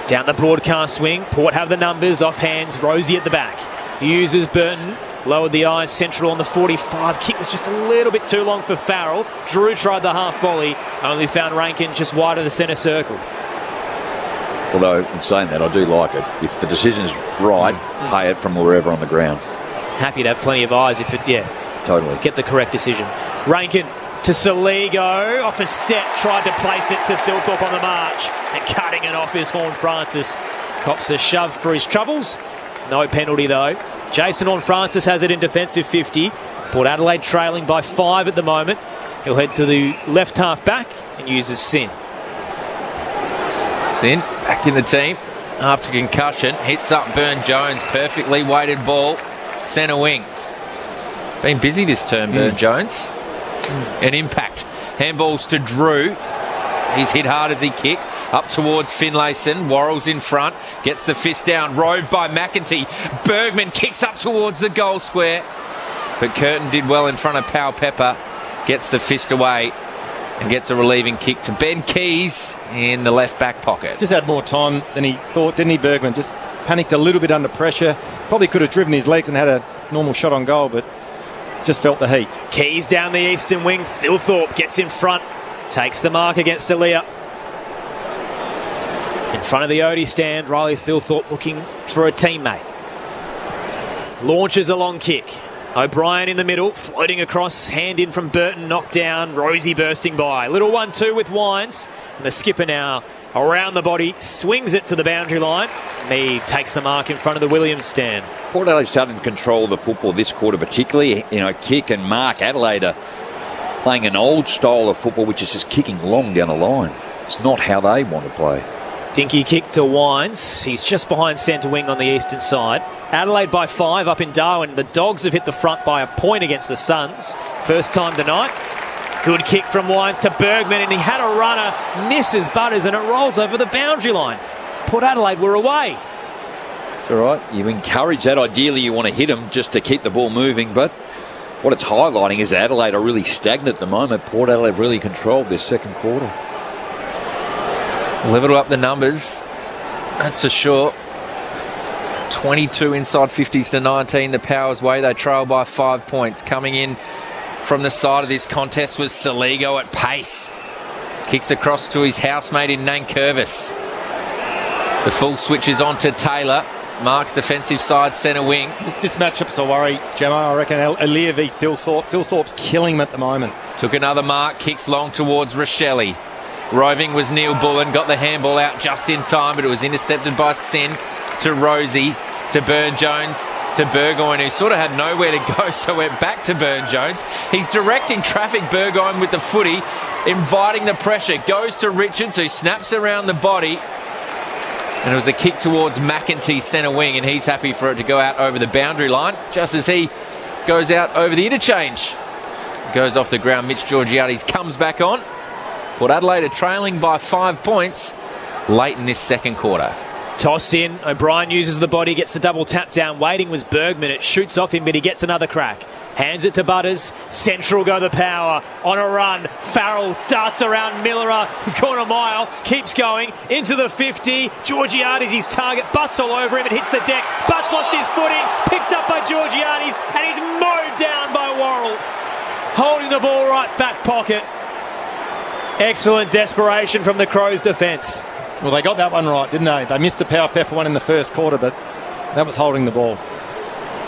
Down the broadcast wing. Port have the numbers, off hands. Rosie at the back. Uses Burton. Lowered the eyes, central on the 45. Kick was just a little bit too long for Farrell. Drew tried the half volley, only found Rankin just wide of the centre circle. Although, in saying that, I do like it. If the decision's right, pay it from wherever on the ground. Happy to have plenty of eyes if it, Totally. Get the correct decision. Rankin to Saligo. Off a step, tried to place it to Thilthorpe on the march. And cutting it off is Horn Francis. Cops a shove for his troubles. No penalty though. Jason Horne-Francis has it in defensive 50. Port Adelaide trailing by 5 at the moment. He'll head to the left half back and uses Sin. Sin back in the team after concussion. Hits up Burn-Jones. Perfectly weighted ball. Centre wing. Been busy this term, Burn-Jones. An impact. Handballs to Drew. He's hit hard as he kicked. Up towards Finlayson. Worrell's in front. Gets the fist down. Roved by McEntee. Bergman kicks up towards the goal square. But Curtin did well in front of Powell Pepper. Gets the fist away and gets a relieving kick to Ben Keys in the left back pocket. Just had more time than he thought, didn't he, Bergman? Just panicked a little bit under pressure. Probably could have driven his legs and had a normal shot on goal, but just felt the heat. Keys down the eastern wing. Thilthorpe gets in front. Takes the mark against Aaliyah. In front of the Odie stand, Riley Thilthorpe looking for a teammate. Launches a long kick. O'Brien in the middle, floating across, hand in from Burton, knocked down, Rosie bursting by. Little 1-2 with Wines, and the skipper now around the body, swings it to the boundary line. Mead takes the mark in front of the Williams stand. Port Adelaide starting to control the football this quarter, particularly, kick and mark. Adelaide are playing an old style of football, which is just kicking long down the line. It's not how they want to play. Dinky kick to Wines. He's just behind centre wing on the eastern side. Adelaide by 5 up in Darwin. The Dogs have hit the front by a point against the Suns. First time tonight. Good kick from Wines to Bergman, and he had a runner, misses Butters, and it rolls over the boundary line. Port Adelaide were away. It's all right. You encourage that. Ideally, you want to hit them just to keep the ball moving, but what it's highlighting is that Adelaide are really stagnant at the moment. Port Adelaide have really controlled this second quarter. Level up the numbers, that's for sure. 22 inside 50s to 19 the Powers way. They trail by 5 points. Coming in from the side of this contest was Saligo at pace. Kicks across to his housemate in Nankervis. The full switches on to Taylor. Marks defensive side centre wing. This matchup's a worry, Gemma. I reckon Aaliyah v Thilthorpe. Thilthorpe's killing him at the moment. Took another mark. Kicks long towards Rochelle. Roving was Neil Bullen, got the handball out just in time, but it was intercepted by Sin to Rosie, to Burn-Jones, to Burgoyne, who sort of had nowhere to go, so went back to Burn-Jones. He's directing traffic, Burgoyne, with the footy, inviting the pressure. Goes to Richards, who snaps around the body. And it was a kick towards McEntee centre wing, and he's happy for it to go out over the boundary line, just as he goes out over the interchange. Goes off the ground, Mitch Georgiades comes back on. Port Adelaide are trailing by 5 points late in this second quarter. Tossed in, O'Brien uses the body, gets the double tap down. Waiting was Bergman, it shoots off him, but he gets another crack. Hands it to Butters, Central go the Power, on a run. Farrell darts around Millerer, he's gone a mile, keeps going, into the 50. Georgiades his target, Butts all over him, it hits the deck. Butts lost his footing, picked up by Georgiades, and he's mowed down by Worrell. Holding the ball right back pocket. Excellent desperation from the Crows' defence. Well, they got that one right, didn't they? They missed the Power Pepper one in the first quarter, but that was holding the ball.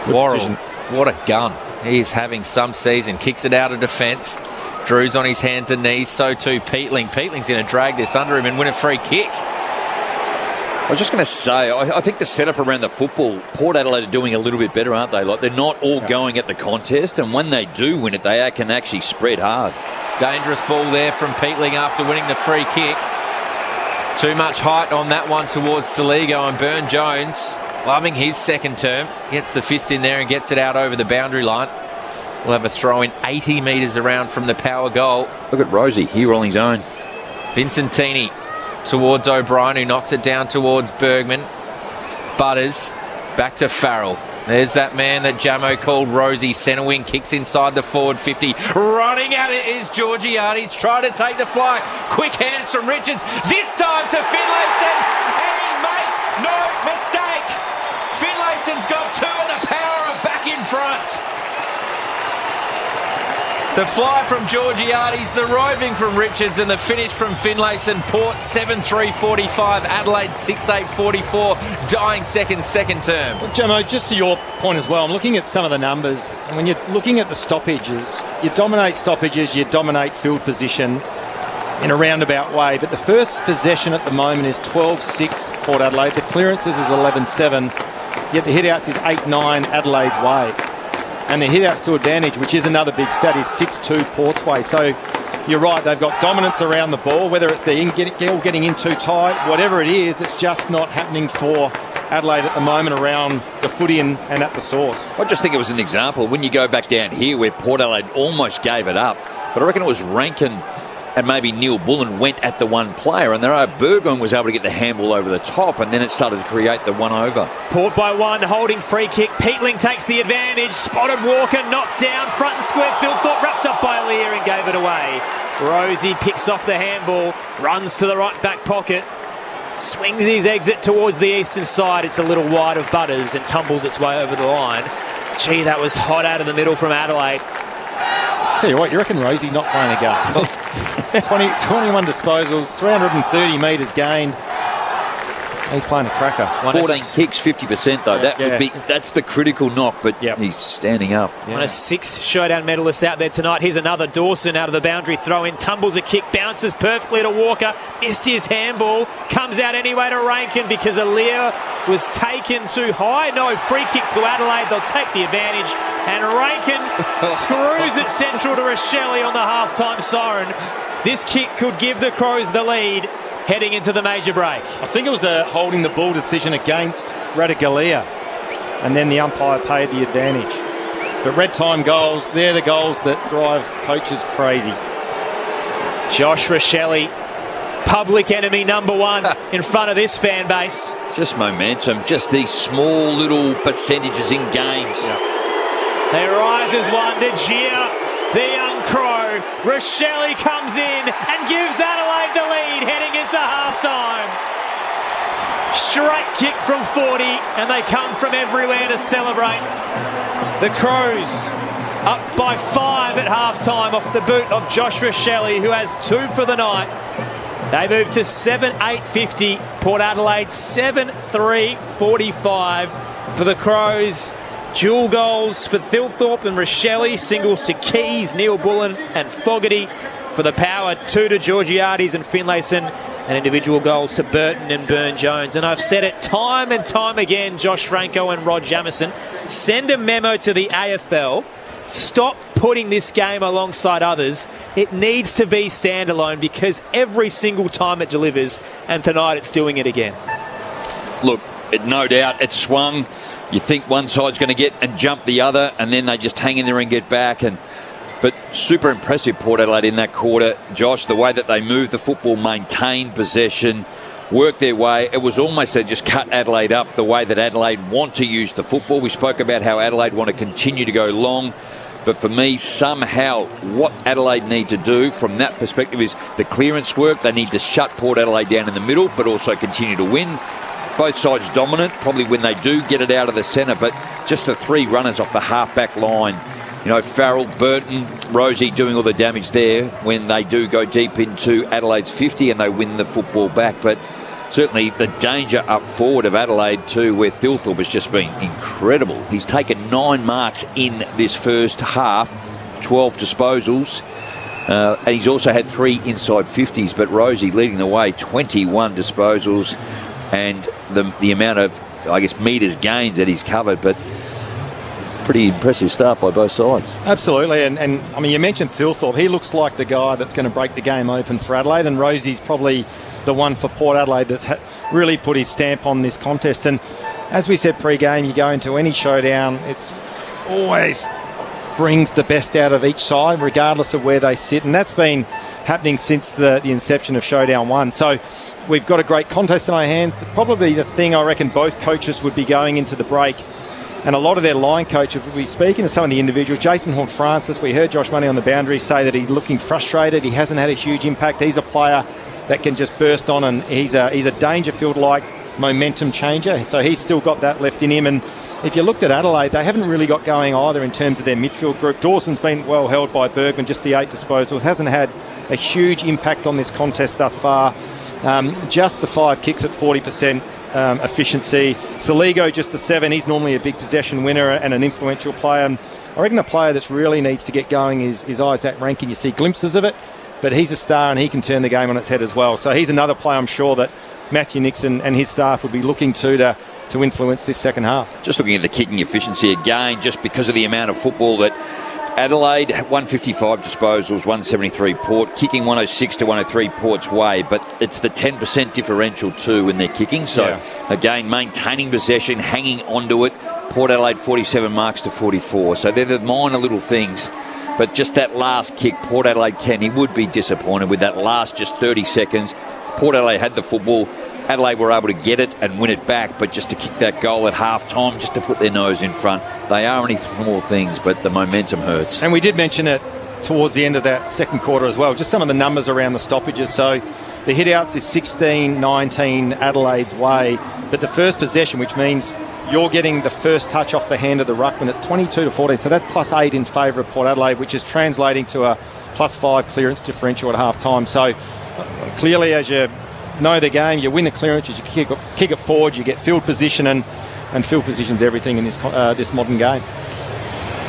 Worrell, what a gun. He is having some season. Kicks it out of defence. Drew's on his hands and knees, so too Peatling. Peatling's going to drag this under him and win a free kick. I was just going to say, I think the setup around the football, Port Adelaide are doing a little bit better, aren't they? Like, they're not all going at the contest, and when they do win it, they can actually spread hard. Dangerous ball there from Peatling after winning the free kick. Too much height on that one towards Saligo, and Burn-Jones, loving his second term, gets the fist in there and gets it out over the boundary line. We'll have a throw in 80 metres around from the Power goal. Look at Rosie, here on his own. Vincentini towards O'Brien, who knocks it down towards Bergman. Butters, back to Farrell. There's that man that Jamo called Rosie. Centre wing kicks inside the forward 50. Running at it is Georgiades. Trying to take the flight. Quick hands from Richards. This time to Finlayson. And he makes no mistake. Finlayson's got two and the Power are back in front. The fly from Georgiades, the roving from Richards, and the finish from Finlayson. Port 7-3-45, Adelaide 6-8-44, dying second term. Well, Jamo, just to your point as well, I'm looking at some of the numbers, and when you're looking at the stoppages, you dominate stoppages, you dominate field position in a roundabout way, but the first possession at the moment is 12-6 Port Adelaide. The clearances is 11-7. yet the hit-outs is 8-9 Adelaide's way. And the hit-outs to advantage, which is another big stat, is 6-2 Port's way. So you're right, they've got dominance around the ball, whether it's they're getting in too tight, whatever it is, it's just not happening for Adelaide at the moment around the footy and at the source. I just think it was an example. When you go back down here where Port Adelaide almost gave it up, but I reckon it was Rankin and maybe Neil Bullen went at the one player, and then Burgoyne was able to get the handball over the top, and then it started to create the one over. Port by one, holding free kick. Peatling takes the advantage. Spotted Walker, knocked down, front and square. Philthorpe wrapped up by Lear and gave it away. Rosie picks off the handball, runs to the right back pocket, swings his exit towards the eastern side. It's a little wide of Butters and tumbles its way over the line. Gee, that was hot out of the middle from Adelaide. Tell you what, you reckon Rosie's not playing a game? 21 disposals, 330 metres gained. He's playing a cracker. 14 kicks, 50% though. That's the critical knock, but he's standing up. One of 6 showdown medalists out there tonight. Here's another Dawson out of the boundary throw in, tumbles a kick, bounces perfectly to Walker, missed his handball, comes out anyway to Rankin because Alir was taken too high. No, free kick to Adelaide. They'll take the advantage, and Rankin screws it central to Rochelle on the half-time siren. This kick could give the Crows the lead heading into the major break. I think it was a holding the ball decision against Radagalia, and then the umpire paid the advantage. But red time goals, they're the goals that drive coaches crazy. Josh Rochelle, public enemy number 1 in front of this fan base. Just momentum, just these small little percentages in games. They rise as one to jeer the young Crow. Rochelle comes in and gives Adelaide the lead heading into halftime. Straight kick from 40, and they come from everywhere to celebrate. The Crows up by 5 at halftime off the boot of Josh Rochelle, who has 2 for the night. They move to 7-8-50. Port Adelaide 7-3-45 for the Crows. Dual goals for Thilthorpe and Rochelle, singles to Keys, Neil Bullen and Fogarty. For the Power, 2 to Georgiades and Finlayson, and individual goals to Burton and Burn-Jones. And I've said it time and time again, Josh Franco and Rod Jamieson, send a memo to the AFL. Stop putting this game alongside others. It needs to be standalone because every single time it delivers, and tonight it's doing it again. Look, no doubt it swung. You think one side's going to get and jump the other, and then they just hang in there and get back. But super impressive, Port Adelaide, in that quarter. Josh, the way that they moved the football, maintained possession, worked their way. It was almost they just cut Adelaide up the way that Adelaide want to use the football. We spoke about how Adelaide want to continue to go long. But for me, somehow, what Adelaide need to do from that perspective is the clearance work. They need to shut Port Adelaide down in the middle, but also continue to win. Both sides dominant, probably when they do get it out of the centre, but just the 3 runners off the half-back line. You know, Farrell, Burton, Rosie doing all the damage there when they do go deep into Adelaide's 50 and they win the football back. But certainly the danger up forward of Adelaide too, where Thilthorpe has just been incredible. He's taken 9 marks in this first half, 12 disposals. And he's also had 3 inside 50s, but Rosie leading the way, 21 disposals. And the amount of, I guess, metres gains that he's covered, but pretty impressive start by both sides. Absolutely, and I mean, you mentioned Thilthorpe. He looks like the guy that's going to break the game open for Adelaide, and Rosie's probably the one for Port Adelaide that's really put his stamp on this contest. And as we said pre-game, you go into any showdown, it's always brings the best out of each side, regardless of where they sit, and that's been happening since the inception of Showdown 1. So we've got a great contest in our hands. Probably the thing I reckon both coaches would be going into the break, and a lot of their line coaches would be speaking to some of the individuals. Jason Horne-Francis, we heard Josh Money on the boundary say that he's looking frustrated. He hasn't had a huge impact. He's a player that can just burst on, and he's a Dangerfield-like momentum changer. So he's still got that left in him. And if you looked at Adelaide, they haven't really got going either in terms of their midfield group. Dawson's been well held by Bergman, just the 8 disposals. Hasn't had a huge impact on this contest thus far. Just the 5 kicks at 40% efficiency. Saligo just the 7. He's normally a big possession winner and an influential player. And I reckon the player that really needs to get going is Isaac Rankin. You see glimpses of it, but he's a star and he can turn the game on its head as well. So he's another player I'm sure that Matthew Nixon and his staff would be looking to to influence this second half. Just looking at the kicking efficiency again, just because of the amount of football that Adelaide, 155 disposals, 173 Port, kicking 106 to 103 Port's way, but it's the 10% differential too in their kicking. So again, maintaining possession, hanging onto it. Port Adelaide 47 marks to 44. So they're the minor little things. But just that last kick, Port Adelaide he would be disappointed with that last just 30 seconds. Port Adelaide had the football. Adelaide were able to get it and win it back, but just to kick that goal at half-time, just to put their nose in front. They are only small things, but the momentum hurts. And we did mention it towards the end of that second quarter as well, just some of the numbers around the stoppages. So the hit-outs is 16-19 Adelaide's way, but the first possession, which means you're getting the first touch off the hand of the ruckman, it's 22-14, so that's +8 in favour of Port Adelaide, which is translating to a +5 clearance differential at half-time. So clearly, as you know the game, you win the clearances, you kick it forward, you get field position, and field position's everything in this modern game.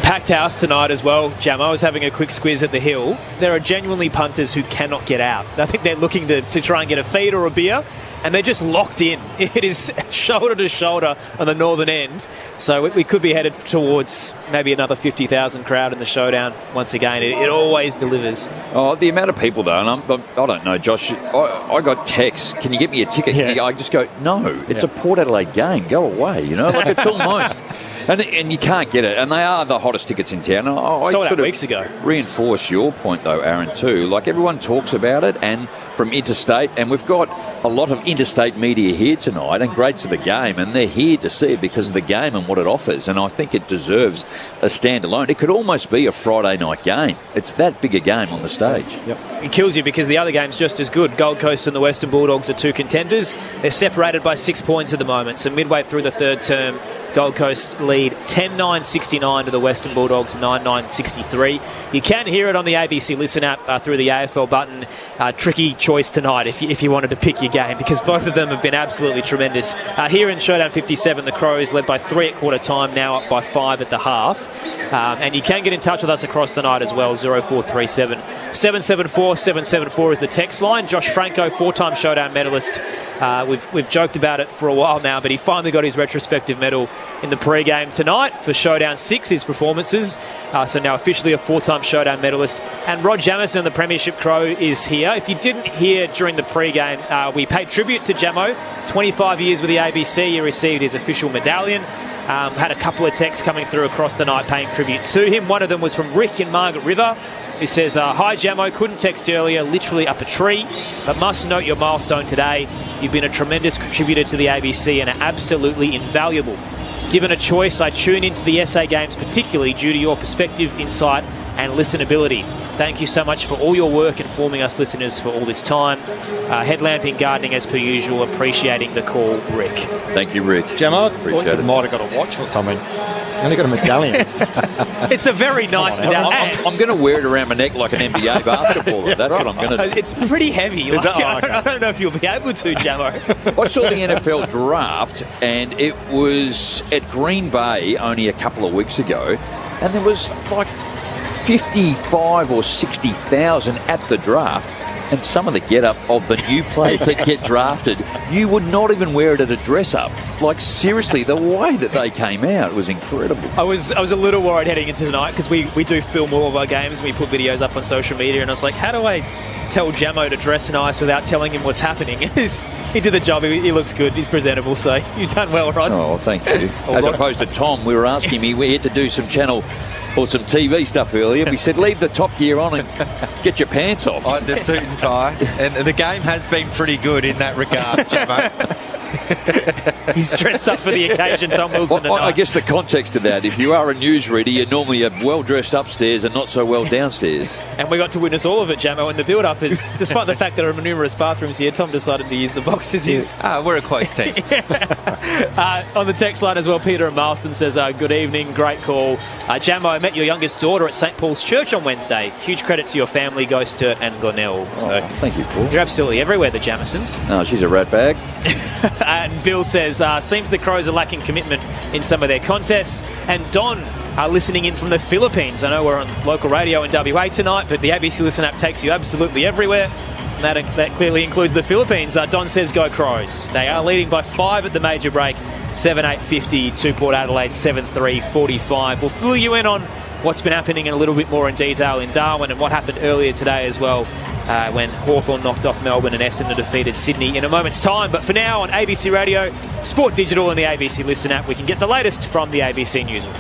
Packed house tonight as well, Jam. I was having a quick squiz at the hill. There are genuinely punters who cannot get out. I think they're looking to try and get a feed or a beer, and they're just locked in. It is shoulder to shoulder on the northern end. So we could be headed towards maybe another 50,000 crowd in the showdown once again. It always delivers. Oh, the amount of people, though, and I don't know, Josh. I got texts, can you get me a ticket? Yeah. I just go, no, it's a Port Adelaide game. Go away, like it's almost... And you can't get it. And they are the hottest tickets in town. I sold out sort of weeks ago. Reinforce your point, though, Aaron, too. Like, everyone talks about it, and from interstate, and we've got a lot of interstate media here tonight, and greats of the game, and they're here to see it because of the game and what it offers. And I think it deserves a standalone. It could almost be a Friday night game. It's that big a game on the stage. Yep. It kills you because the other game's just as good. Gold Coast and the Western Bulldogs are two contenders. They're separated by 6 points at the moment. So midway through the third term, Gold Coast lead 10-9-69 to the Western Bulldogs 9-9-63. You can hear it on the ABC Listen app through the AFL button. Tricky choice tonight if you wanted to pick your game, because both of them have been absolutely tremendous. Here in Showdown 57, the Crows led by 3 at quarter time, now up by 5 at the half. And you can get in touch with us across the night as well. 0437 774 774 is the text line. Josh Franco, 4-time Showdown medalist. We've joked about it for a while now, but he finally got his retrospective medal in the pre-game tonight for Showdown 6, his performances. So now officially a 4-time Showdown medalist. And Rod Jamison, the Premiership Crow, is here. If you didn't hear during the pre-game, we paid tribute to Jamo. 25 years with the ABC, he received his official medallion. Had a couple of texts coming through across the night paying tribute to him. One of them was from Rick in Margaret River, who says, hi Jamo, couldn't text earlier, literally up a tree, but must note your milestone today. You've been a tremendous contributor to the ABC and are absolutely invaluable. Given a choice, I tune into the SA games particularly due to your perspective, insight and listenability. Thank you so much for all your work informing us listeners for all this time. Headlamping, gardening as per usual, appreciating the call, Rick. Thank you, Rick. Gemma, Appreciate it. might have got a watch or something. Only got a medallion. It's a very nice medallion. I'm going to wear it around my neck like an NBA basketballer. That's what I'm going to do. It's pretty heavy. Like, I don't know if you'll be able to, Jamo. I saw the NFL draft, and it was at Green Bay only a couple of weeks ago, and there was like 55 or 60,000 at the draft. And some of the get-up of the new players that get drafted, you would not even wear it at a dress-up. Like, seriously, the way that they came out was incredible. I was a little worried heading into tonight because we do film all of our games and we put videos up on social media, and I was like, how do I tell Jamo to dress nice without telling him what's happening? He did the job. He looks good. He's presentable, so you've done well, Rod. Oh, thank you. As opposed to Tom, we were asking me, we had to do some channel or some TV stuff earlier. We said, leave the top gear on and get your pants off. The suit and tie. And the game has been pretty good in that regard, Jamo. He's dressed up for the occasion, Tom Wilson. Well, I guess the context to that, if you are a newsreader, you're normally well dressed upstairs and not so well downstairs. And we got to witness all of it, Jamo, and the build-up is, despite the fact there are numerous bathrooms here, Tom decided to use the boxes. We're a close team. On the text line as well, Peter in Marston says, good evening, great call. Jamo, I met your youngest daughter at St. Paul's Church on Wednesday. Huge credit to your family, Go Sturt and Glenelg. So thank you, Paul. You're absolutely everywhere, the Jamisons. No, she's a rat bag. And Bill says, seems the Crows are lacking commitment in some of their contests. And Don listening in from the Philippines. I know we're on local radio in WA tonight, but the ABC Listen app takes you absolutely everywhere. And that clearly includes the Philippines. Don says, go Crows. They are leading by 5 at the major break. 7-8-50 to Port Adelaide, 7-3-45. We'll fill you in on what's been happening in a little bit more in detail in Darwin and what happened earlier today as well when Hawthorn knocked off Melbourne and Essendon defeated Sydney in a moment's time. But for now on ABC Radio, Sport Digital and the ABC Listen app, we can get the latest from the ABC Newsroom.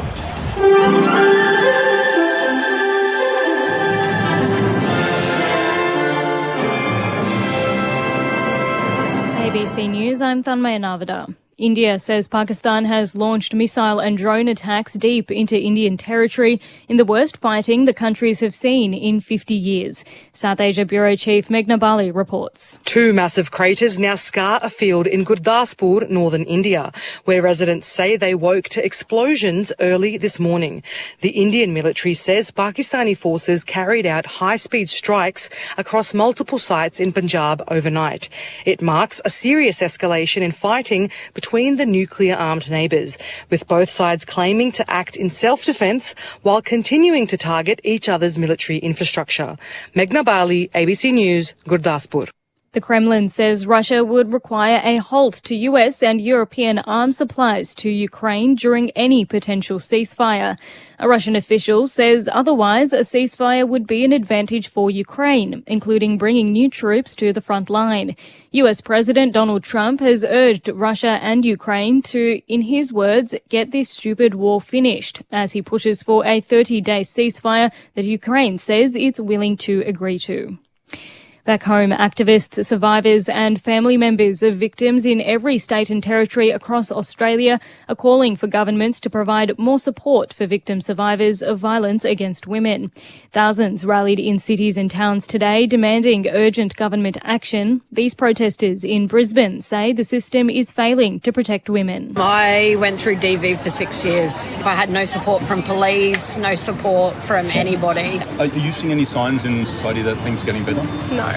ABC News, I'm Thanmaya Navada. India says Pakistan has launched missile and drone attacks deep into Indian territory in the worst fighting the countries have seen in 50 years. South Asia Bureau Chief Meghna Bali reports. 2 massive craters now scar a field in Gurdaspur, northern India, where residents say they woke to explosions early this morning. The Indian military says Pakistani forces carried out high-speed strikes across multiple sites in Punjab overnight. It marks a serious escalation in fighting between the nuclear-armed neighbours, with both sides claiming to act in self-defence while continuing to target each other's military infrastructure. Meghna Bali, ABC News, Gurdaspur. The Kremlin says Russia would require a halt to US and European arms supplies to Ukraine during any potential ceasefire. A Russian official says otherwise a ceasefire would be an advantage for Ukraine, including bringing new troops to the front line. US President Donald Trump has urged Russia and Ukraine to, in his words, get this stupid war finished, as he pushes for a 30-day ceasefire that Ukraine says it's willing to agree to. Back home, activists, survivors and family members of victims in every state and territory across Australia are calling for governments to provide more support for victim survivors of violence against women. Thousands rallied in cities and towns today demanding urgent government action. These protesters in Brisbane say the system is failing to protect women. I went through DV for 6 years. I had no support from police, no support from anybody. Are you seeing any signs in society that things are getting better? No.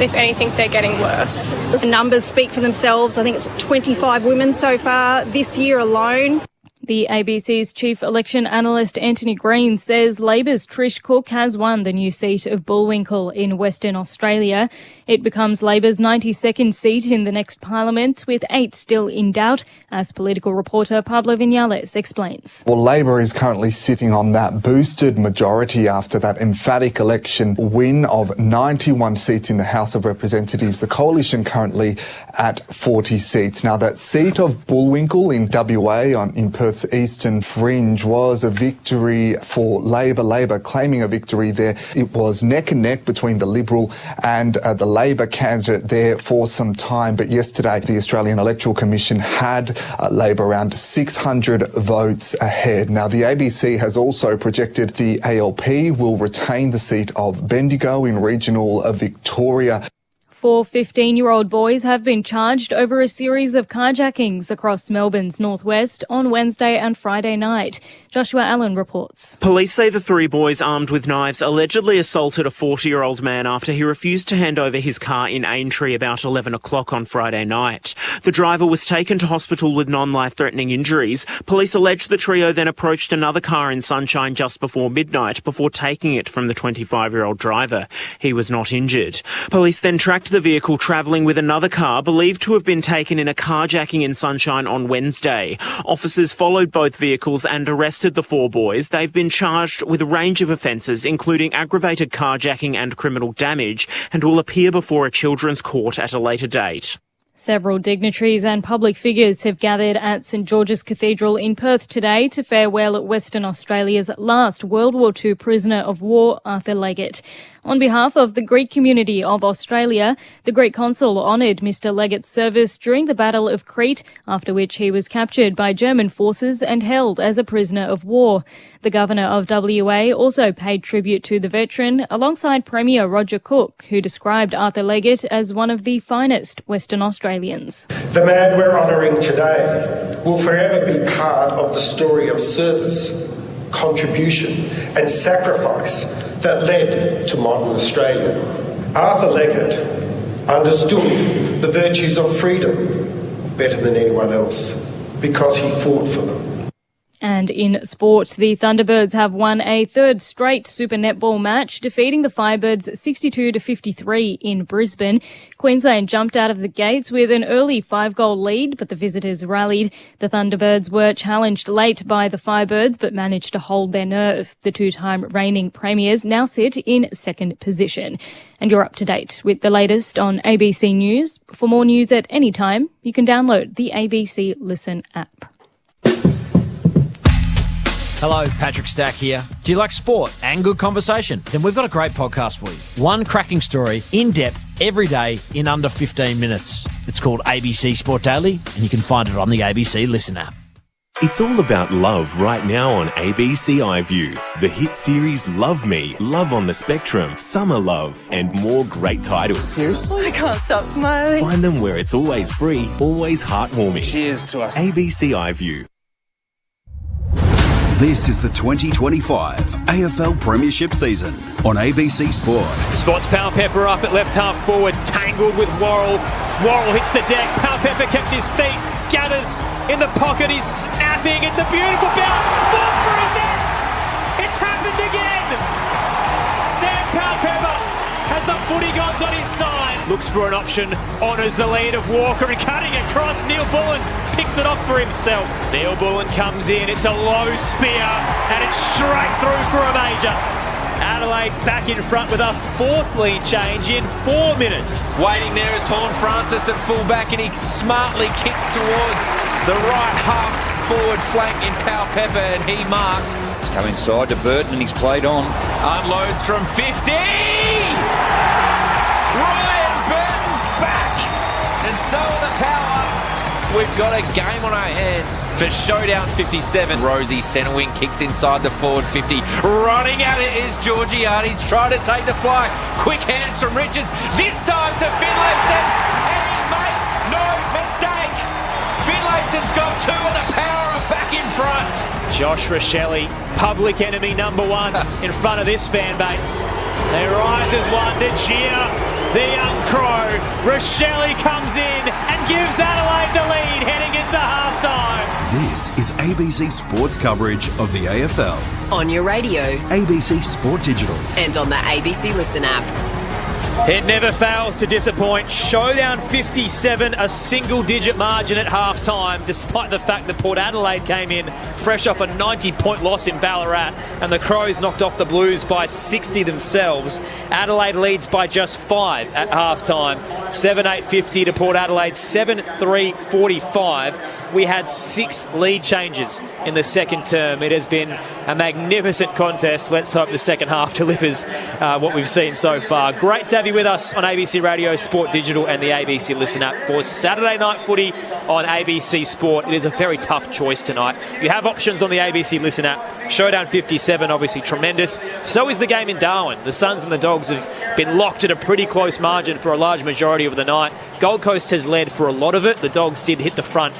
If anything, they're getting worse. The numbers speak for themselves. I think it's 25 women so far this year alone. The ABC's chief election analyst Anthony Green says Labor's Trish Cook has won the new seat of Bullwinkle in Western Australia. It becomes Labor's 92nd seat in the next parliament, with 8 still in doubt, as political reporter Pablo Vinales explains. Well, Labor is currently sitting on that boosted majority after that emphatic election win of 91 seats in the House of Representatives. The coalition currently at 40 seats. Now, that seat of Bullwinkle in WA in Perth's eastern fringe was a victory for Labor. Labor claiming a victory there. It was neck and neck between the Liberal and the Labor candidate there for some time. But yesterday, the Australian Electoral Commission had Labor around 600 votes ahead. Now, the ABC has also projected the ALP will retain the seat of Bendigo in regional Victoria. 4 15-year-old boys have been charged over a series of carjackings across Melbourne's northwest on Wednesday and Friday night. Joshua Allen reports. Police say the 3 boys armed with knives allegedly assaulted a 40-year-old man after he refused to hand over his car in Aintree about 11 o'clock on Friday night. The driver was taken to hospital with non-life-threatening injuries. Police allege the trio then approached another car in Sunshine just before midnight before taking it from the 25-year-old driver. He was not injured. Police then tracked the vehicle travelling with another car believed to have been taken in a carjacking in Sunshine on Wednesday. Officers followed both vehicles and arrested the 4 boys. They've been charged with a range of offences, including aggravated carjacking and criminal damage, and will appear before a children's court at a later date. Several dignitaries and public figures have gathered at St George's Cathedral in Perth today to farewell Western Australia's last World War II prisoner of war, Arthur Leggett. On behalf of the Greek community of Australia, the Greek consul honoured Mr Leggett's service during the Battle of Crete, after which he was captured by German forces and held as a prisoner of war. The Governor of WA also paid tribute to the veteran alongside Premier Roger Cook, who described Arthur Leggett as one of the finest Western Australians. The man we're honouring today will forever be part of the story of service, contribution and sacrifice that led to modern Australia. Arthur Leggett understood the virtues of freedom, better than anyone else because he fought for them. And in sport, the Thunderbirds have won a third straight Super Netball match, defeating the Firebirds 62-53 in Brisbane. Queensland jumped out of the gates with an early 5-goal lead, but the visitors rallied. The Thunderbirds were challenged late by the Firebirds, but managed to hold their nerve. The two-time reigning premiers now sit in second position. And you're up to date with the latest on ABC News. For more news at any time, you can download the ABC Listen app. Hello, Patrick Stack here. Do you like sport and good conversation? Then we've got a great podcast for you. One cracking story, in depth, every day, in under 15 minutes. It's called ABC Sport Daily, and you can find it on the ABC Listen app. It's all about love right now on ABC iView. The hit series Love Me, Love on the Spectrum, Summer Love, and more great titles. Seriously? I can't stop smiling. Find them where it's always free, always heartwarming. Cheers to us. ABC iView. This is the 2025 AFL Premiership season on ABC Sport. Spots Powell-Pepper up at left half forward, tangled with Worrell. Worrell hits the deck. Powell-Pepper kept his feet, gathers in the pocket. He's snapping. It's a beautiful bounce. More for his ass. It's happened again. Sam Powell-Pepper has the footy gods on his side. Looks for an option, honours the lead of Walker and cutting across. Neil Bullen picks it off for himself. Neil Bullen comes in, it's a low spear and it's straight through for a major. Adelaide's back in front with a fourth lead change in 4 minutes. Waiting there is Horne-Francis at fullback, and he smartly kicks towards the right half forward flank in Powell-Pepper, and he marks. He's come inside to Burton and he's played on. Unloads from 50! Ryan Burton's back! And so are the Power. We've got a game on our hands for Showdown 57. Rosie centre wing kicks inside the forward 50. Running at it is Georgiades trying to take the fly. Quick hands from Richards. This time to Finlayson. And he makes no mistake. Finlayson's got two and the Power are back in front. Josh Rochelli, public enemy number one in front of this fan base. There rises one to cheer the young crow. Rochelli comes in and gives Adelaide the lead heading into halftime. This is ABC Sports coverage of the AFL. On your radio, ABC Sport Digital, and on the ABC Listen app. It never fails to disappoint. Showdown 57, a single-digit margin at half-time, despite the fact that Port Adelaide came in fresh off a 90-point loss in Ballarat, and the Crows knocked off the Blues by 60 themselves. Adelaide leads by just 5 at half-time. 7-8-50 to Port Adelaide, 7-3-45. We had 6 lead changes in the second term. It has been a magnificent contest. Let's hope the second half delivers what we've seen so far. Great to have you with us on ABC Radio, Sport Digital and the ABC Listen app for Saturday night footy on ABC Sport. It is a very tough choice tonight. You have options on the ABC Listen app. Showdown 57, obviously tremendous. So is the game in Darwin. The Suns and the Dogs have been locked at a pretty close margin for a large majority of the night. Gold Coast has led for a lot of it. The Dogs did hit the front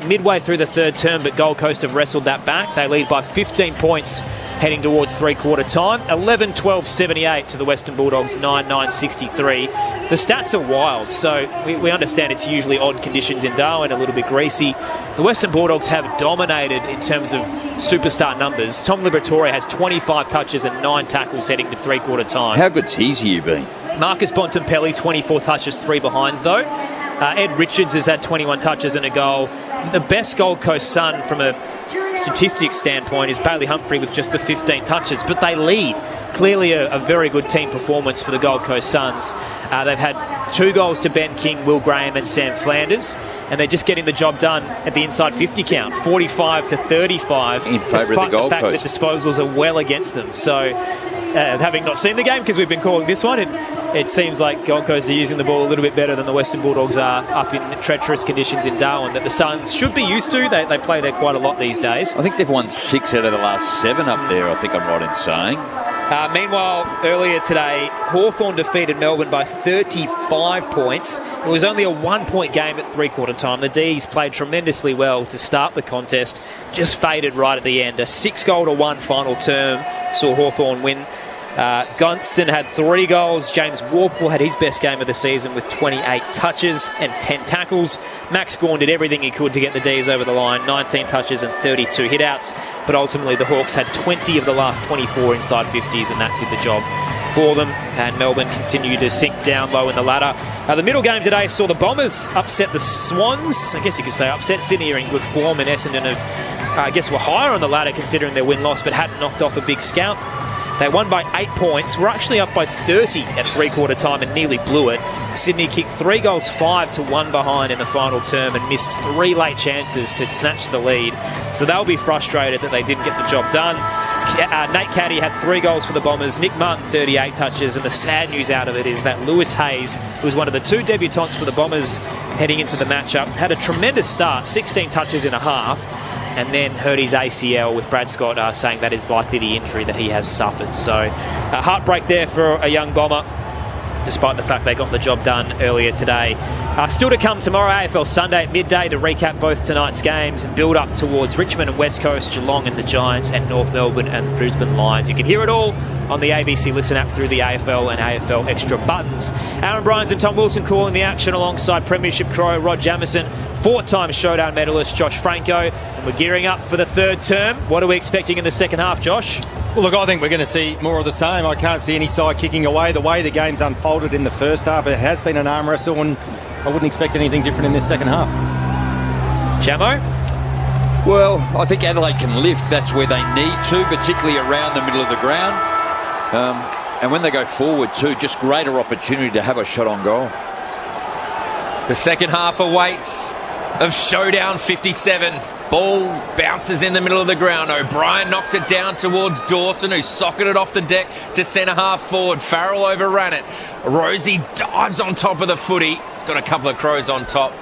midway through the third term, but Gold Coast have wrestled that back. They lead by 15 points heading towards three-quarter time. 11-12-78 to the Western Bulldogs, 9-9-63. The stats are wild, so we understand it's usually odd conditions in Darwin, a little bit greasy. The Western Bulldogs have dominated in terms of superstar numbers. Tom Liberatore has 25 touches and 9 tackles heading to three-quarter time. How good's his year been? Marcus Bontempelli, 24 touches, 3 behinds though. Ed Richards has had 21 touches and a goal. The best Gold Coast Sun from a statistics standpoint is Bailey Humphrey with just the 15 touches, but they lead. Clearly a very good team performance for the Gold Coast Suns. They've had 2 goals to Ben King, Will Graham and Sam Flanders, and they're just getting the job done at the inside 50 count, 45-35, in favour of the despite Gold the fact Coast. that disposals are well against them. So having not seen the game, because we've been calling this one, it seems like Gold Coast are using the ball a little bit better than the Western Bulldogs are up in treacherous conditions in Darwin that the Suns should be used to. They play there quite a lot these days. I think they've won 6 out of the last 7 up there, I think I'm right in saying. Meanwhile, earlier today, Hawthorn defeated Melbourne by 35 points. It was only a 1-point game at three-quarter time. The D's played tremendously well to start the contest, just faded right at the end. A 6-goal-to-1 final term saw Hawthorn win. Gunston had 3 goals. James Warple had his best game of the season with 28 touches and 10 tackles. Max Gawn did everything he could to get the D's over the line, 19 touches and 32 hitouts. But ultimately the Hawks had 20 of the last 24 inside 50s, and that did the job for them. And Melbourne continued to sink down low in the ladder. The middle game today saw the Bombers upset the Swans. I guess you could say upset. Sydney are in good form, and Essendon were higher on the ladder considering their win-loss, but hadn't knocked off a big scalp. They won by 8 points. Were actually up by 30 at three-quarter time and nearly blew it. Sydney kicked 3 goals, 5-1 behind in the final term and missed 3 late chances to snatch the lead. So they'll be frustrated that they didn't get the job done. Nate Caddy had 3 goals for the Bombers. Nick Martin, 38 touches. And the sad news out of it is that Lewis Hayes, who was one of the 2 debutants for the Bombers heading into the matchup, had a tremendous start, 16 touches in a half, and then hurt his ACL, with Brad Scott saying that is likely the injury that he has suffered. So heartbreak there for a young Bomber, despite the fact they got the job done earlier today. Still to come tomorrow, AFL Sunday at midday, to recap both tonight's games and build up towards Richmond and West Coast, Geelong and the Giants, and North Melbourne and Brisbane Lions. You can hear it all on the ABC Listen app through the AFL and AFL Extra buttons. Aaron Bryans and Tom Wilson calling the action alongside Premiership Crow Rod Jamieson, 4-time Showdown medalist Josh Franco, and we're gearing up for the 3rd term. What are we expecting in the second half, Josh? Well, look, I think we're going to see more of the same. I can't see any side kicking away. The way the game's unfolded in the first half, it has been an arm wrestle, and I wouldn't expect anything different in this second half. Jamo? Well, I think Adelaide can lift. That's where they need to, particularly around the middle of the ground. And when they go forward too, just greater opportunity to have a shot on goal. The second half awaits of Showdown 57. Ball bounces in the middle of the ground. O'Brien knocks it down towards Dawson, who socketed off the deck to centre half forward. Farrell overran it. Rosie dives on top of the footy. It's got a couple of Crows on top.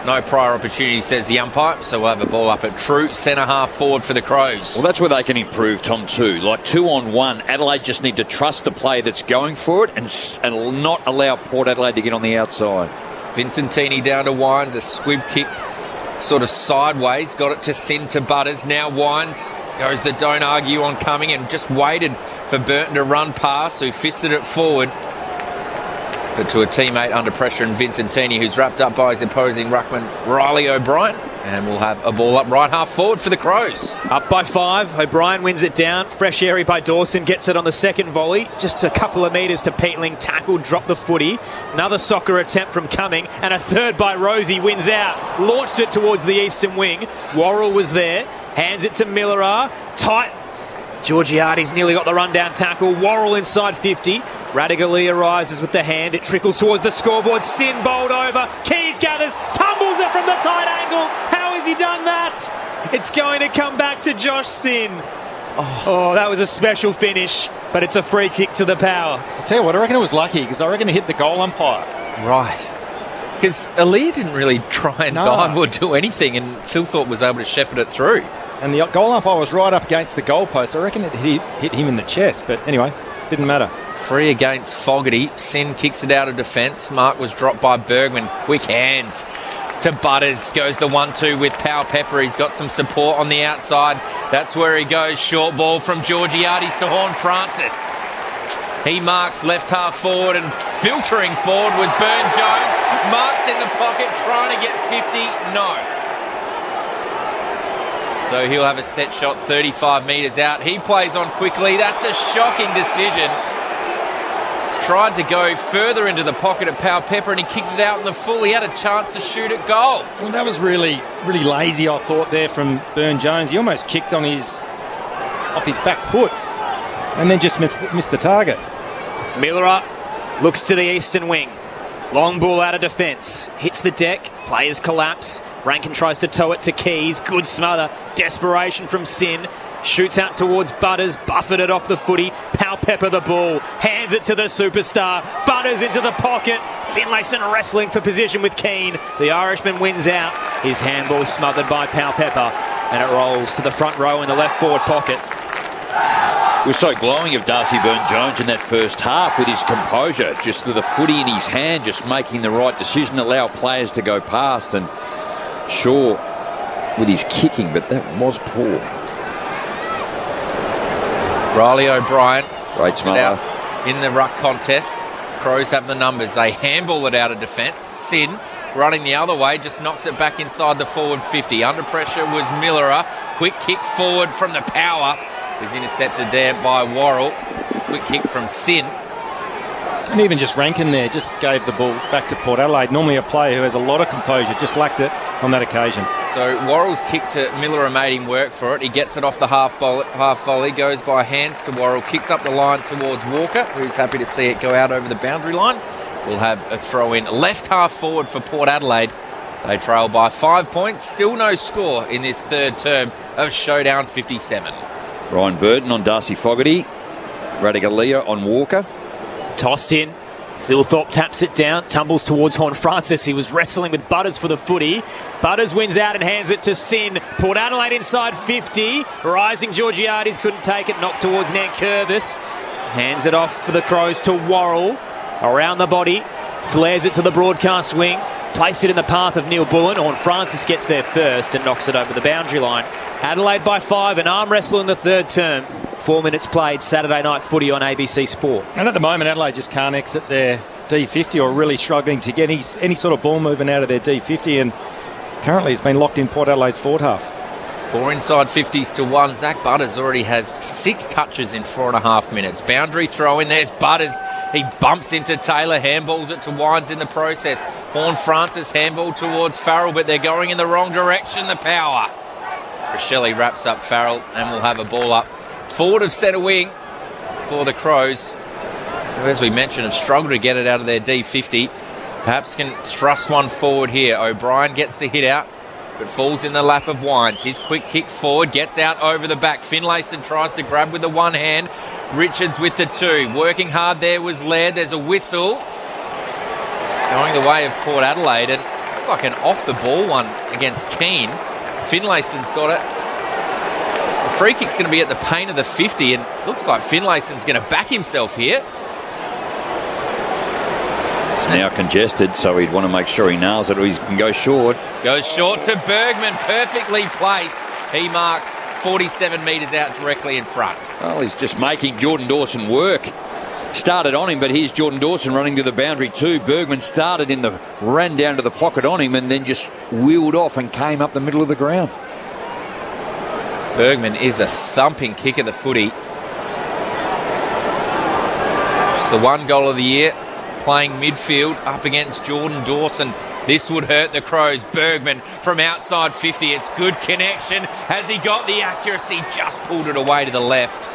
No prior opportunity, says the umpire, so we'll have a ball up at true centre half forward for the Crows. Well, that's where they can improve, Tom, too. Like 2-on-1, Adelaide just need to trust the player that's going for it and not allow Port Adelaide to get on the outside. Vincentini down to Wines, a squib kick sort of sideways, got it to Sin to Butters. Now Wines goes the don't argue on coming and just waited for Burton to run past, who fisted it forward. But to a teammate under pressure in Vincentini, who's wrapped up by his opposing ruckman Riley O'Brien. And we'll have a ball up right half forward for the Crows. Up by 5. O'Brien wins it down. Fresh area by Dawson. Gets it on the second volley. Just a couple of metres to Peatling. Tackle, drop the footy. Another soccer attempt from Cumming. And a third by Rosie. Wins out. Launched it towards the eastern wing. Worrell was there. Hands it to Millerar. Tight. Georgiades nearly got the rundown tackle. Worrell inside 50. Radigalia rises with the hand. It trickles towards the scoreboard. Sin bowled over. Keys gathers. Tumbles it from the tight angle. How has he done that? It's going to come back to Josh Sin. Oh, that was a special finish, but it's a free kick to the power. I tell you what, I reckon it was lucky, because I reckon it hit the goal umpire. Right. Because Aaliyah didn't really try and dive or do anything, and Phil Thorpe was able to shepherd it through. And the goal umpire was right up against the goalpost. I reckon it hit him in the chest, but anyway, didn't matter. Free against Fogarty. Sin kicks it out of defence. Mark was dropped by Bergman. Quick hands to Butters. Goes the 1-2 with Powell Pepper. He's got some support on the outside. That's where he goes. Short ball from Georgiades to Horn Francis. He marks left half forward, and filtering forward was Burn Jones. Marks in the pocket, trying to get 50. No. So he'll have a set shot 35 metres out. He plays on quickly. That's a shocking decision. Tried to go further into the pocket of Powell Pepper, and he kicked it out in the full. He had a chance to shoot at goal. Well, that was really lazy, I thought, there from Burn Jones. He almost kicked on off his back foot and then just missed the target. Millerar looks to the eastern wing. Long ball out of defence. Hits the deck. Players collapse. Rankin tries to tow it to Keys. Good smother. Desperation from Sin. Shoots out towards Butters. Buffeted off the footy. Powell Pepper the ball. Hands it to the superstar. Butters into the pocket. Finlayson wrestling for position with Keane. The Irishman wins out. His handball smothered by Powell Pepper. And it rolls to the front row in the left forward pocket. Was so glowing of Darcy Byrne-Jones in that first half with his composure, just with the footy in his hand, just making the right decision, allow players to go past, and Shaw with his kicking, but that was poor. Riley O'Brien Great smother. In the ruck contest, Crows have the numbers. They handball it out of defence. Sin running the other way, just knocks it back inside the forward 50. Under pressure was Millerer. Quick kick forward from the power. Is intercepted there by Worrell. Quick kick from Sin. And even just Rankin there just gave the ball back to Port Adelaide. Normally a player who has a lot of composure, just lacked it on that occasion. So Worrell's kick to Millerer made him work for it. He gets it off the half volley, goes by hands to Worrell, kicks up the line towards Walker, who's happy to see it go out over the boundary line. We'll have a throw in left half forward for Port Adelaide. They trail by 5 points. Still no score in this third term of Showdown 57. Ryan Burton on Darcy Fogarty. Radigalia on Walker. Tossed in. Thilthorpe taps it down, tumbles towards Horn Francis. He was wrestling with Butters for the footy. Butters wins out and hands it to Sin. Port Adelaide inside 50. Rising Georgiades couldn't take it. Knocked towards Nankervis. Hands it off for the Crows to Worrell. Around the body. Flares it to the broadcast wing. Placed it in the path of Neil Bullen. Horn Francis gets there first and knocks it over the boundary line. Adelaide by 5. An arm wrestle in the third term. 4 minutes played. Saturday night footy on ABC Sport. And at the moment, Adelaide just can't exit their D50 or really struggling to get any sort of ball movement out of their D50. And currently it's been locked in Port Adelaide's forward half. 4 inside 50s to 1. Zach Butters already has 6 touches in 4.5 minutes. Boundary throw in. There's Butters. He bumps into Taylor, handballs it to Wines in the process. Horn Francis handball towards Farrell, but they're going in the wrong direction. The power. Rochelle wraps up Farrell and we'll have a ball up forward of centre wing for the Crows, who, as we mentioned, have struggled to get it out of their D50. Perhaps can thrust one forward here. O'Brien gets the hit out, but falls in the lap of Wines. His quick kick forward gets out over the back. Finlayson tries to grab with the one hand. Richards with the two. Working hard there was Laird. There's a whistle. It's going the way of Port Adelaide, and it's like an off-the-ball one against Keane. Finlayson's got it. The free kick's going to be at the paint of the 50, and looks like Finlayson's going to back himself here. It's now congested, so he'd want to make sure he nails it or he can go short. Goes short to Bergman, perfectly placed. He marks 47 metres out directly in front. Well, he's just making Jordan Dawson work. Started on him, but here's Jordan Dawson running to the boundary too. Bergman ran down to the pocket on him and then just wheeled off and came up the middle of the ground. Bergman is a thumping kick of the footy. It's the one goal of the year, playing midfield up against Jordan Dawson. This would hurt the Crows. Bergman from outside 50. It's good connection. Has he got the accuracy? Just pulled it away to the left.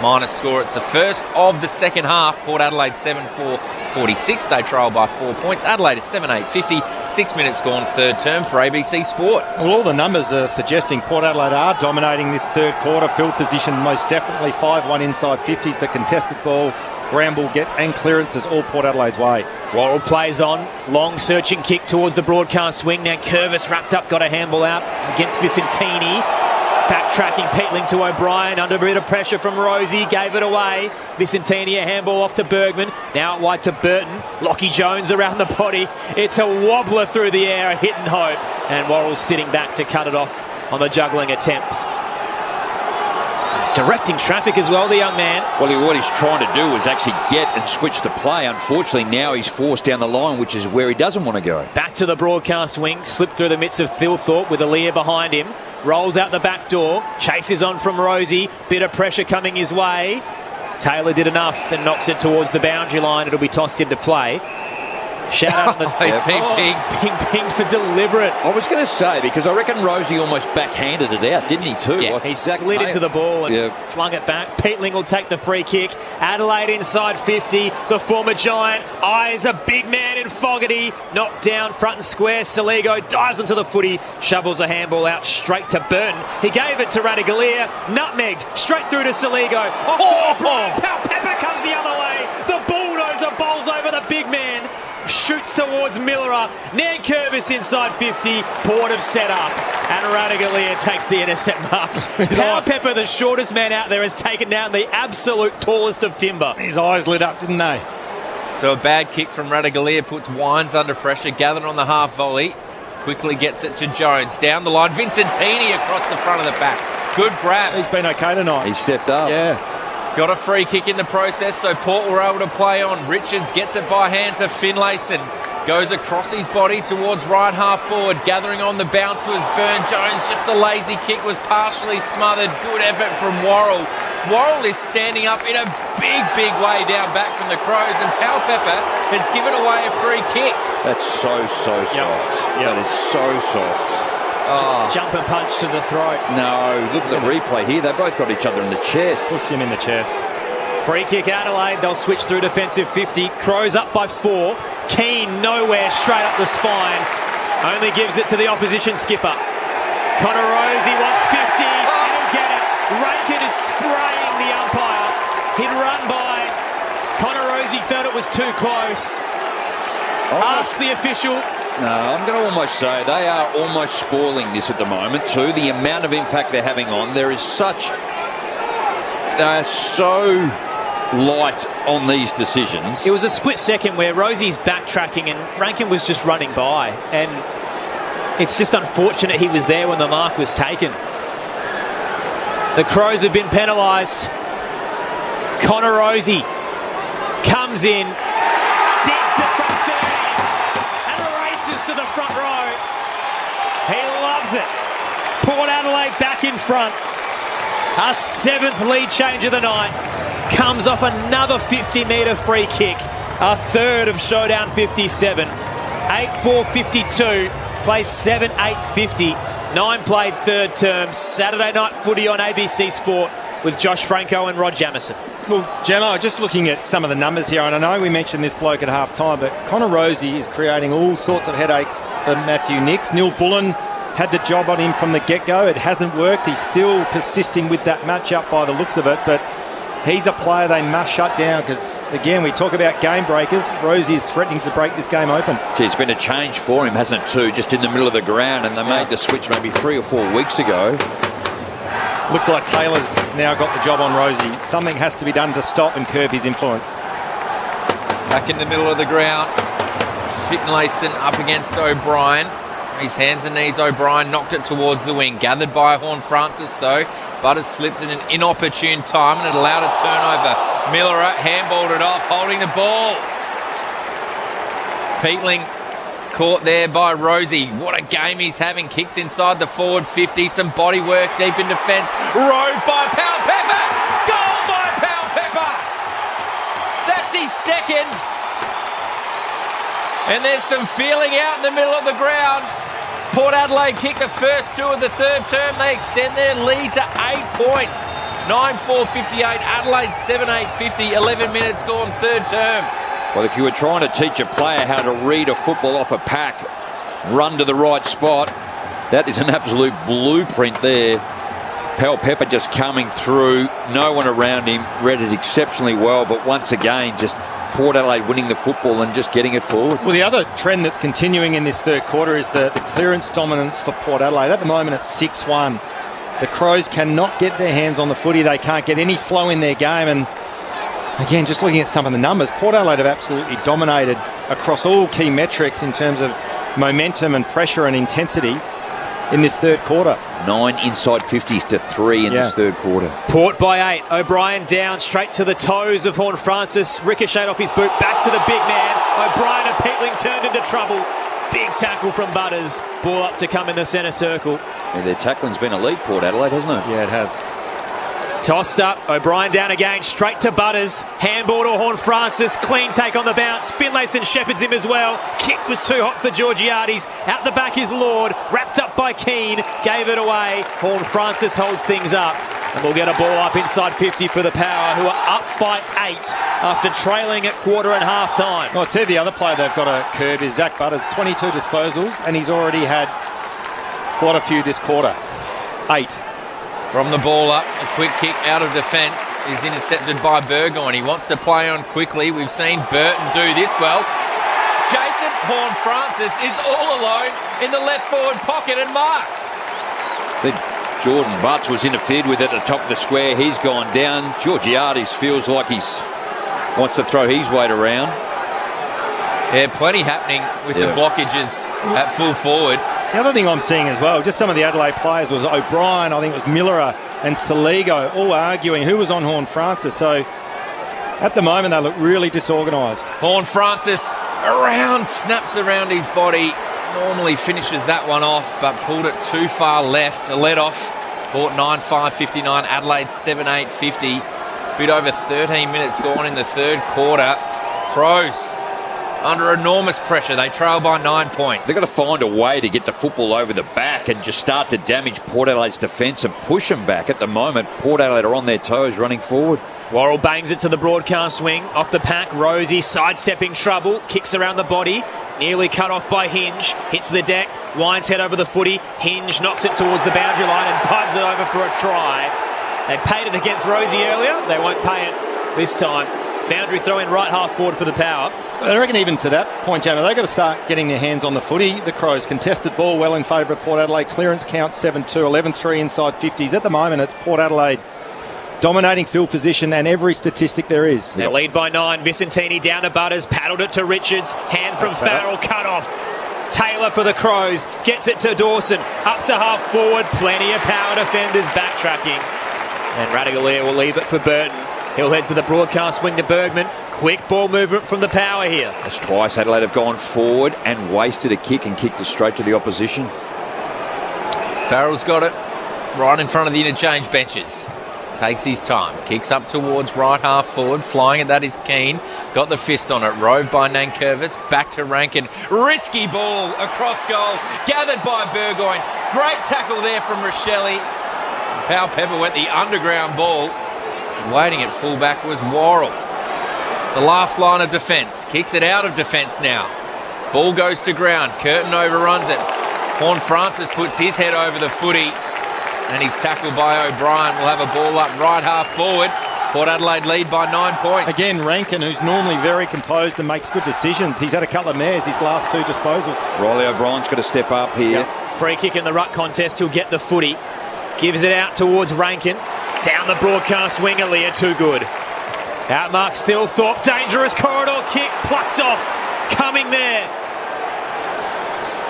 Minus score. It's the first of the second half. Port Adelaide 7-4-46. They trail by 4 points. Adelaide is 7-8-50. 6 minutes gone, third term for ABC Sport. Well, all the numbers are suggesting Port Adelaide are dominating this third quarter. Field position most definitely 5-1 inside 50s. The contested ball, ground ball gets and clearances all Port Adelaide's way. Worrell plays on. Long searching kick towards the broadcast swing. Now Curvis wrapped up, got a handball out against Vicentini. Backtracking Peatling to O'Brien, under a bit of pressure from Rosie, gave it away. Vicentini, a handball off to Bergman, now out wide to Burton. Lockie Jones around the body. It's a wobbler through the air, a hit and hope. And Worrell's sitting back to cut it off on the juggling attempt. He's directing traffic as well, the young man. Well, what he's trying to do is actually get and switch the play. Unfortunately, now he's forced down the line, which is where he doesn't want to go. Back to the broadcast wing, slipped through the midst of Thilthorpe with Aaliyah behind him. Rolls out the back door, chases on from Rosie, bit of pressure coming his way. Taylor did enough and knocks it towards the boundary line. It'll be tossed into play. Shout out on the being pinged for deliberate. I was going to say, because I reckon Rosie almost backhanded it out, didn't he too? Yeah, he slid into the ball and flung it back. Peatling will take the free kick. Adelaide inside 50. The former Giant eyes a big man in Fogarty. Knocked down front and square. Saligo dives into the footy. Shovels a handball out straight to Burton. He gave it to Radigalia. Nutmegged straight through to Saligo. Pal Pepper comes the other way. The bulldozer bowls over the big man. Shoots towards Millerer. Nankervis inside 50. Port have set up. And Radigalia takes the intercept mark. Power Pepper, the shortest man out there, has taken down the absolute tallest of timber. His eyes lit up, didn't they? So a bad kick from Radigalia puts Wines under pressure. Gathered on the half volley. Quickly gets it to Jones. Down the line. Vicentini across the front of the pack. Good grab. He's been okay tonight. He stepped up. Yeah. Got a free kick in the process, so Port were able to play on. Richards gets it by hand to Finlayson. Goes across his body towards right half forward. Gathering on the bounce was Burn-Jones. Just a lazy kick was partially smothered. Good effort from Worrell. Worrell is standing up in a big way down back from the Crows, and Powell-Pepper has given away a free kick. That's so soft. That is so soft. Oh. Jump and punch to the throat. No, look at the replay here. They both got each other in the chest. Push him in the chest. Free kick Adelaide. They'll switch through defensive 50. Crows up by 4. Keane nowhere, straight up the spine. Only gives it to the opposition skipper. Connor Rose, he wants 50. He'll get it. Rankin is spraying the umpire. He'd run by. Connor Rose felt it was too close. Ask the official. No, I'm going to almost say they are almost spoiling this at the moment too. The amount of impact they're having on. There is such... They're so light on these decisions. It was a split second where Rosie's backtracking and Rankin was just running by. And it's just unfortunate he was there when the mark was taken. The Crows have been penalised. Connor Rosie comes in, digs the front 30 and races to the front row. He loves it. Port Adelaide back in front. Our 7th lead change of the night comes off another 50-metre free kick. Our 3rd of Showdown 57. 8-4-52, plays 7-8-50. 9 played 3rd term. Saturday night footy on ABC Sport with Josh Franco and Rod Jamieson. Well, Gemma, just looking at some of the numbers here, and I know we mentioned this bloke at half-time, but Connor Rosie is creating all sorts of headaches for Matthew Nicks. Neil Bullen had the job on him from the get-go. It hasn't worked. He's still persisting with that matchup by the looks of it, but he's a player they must shut down because, again, we talk about game breakers. Rosie is threatening to break this game open. Gee, it's been a change for him, hasn't it, too? Just in the middle of the ground, and they made the switch maybe 3 or 4 weeks ago. Looks like Taylor's now got the job on Rosie. Something has to be done to stop and curb his influence. Back in the middle of the ground. Finlayson up against O'Brien. His hands and knees, O'Brien knocked it towards the wing. Gathered by Horne-Francis, though. Butters slipped in an inopportune time and it allowed a turnover. Miller handballed it off, holding the ball. Peatling caught there by Rosie. What a game he's having. Kicks inside the forward 50. Some body work deep in defence. Rove by Powell-Pepper. Goal by Powell-Pepper. That's his 2nd. And there's some feeling out in the middle of the ground. Port Adelaide kick the first 2 of the 3rd term. They extend their lead to 8 points. 9-4-58. Adelaide 7-8-50. 11 minutes gone 3rd term. Well, if you were trying to teach a player how to read a football off a pack, run to the right spot, that is an absolute blueprint there. Powell-Pepper just coming through. No one around him. Read it exceptionally well. But once again, just Port Adelaide winning the football and just getting it forward. Well, the other trend that's continuing in this 3rd quarter is the clearance dominance for Port Adelaide. At the moment, it's 6-1. The Crows cannot get their hands on the footy. They can't get any flow in their game. And again, just looking at some of the numbers, Port Adelaide have absolutely dominated across all key metrics in terms of momentum and pressure and intensity in this 3rd quarter. 9 inside 50s to 3 in this 3rd quarter. Port by 8. O'Brien down straight to the toes of Horne-Francis. Ricocheted off his boot. Back to the big man. O'Brien and Peatling turned into trouble. Big tackle from Butters. Ball up to come in the centre circle. Yeah, their tackling's been elite, Port Adelaide, hasn't it? Yeah, it has. Tossed up, O'Brien down again, straight to Butters. Handball to Horne-Francis, clean take on the bounce. Finlayson shepherds him as well. Kick was too hot for Georgiades. Out the back is Lord, wrapped up by Keane, gave it away. Horne-Francis holds things up. And we'll get a ball up inside 50 for the Power, who are up by 8 after trailing at quarter and half time. Well, I'd say the other player they've got to curb is Zach Butters. 22 disposals, and he's already had quite a few this quarter. 8. From the ball up, a quick kick out of defence is intercepted by Burgoyne. He wants to play on quickly. We've seen Burton do this well. Jason Horne-Francis is all alone in the left forward pocket and marks. Jordan Butts was interfered with at the top of the square. He's gone down. Georgiades feels like he wants to throw his weight around. Yeah, plenty happening with the blockages at full forward. The other thing I'm seeing as well, just some of the Adelaide players was O'Brien, I think it was Miller, and Saligo all arguing who was on Horn Francis. So at the moment, they look really disorganised. Horn Francis snaps around his body. Normally finishes that one off, but pulled it too far left. A let off. Port 9.5.59. Adelaide 7.8.50. Bit over 13 minutes gone in the third quarter. Crows under enormous pressure. They trail by 9 points. They've got to find a way to get the football over the back and just start to damage Port Adelaide's defence and push them back. At the moment, Port Adelaide are on their toes running forward. Worrell bangs it to the broadcast wing. Off the pack, Rosie sidestepping trouble. Kicks around the body. Nearly cut off by Hinge. Hits the deck. Winds head over the footy. Hinge knocks it towards the boundary line and dives it over for a try. They paid it against Rosie earlier. They won't pay it this time. Boundary throw in right half forward for the Power. I reckon even to that point, Jamie, they've got to start getting their hands on the footy. The Crows contested ball well in favour of Port Adelaide. Clearance count 7-2, 11-3 inside 50s. At the moment, it's Port Adelaide dominating field position and every statistic there is. They lead by 9. Vicentini down to Butters, paddled it to Richards. Hand from Farrell, cut off. Taylor for the Crows, gets it to Dawson. Up to half forward, plenty of Power defenders backtracking. And Radaglia will leave it for Burton. He'll head to the broadcast wing to Bergman. Quick ball movement from the Power here. That's twice Adelaide have gone forward and wasted a kick and kicked it straight to the opposition. Farrell's got it right in front of the interchange benches. Takes his time. Kicks up towards right half forward. Flying at that is Keane. Got the fist on it. Roved by Nankervis. Back to Rankin. Risky ball across goal. Gathered by Burgoyne. Great tackle there from Rochelle. Powell Pepper went the underground ball. Waiting at fullback was Worrell. The last line of defence. Kicks it out of defence now. Ball goes to ground. Curtin overruns it. Horn Francis puts his head over the footy. And he's tackled by O'Brien. We'll have a ball up right half forward. Port Adelaide lead by 9 points. Again, Rankin, who's normally very composed and makes good decisions. He's had a couple of mares his last 2 disposals. Riley O'Brien's got to step up here. Yep. Free kick in the ruck contest. He'll get the footy. Gives it out towards Rankin. Down the broadcast wing, Aaliyah, too good. Outmarks Thilthorpe. Dangerous corridor kick. Plucked off. Coming there.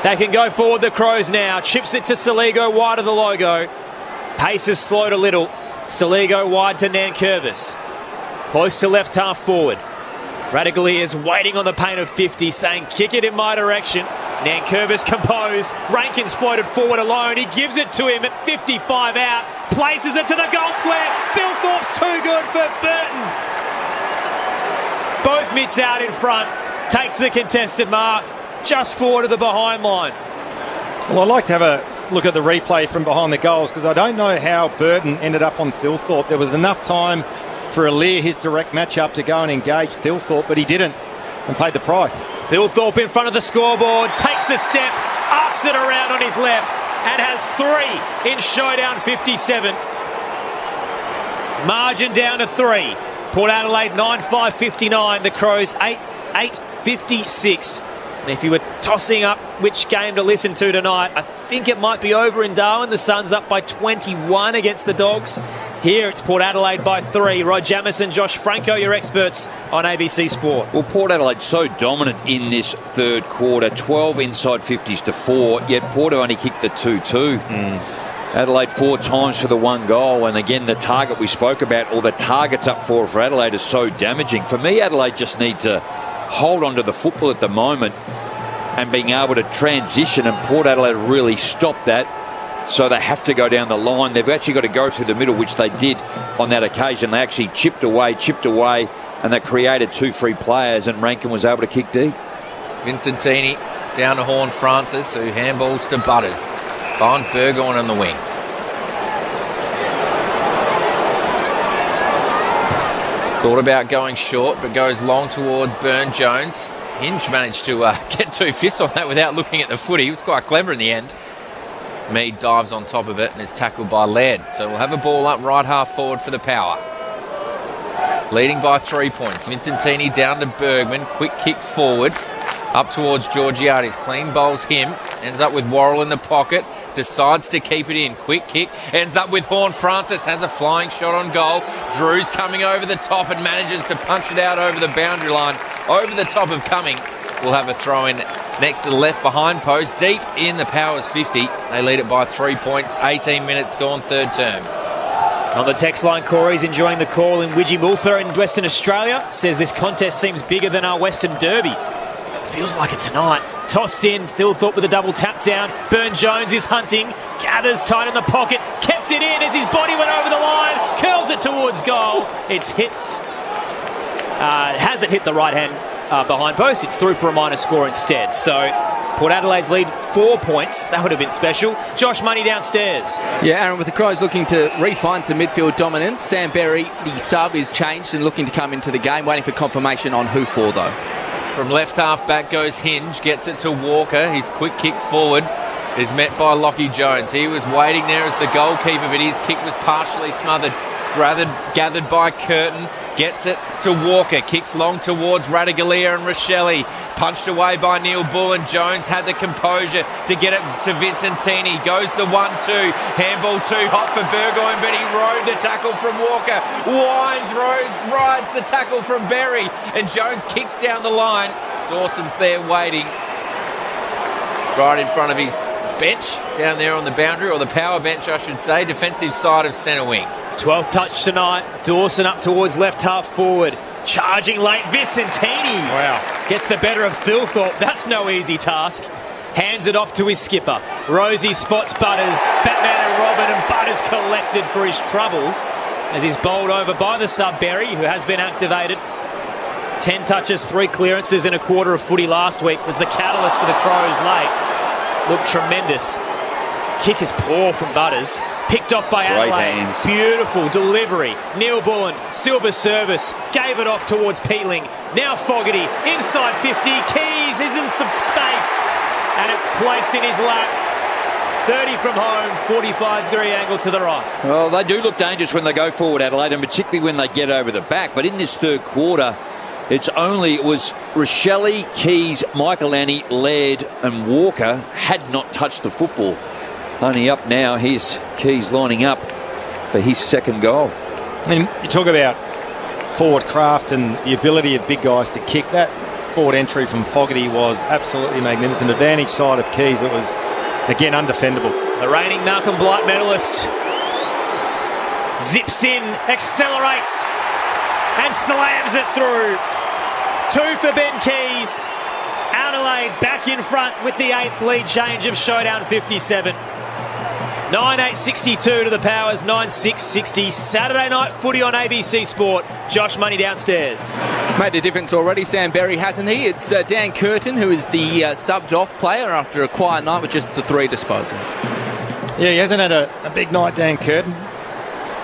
They can go forward, the Crows now. Chips it to Saligo, wide of the logo. Pace has slowed a little. Saligo wide to Nankervis. Close to left half forward. Radaglia is waiting on the paint of 50, saying, kick it in my direction. Nankervis composed. Rankin's floated forward alone. He gives it to him at 55 out. Places it to the goal square. Thilthorpe's too good for Burton. Both mitts out in front. Takes the contested mark. Just forward of the behind line. Well, I'd like to have a look at the replay from behind the goals because I don't know how Burton ended up on Thilthorpe. There was enough time for Aaliyah, his direct matchup, to go and engage Thilthorpe, but he didn't and paid the price. Thilthorpe in front of the scoreboard, takes a step, arcs it around on his left and has 3 in showdown 57. Margin down to 3. Port Adelaide 9.5.59. The Crows 8.56. And if you were tossing up which game to listen to tonight, I think it might be over in Darwin. The Suns up by 21 against the Dogs. Here it's Port Adelaide by 3. Rod Jamieson, Josh Franco, your experts on ABC Sport. Well, Port Adelaide so dominant in this third quarter. 12 inside 50s to 4, yet Port have only kicked the 2-2. Adelaide 4 times for the 1 goal. And again, the target we spoke about, or the targets up for Adelaide, is so damaging. For me, Adelaide just need to hold on to the football at the moment and being able to transition, and Port Adelaide really stopped that, so they have to go down the line. They've actually got to go through the middle, which they did on that occasion. They actually chipped away, and they created 2 free players, and Rankin was able to kick deep. Vicentini down to Horn Francis, who handballs to Butters. Finds Burgoyne on the wing. Thought about going short, but goes long towards Burn-Jones. Hinge managed to get 2 fists on that without looking at the footy. He was quite clever in the end. Mead dives on top of it and is tackled by Laird. So we'll have a ball up right half forward for the Power. Leading by 3 points. Vicentini down to Bergman. Quick kick forward. Up towards Georgiades. Clean bowls him. Ends up with Worrell in the pocket. Decides to keep it in. Quick kick. Ends up with Horn Francis. Has a flying shot on goal. Drew's coming over the top and manages to punch it out over the boundary line. Over the top of Cumming. We'll have a throw in next to the left behind post. Deep in the Powers 50. They lead it by 3 points. 18 minutes gone, third term. On the text line, Corey's enjoying the call in Widgie-Multha in Western Australia. Says this contest seems bigger than our Western Derby. Feels like it tonight. Tossed in, Thilthorpe with a double tap down. Burne-Jones is hunting, gathers tight in the pocket, kept it in as his body went over the line, curls it towards goal. It's hit, hasn't hit the right hand behind post. It's through for a minor score instead. So Port Adelaide's lead 4 points. That would have been special. Josh Money downstairs. Yeah, Aaron, with the Crows looking to re-find some midfield dominance, Sam Berry, the sub, is changed and looking to come into the game, waiting for confirmation on who for, though. From left half back goes Hinge, gets it to Walker. His quick kick forward is met by Lockie Jones. He was waiting there as the goalkeeper, but his kick was partially smothered. Gathered by Curtin, gets it to Walker, kicks long towards Radaglia and Rochelle, punched away by Neil Bullen. Jones had the composure to get it to Vincentini, goes the 1-2, handball too hot for Burgoyne, but he rode the tackle from Walker, rides the tackle from Berry, and Jones kicks down the line. Dawson's there waiting right in front of his bench down there on the boundary, or the power bench I should say, defensive side of centre wing. 12th touch tonight. Dawson up towards left half forward. Charging late, Vicentini. Wow. Gets the better of Thilthorpe. That's no easy task. Hands it off to his skipper. Rosie spots Butters. Batman and Robin, and Butters collected for his troubles as he's bowled over by the sub Berry, who has been activated. 10 touches, 3 clearances in a quarter of footy last week. Was the catalyst for the Crows late. Looked tremendous. Kick is poor from Butters. Picked off by Adelaide. Beautiful delivery. Neil Bullen, silver service. Gave it off towards Peatling. Now Fogarty, inside 50. Keys is in some space. And it's placed in his lap. 30 from home, 45-degree angle to the right. Well, they do look dangerous when they go forward, Adelaide, and particularly when they get over the back. But in this third quarter, it was Rochelle, Keys, Michael Annie, Laird and Walker had not touched the football. Only up now. Here's Keys lining up for his second goal. And you talk about forward craft and the ability of big guys to kick. That forward entry from Fogarty was absolutely magnificent. Advantage side of Keys, it was, again, undefendable. The reigning Malcolm Blight medalist zips in, accelerates and slams it through. 2 for Ben Keys. Adelaide back in front with the 8th lead change of showdown 57. 9-8-62 to the Powers, 9-6-60. Saturday night footy on ABC Sport. Josh Money downstairs. Made a difference already, Sam Berry, hasn't he? It's Dan Curtin, who is the subbed off player after a quiet night with just the 3 disposals. Yeah, he hasn't had a big night, Dan Curtin.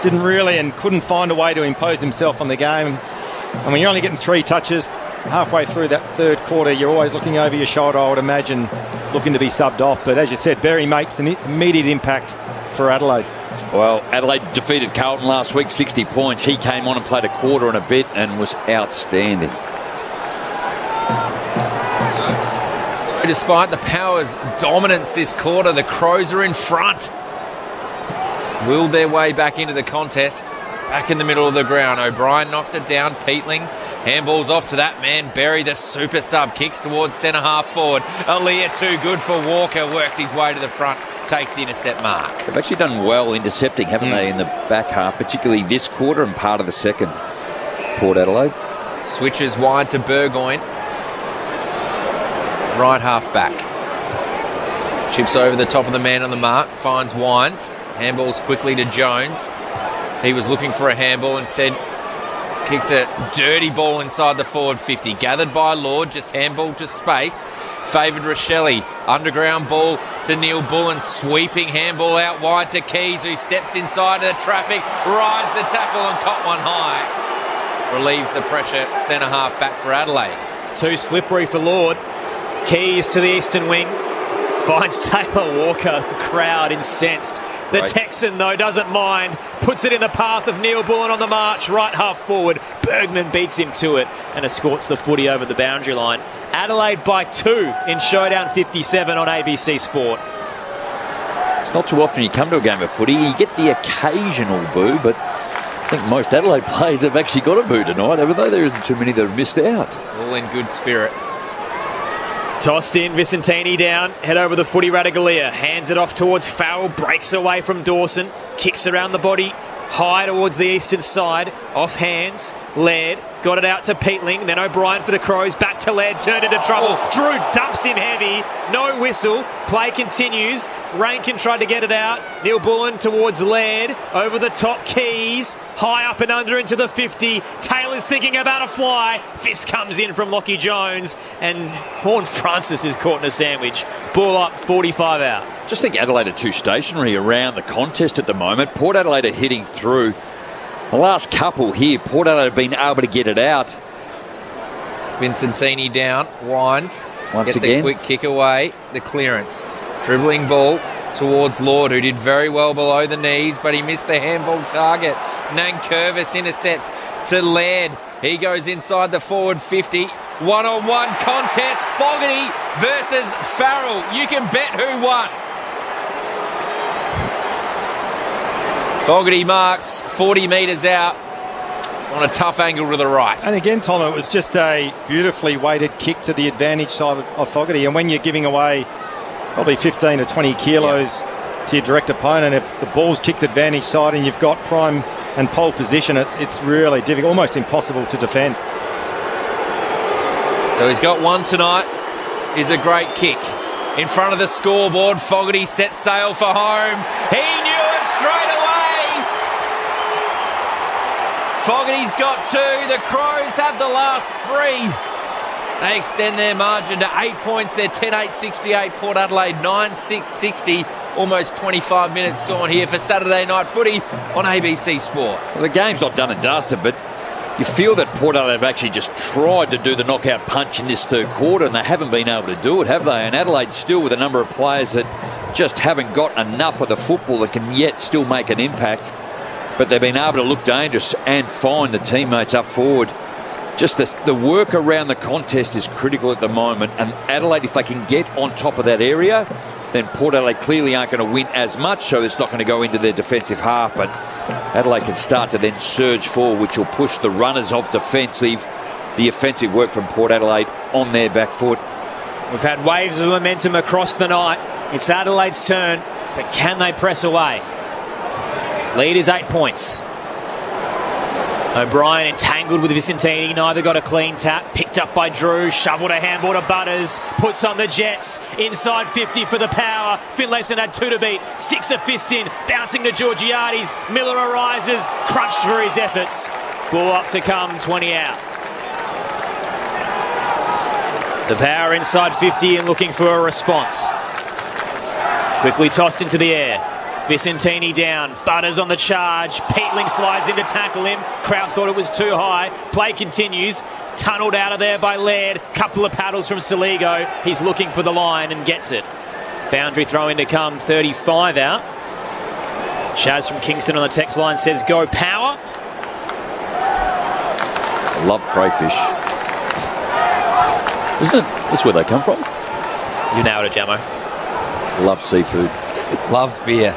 Didn't really and couldn't find a way to impose himself on the game. And when you're only getting 3 touches halfway through that third quarter, you're always looking over your shoulder, I would imagine, looking to be subbed off. But as you said, Berry makes an immediate impact for Adelaide. Well, Adelaide defeated Carlton last week, 60 points. He came on and played a quarter and a bit and was outstanding. So despite the Powers' dominance this quarter, the Crows are in front. Willed their way back into the contest. Back in the middle of the ground. O'Brien knocks it down. Peatling. Handballs off to that man. Berry, the super sub, kicks towards centre half forward. Aaliyah too good for Walker. Worked his way to the front. Takes the intercept mark. They've actually done well intercepting, haven't they, in the back half, particularly this quarter and part of the second. Port Adelaide. Switches wide to Burgoyne. Right half back. Chips over the top of the man on the mark. Finds Wines. Handballs quickly to Jones. He was looking for a handball and said, kicks a dirty ball inside the forward 50. Gathered by Lord, just handball to space. Favoured Rochelle. Underground ball to Neil Bullen. Sweeping handball out wide to Keys, who steps inside of the traffic, rides the tackle and caught one high. Relieves the pressure, centre half back for Adelaide. Too slippery for Lord. Keys to the eastern wing. Finds Taylor Walker. The crowd incensed. The Texan, though, doesn't mind. Puts it in the path of Neil Bullen on the march. Right half forward. Bergman beats him to it and escorts the footy over the boundary line. Adelaide by 2 in showdown 57 on ABC Sport. It's not too often you come to a game of footy. You get the occasional boo, but I think most Adelaide players have actually got a boo tonight, haven't they? There isn't too many that have missed out. All in good spirit. Tossed in, Vicentini down, head over the footy, Radaglia, hands it off towards Farrell, breaks away from Dawson, kicks around the body high towards the eastern side, off hands, Laird, got it out to Peatling, then O'Brien for the Crows, back to Laird, turned into trouble, Drew dumps him heavy, no whistle, play continues, Rankin tried to get it out, Neil Bullen towards Laird, over the top, Keys, high up and under into the 50, Taylor's thinking about a fly, fist comes in from Lockie Jones, and Horn Francis is caught in a sandwich, ball up, 45 out. Just think Adelaide are too stationary around the contest at the moment. Port Adelaide are hitting through. The last couple here, Port Adelaide have been able to get it out. Vincentini down, winds, Once gets again. a quick kick away, the clearance. Dribbling ball towards Lord, who did very well below the knees, but he missed the handball target. Nankervis intercepts to Laird. He goes inside the forward 50. One-on-one contest, Fogarty versus Farrell. You can bet who won. Fogarty marks 40 metres out on a tough angle to the right. And again, Tom, it was just a beautifully weighted kick to the advantage side of Fogarty. And when you're giving away probably 15 to 20 kilos to your direct opponent, if the ball's kicked advantage side and you've got prime and pole position, it's really difficult, almost impossible to defend. So he's got one tonight. Is a great kick. In front of the scoreboard, Fogarty sets sail for home. He knew it straight away. Fogarty's got two. The Crows have the last three. They extend their margin to 8 points. They're 10-8-68. Port Adelaide 9-6-60. Almost 25 minutes gone here for Saturday Night Footy on ABC Sport. Well, the game's not done and dusted, but you feel that Port Adelaide have actually just tried to do the knockout punch in this third quarter, and they haven't been able to do it, have they? And Adelaide still with a number of players that just haven't got enough of the football that can yet still make an impact. But they've been able to look dangerous and find the teammates up forward. Just the work around the contest is critical at the moment, and Adelaide, if they can get on top of that area, then Port Adelaide clearly aren't going to win as much, so it's not going to go into their defensive half. But Adelaide can start to then surge forward, which will push the runners off defensive. The offensive work from Port Adelaide on their back foot. We've had waves of momentum across the night. It's Adelaide's turn, but can they press away? Lead is 8 points. O'Brien entangled with Vicentini, neither got a clean tap, picked up by Drew, shoveled a handball to Butters, puts on the Jets, inside 50 for the power, Finlayson had two to beat, sticks a fist in, bouncing to Georgiades, Miller arises, crunched for his efforts, ball up to come, 20 out. The power inside 50 and looking for a response. Quickly tossed into the air. Vicentini down, Butters on the charge, Peatling slides in to tackle him, crowd thought it was too high, play continues, tunnelled out of there by Laird, couple of paddles from Saligo, he's looking for the line and gets it. Boundary throw in to come, 35 out. Shaz from Kingston on the text line says go power. I love crayfish. Isn't it? That's where they come from. You nailed it, Jamo. Love seafood. Loves beer.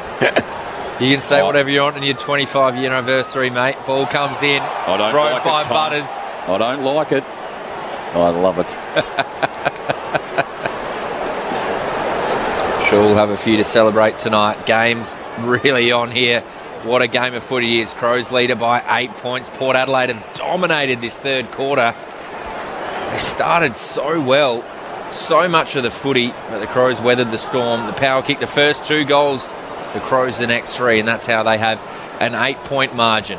You can say whatever you want on your 25-year anniversary, mate. Ball comes in. I don't rode like by it, Tom. Butters. I don't like it. I love it. Sure, we'll have a few to celebrate tonight. Game's really on here. What a game of footy is. Crows leader by 8 points. Port Adelaide have dominated this third quarter. They started so well. So much of the footy, but the Crows weathered the storm. The power kick, the first two goals, the Crows the next three, and that's how they have an 8 point margin.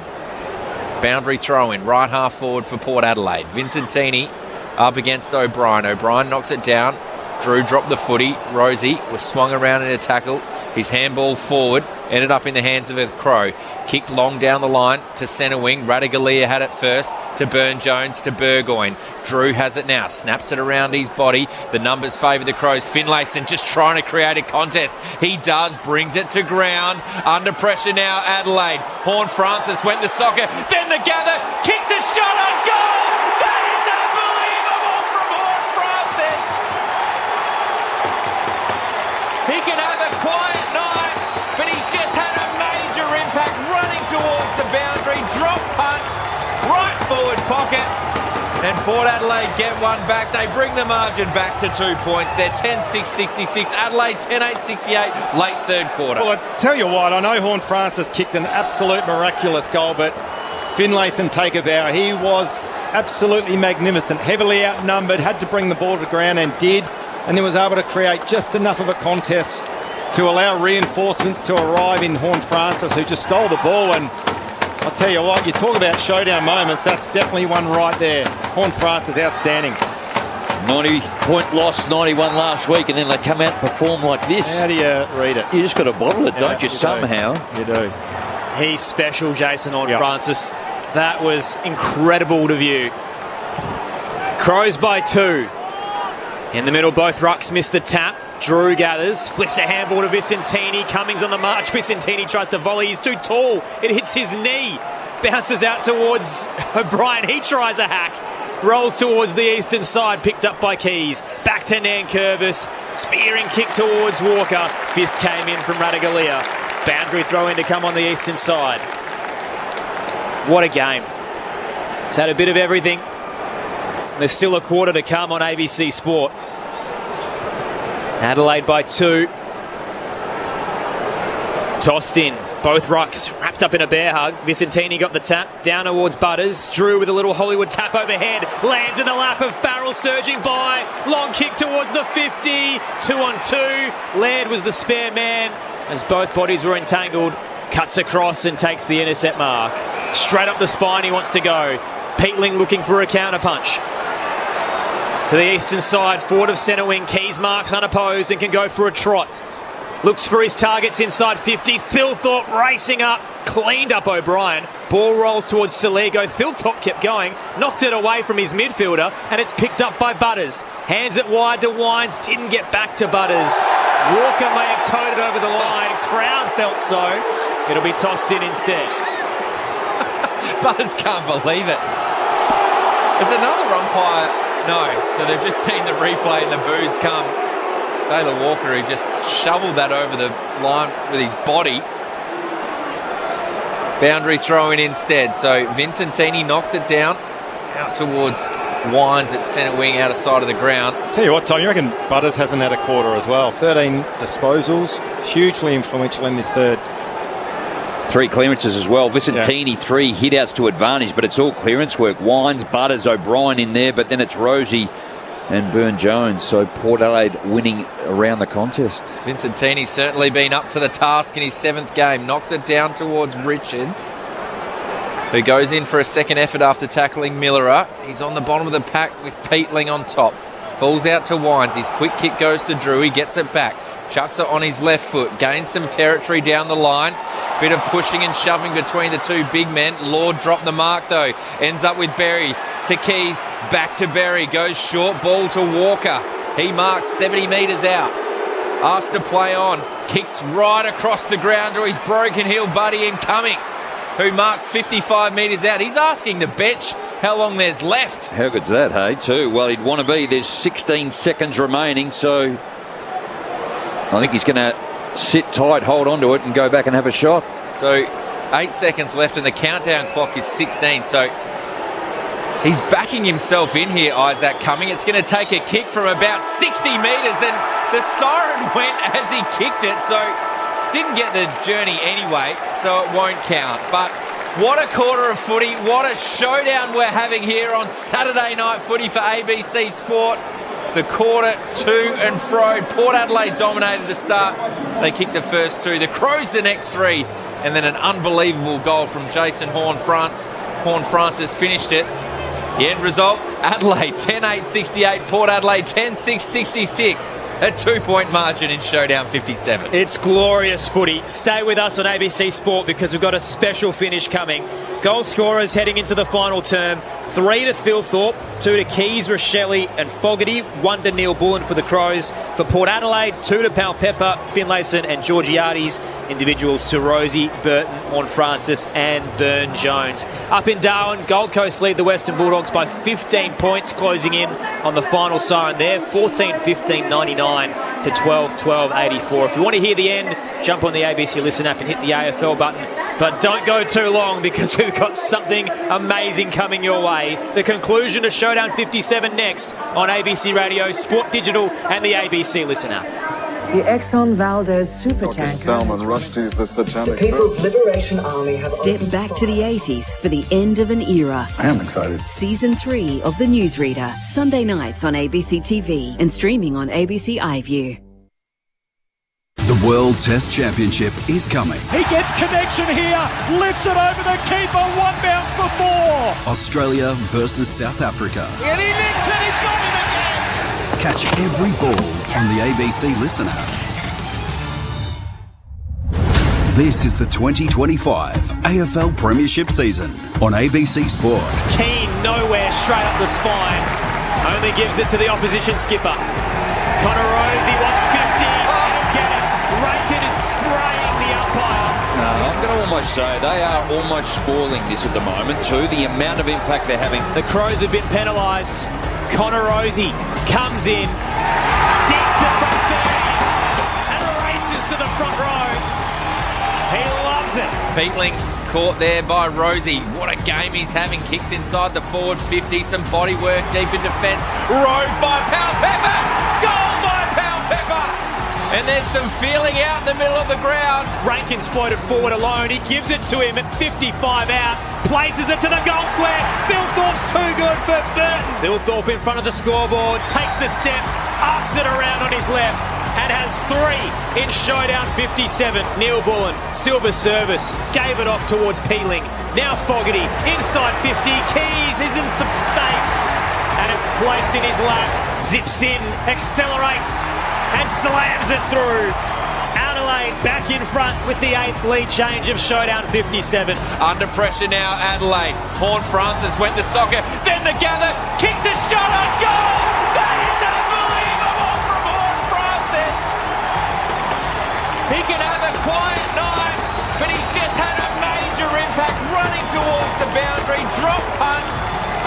Boundary throw in, right half forward for Port Adelaide. Vincentini up against O'Brien. O'Brien knocks it down. Drew dropped the footy. Rosie was swung around in a tackle. His handball forward ended up in the hands of a Crow. Kicked long down the line to centre wing. Radaglia had it first to Burne-Jones to Burgoyne. Drew has it now. Snaps it around his body. The numbers favour the Crows. Finlayson just trying to create a contest. He does. Brings it to ground. Under pressure now Adelaide. Horn Francis went the soccer. Then the gather. Kicks a shot on goal. That is unbelievable from Horn Francis. He can have a quiet night, but he's just had a major impact running towards the boundary. Drop punt, right forward pocket. And Port Adelaide get one back. They bring the margin back to 2 points. They're 10-6-66. Adelaide 10-8-68, late third quarter. Well, I tell you what, I know Horne-Francis kicked an absolute miraculous goal, but Finlayson take a bow. He was absolutely magnificent, heavily outnumbered, had to bring the ball to ground and did, and then was able to create just enough of a contest to allow reinforcements to arrive in Horne-Francis, who just stole the ball. And I'll tell you what, you talk about showdown moments, that's definitely one right there. Horne-Francis, outstanding. 90-point loss, 91 last week, and then they come out and perform like this. How do you read it? You just got to bottle it, don't you, somehow? You do. He's special, Jason Horne-Francis. That was incredible to view. Crows by 2. In the middle, both rucks miss the tap. Drew gathers, flicks a handball to Vicentini. Cummings on the march. Vicentini tries to volley. He's too tall. It hits his knee. Bounces out towards O'Brien. He tries a hack. Rolls towards the eastern side. Picked up by Keys. Back to Nankervis. Spearing kick towards Walker. Fist came in from Radaglia. Boundary throw in to come on the eastern side. What a game. It's had a bit of everything. There's still a quarter to come on ABC Sport. Adelaide by 2. Tossed in. Both rucks wrapped up in a bear hug. Vicentini got the tap. Down towards Butters. Drew with a little Hollywood tap overhead. Lands in the lap of Farrell surging by. Long kick towards the 50. 2-on-2. Laird was the spare man as both bodies were entangled. Cuts across and takes the intercept mark. Straight up the spine he wants to go. Peatling looking for a counter punch. To the eastern side, forward of centre wing. Keys marks unopposed and can go for a trot. Looks for his targets inside 50. Thilthorpe racing up. Cleaned up O'Brien. Ball rolls towards Saligo. Thilthorpe kept going. Knocked it away from his midfielder. And it's picked up by Butters. Hands it wide to Wines. Didn't get back to Butters. Walker may have towed it over the line. Crowd felt so. It'll be tossed in instead. Butters can't believe it. There's another umpire. No, so they've just seen the replay and the boos come. Taylor Walker, who just shoveled that over the line with his body. Boundary throw in instead. So Vicentini knocks it down out towards Wines at centre wing, out of sight of the ground. Tell you what, Tom, you reckon Butters hasn't had a quarter as well? 13 disposals, hugely influential in this third. 3 clearances as well. Vicentini, 3 hit-outs to advantage, but it's all clearance work. Wines, Butters, O'Brien in there, but then it's Rosie and Byrne-Jones. So Port Adelaide winning around the contest. Vicentini's certainly been up to the task in his 7th game. Knocks it down towards Richards, who goes in for a second effort after tackling Millerer. He's on the bottom of the pack with Peatling on top. Falls out to Wines. His quick kick goes to Drew. He gets it back. Chucks it on his left foot. Gains some territory down the line. Bit of pushing and shoving between the 2 big men. Lord dropped the mark though. Ends up with Berry to Keys. Back to Berry. Goes short ball to Walker. He marks 70 metres out. Asked to play on. Kicks right across the ground to his broken heel buddy in Cumming, who marks 55 metres out. He's asking the bench how long there's left. How good's that, hey, too? Well, he'd want to be. There's 16 seconds remaining, so I think he's going to sit tight, hold on to it and go back and have a shot. So 8 seconds left and the countdown clock is 16. So he's backing himself in here, Isaac Cumming. It's going to take a kick from about 60 metres and the siren went as he kicked it. So didn't get the journey anyway, so it won't count. But what a quarter of footy. What a showdown we're having here on Saturday night footy for ABC Sport. The quarter to and fro. Port Adelaide dominated the start. They kicked the first 2. The Crows the next 3. And then an unbelievable goal from Jason Horne-Francis finished it. The end result, Adelaide 10-8-68. Port Adelaide 10-6-66. A 2-point margin in Showdown 57. It's glorious footy. Stay with us on ABC Sport because we've got a special finish coming. Goal scorers heading into the final term. 3 to Thilthorpe, 2 to Keys, Rochelle and Fogarty, 1 to Neil Bullen for the Crows. For Port Adelaide, 2 to Palpepper, Finlayson and Georgiades. Individuals to Rosie, Burton, Horne-Francis and Byrne-Jones. Up in Darwin, Gold Coast lead the Western Bulldogs by 15 points, closing in on the final siren there, 14-15-99 to 12-12-84. If you want to hear the end, jump on the ABC Listen app and hit the AFL button. But don't go too long because we've got something amazing coming your way. The conclusion to Showdown 57 next on ABC Radio, Sport Digital and the ABC Listen app. The Exxon Valdez supertanker. Salman Rushdie's The Satanic People's Liberation Army have Step back to the 80s for the end of an era. I am excited. Season 3 of The Newsreader, Sunday nights on ABC TV and streaming on ABC iView. The World Test Championship is coming. He gets connection here, lifts it over the keeper, one bounce for 4. Australia versus South Africa. And he nicks it, he's got him again. Catch every ball on the ABC Listen app. This is the 2025 AFL Premiership season on ABC Sport. Keane nowhere, straight up the spine. Only gives it to the opposition skipper. Connor Rose, he wants 50. Get it. Rankin is spraying the umpire. No, I'm going to almost say they are almost spoiling this at the moment too. The amount of impact they're having. The Crows have been penalised. Connor Rosie comes in, digs it from 30 and races to the front row. He loves it. Beatling caught there by Rosie. What a game he's having. Kicks inside the forward 50. Some body work deep in defence. Roved by Powell-Pepper. Goal by Powell-Pepper. And there's some feeling out in the middle of the ground. Rankin's floated forward alone. He gives it to him at 55 out. Places it to the goal square. Thilthorpe's too good for Burton. Thilthorpe in front of the scoreboard. Takes a step. Arcs it around on his left. And has 3 in Showdown 57. Neil Bullen, silver service. Gave it off towards Peeling. Now Fogarty inside 50. Keys is in some space. And it's placed in his lap. Zips in. Accelerates. And slams it through. Adelaide back in front with the 8th lead change of Showdown 57. Under pressure now, Adelaide. Horne-Francis went to soccer. Then the gather. Kicks a shot on goal. That is unbelievable from Horne-Francis. He can have a quiet night, but he's just had a major impact running towards the boundary. Drop punt.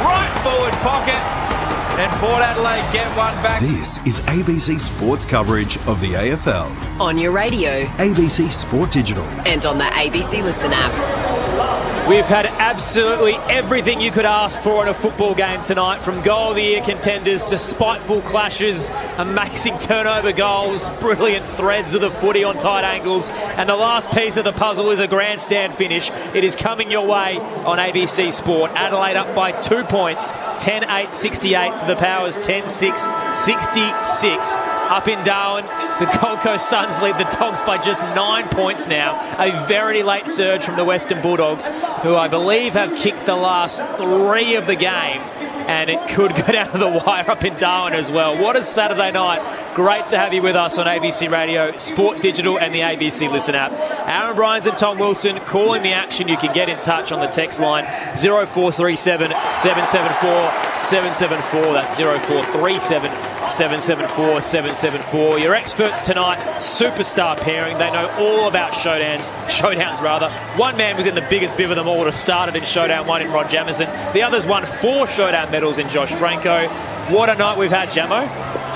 Right forward pocket. And Port Adelaide get one back. This is ABC Sports coverage of the AFL. On your radio, ABC Sport Digital. and on the ABC Listen app. We've had absolutely everything you could ask for in a football game tonight, from goal of the year contenders to spiteful clashes, amazing turnover goals, brilliant threads of the footy on tight angles, and the last piece of the puzzle is a grandstand finish. It is coming your way on ABC Sport. Adelaide up by 2 points, 10-8-68 to the Powers, 10-6-66. Up in Darwin, the Gold Coast Suns lead the Dogs by just 9 points now. A very late surge from the Western Bulldogs, who I believe have kicked the last 3 of the game. And it could go down to the wire up in Darwin as well. What a Saturday night. Great to have you with us on ABC Radio, Sport Digital and the ABC Listen app. Aaron Bryans and Tom Wilson calling the action. You can get in touch on the text line 0437 774 774. That's 0437 774 774. Your experts tonight, superstar pairing. They know all about showdowns. One man was in the biggest bib of them all to start it in Showdown 1 in Rod Jamieson. The others won 4 Showdown medals in Josh Franco. What a night we've had, Jamo.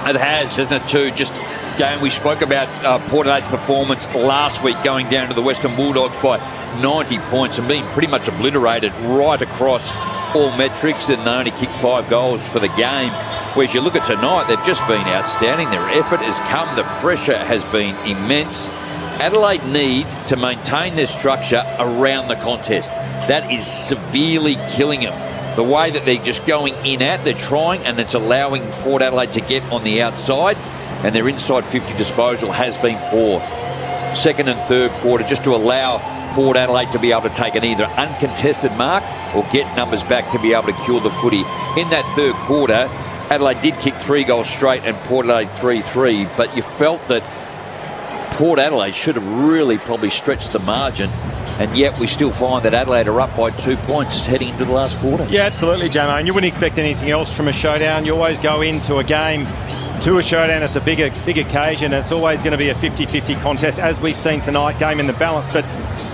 It has, hasn't it, too? Just game we spoke about Port Adelaide's performance last week, going down to the Western Bulldogs by 90 points and being pretty much obliterated right across all metrics, and they only kicked 5 goals for the game. Whereas you look at tonight, they've just been outstanding. Their effort has come, the pressure has been immense. Adelaide need to maintain their structure around the contest. That is severely killing them. The way that they're just going in at, they're trying, and it's allowing Port Adelaide to get on the outside, and their inside 50 disposal has been poor. Second and third quarter, just to allow Port Adelaide to be able to take an either uncontested mark or get numbers back to be able to cure the footy. In that third quarter, Adelaide did kick 3 goals straight and Port Adelaide 3-3, but you felt that Port Adelaide should have really probably stretched the margin, and yet we still find that Adelaide are up by 2 points heading into the last quarter. Yeah, absolutely, Jamo. And you wouldn't expect anything else from a showdown. You always go into a game, to a showdown, it's a big occasion. It's always going to be a 50-50 contest, as we've seen tonight, game in the balance. But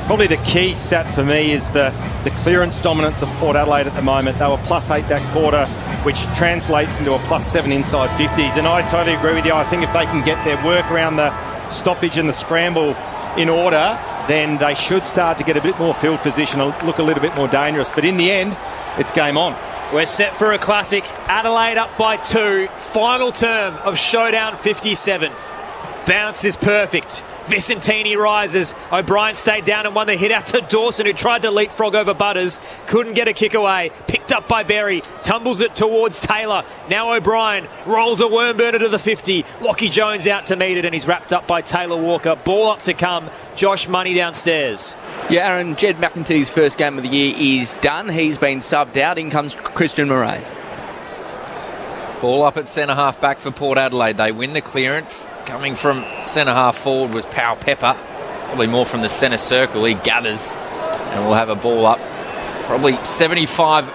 probably the key stat for me is the clearance dominance of Port Adelaide at the moment. They were +8 that quarter, which translates into a +7 inside 50s. And I totally agree with you. I think if they can get their work around the stoppage and the scramble in order, then they should start to get a bit more field position and look a little bit more dangerous. But in the end, it's game on. We're set for a classic. Adelaide up by 2. Final term of Showdown 57. Bounce is perfect. Vicentini rises. O'Brien stayed down and won the hit out to Dawson, who tried to leapfrog over Butters. Couldn't get a kick away. Picked up by Berry. Tumbles it towards Taylor. Now O'Brien rolls a worm burner to the 50. Lockie Jones out to meet it, and he's wrapped up by Taylor Walker. Ball up to come. Josh Money downstairs. Yeah, Aaron, Jed McEntee's first game of the year is done. He's been subbed out. In comes Christian Moraes. Ball up at centre-half back for Port Adelaide. They win the clearance. Coming from centre-half forward was Powell Pepper. Probably more from the centre circle. He gathers and we'll have a ball up. Probably 75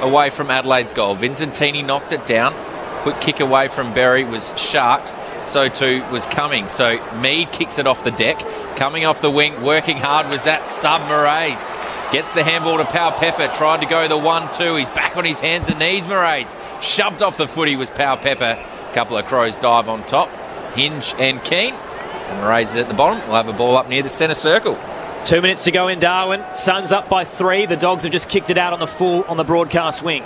away from Adelaide's goal. Vicentini knocks it down. Quick kick away from Berry was sharked. So too was Cumming. So Mead kicks it off the deck. Coming off the wing, working hard was that sub Moraes. Gets the handball to Powell Pepper. Tried to go the 1-2. He's back on his hands and knees, Moraes. Shoved off the footy was Powell Pepper. A couple of Crows dive on top. Hinge and Keane. And Moraes is at the bottom. We'll have a ball up near the centre circle. 2 minutes to go in Darwin. Suns up by 3. The Dogs have just kicked it out on the broadcast wing.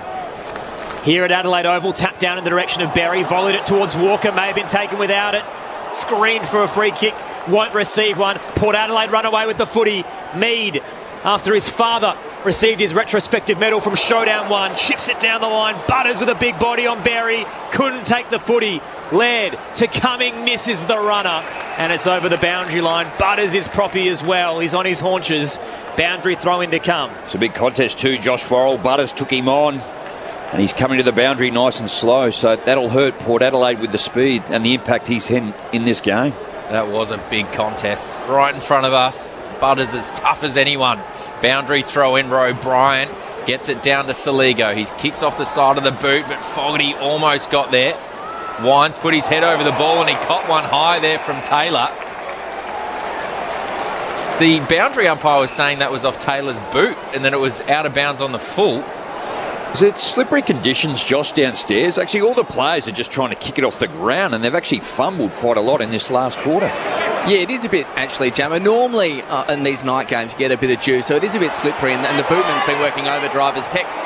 Here at Adelaide Oval, tapped down in the direction of Berry. Volleyed it towards Walker. May have been taken without it. Screened for a free kick. Won't receive one. Port Adelaide run away with the footy. Mead, after his father received his retrospective medal from Showdown 1, chips it down the line. Butters with a big body on Berry. Couldn't take the footy. Laird to Cumming, misses the runner. And it's over the boundary line. Butters is proppy as well. He's on his haunches. Boundary throw in to come. It's a big contest too, Josh Worrell. Butters took him on. And he's coming to the boundary nice and slow. So that'll hurt Port Adelaide with the speed and the impact he's in this game. That was a big contest. Right in front of us. Butters as tough as anyone. Boundary throw in. O'Brien gets it down to Saligo. He kicks off the side of the boot, but Fogarty almost got there. Wines put his head over the ball and he caught one high there from Taylor. The boundary umpire was saying that was off Taylor's boot and then it was out of bounds on the full. Is it slippery conditions, Josh, downstairs? Actually, all the players are just trying to kick it off the ground and they've actually fumbled quite a lot in this last quarter. Yeah, it is a bit, actually, Jammer. Normally, in these night games, you get a bit of juice, so it is a bit slippery, and the bootman's been working over drivers' text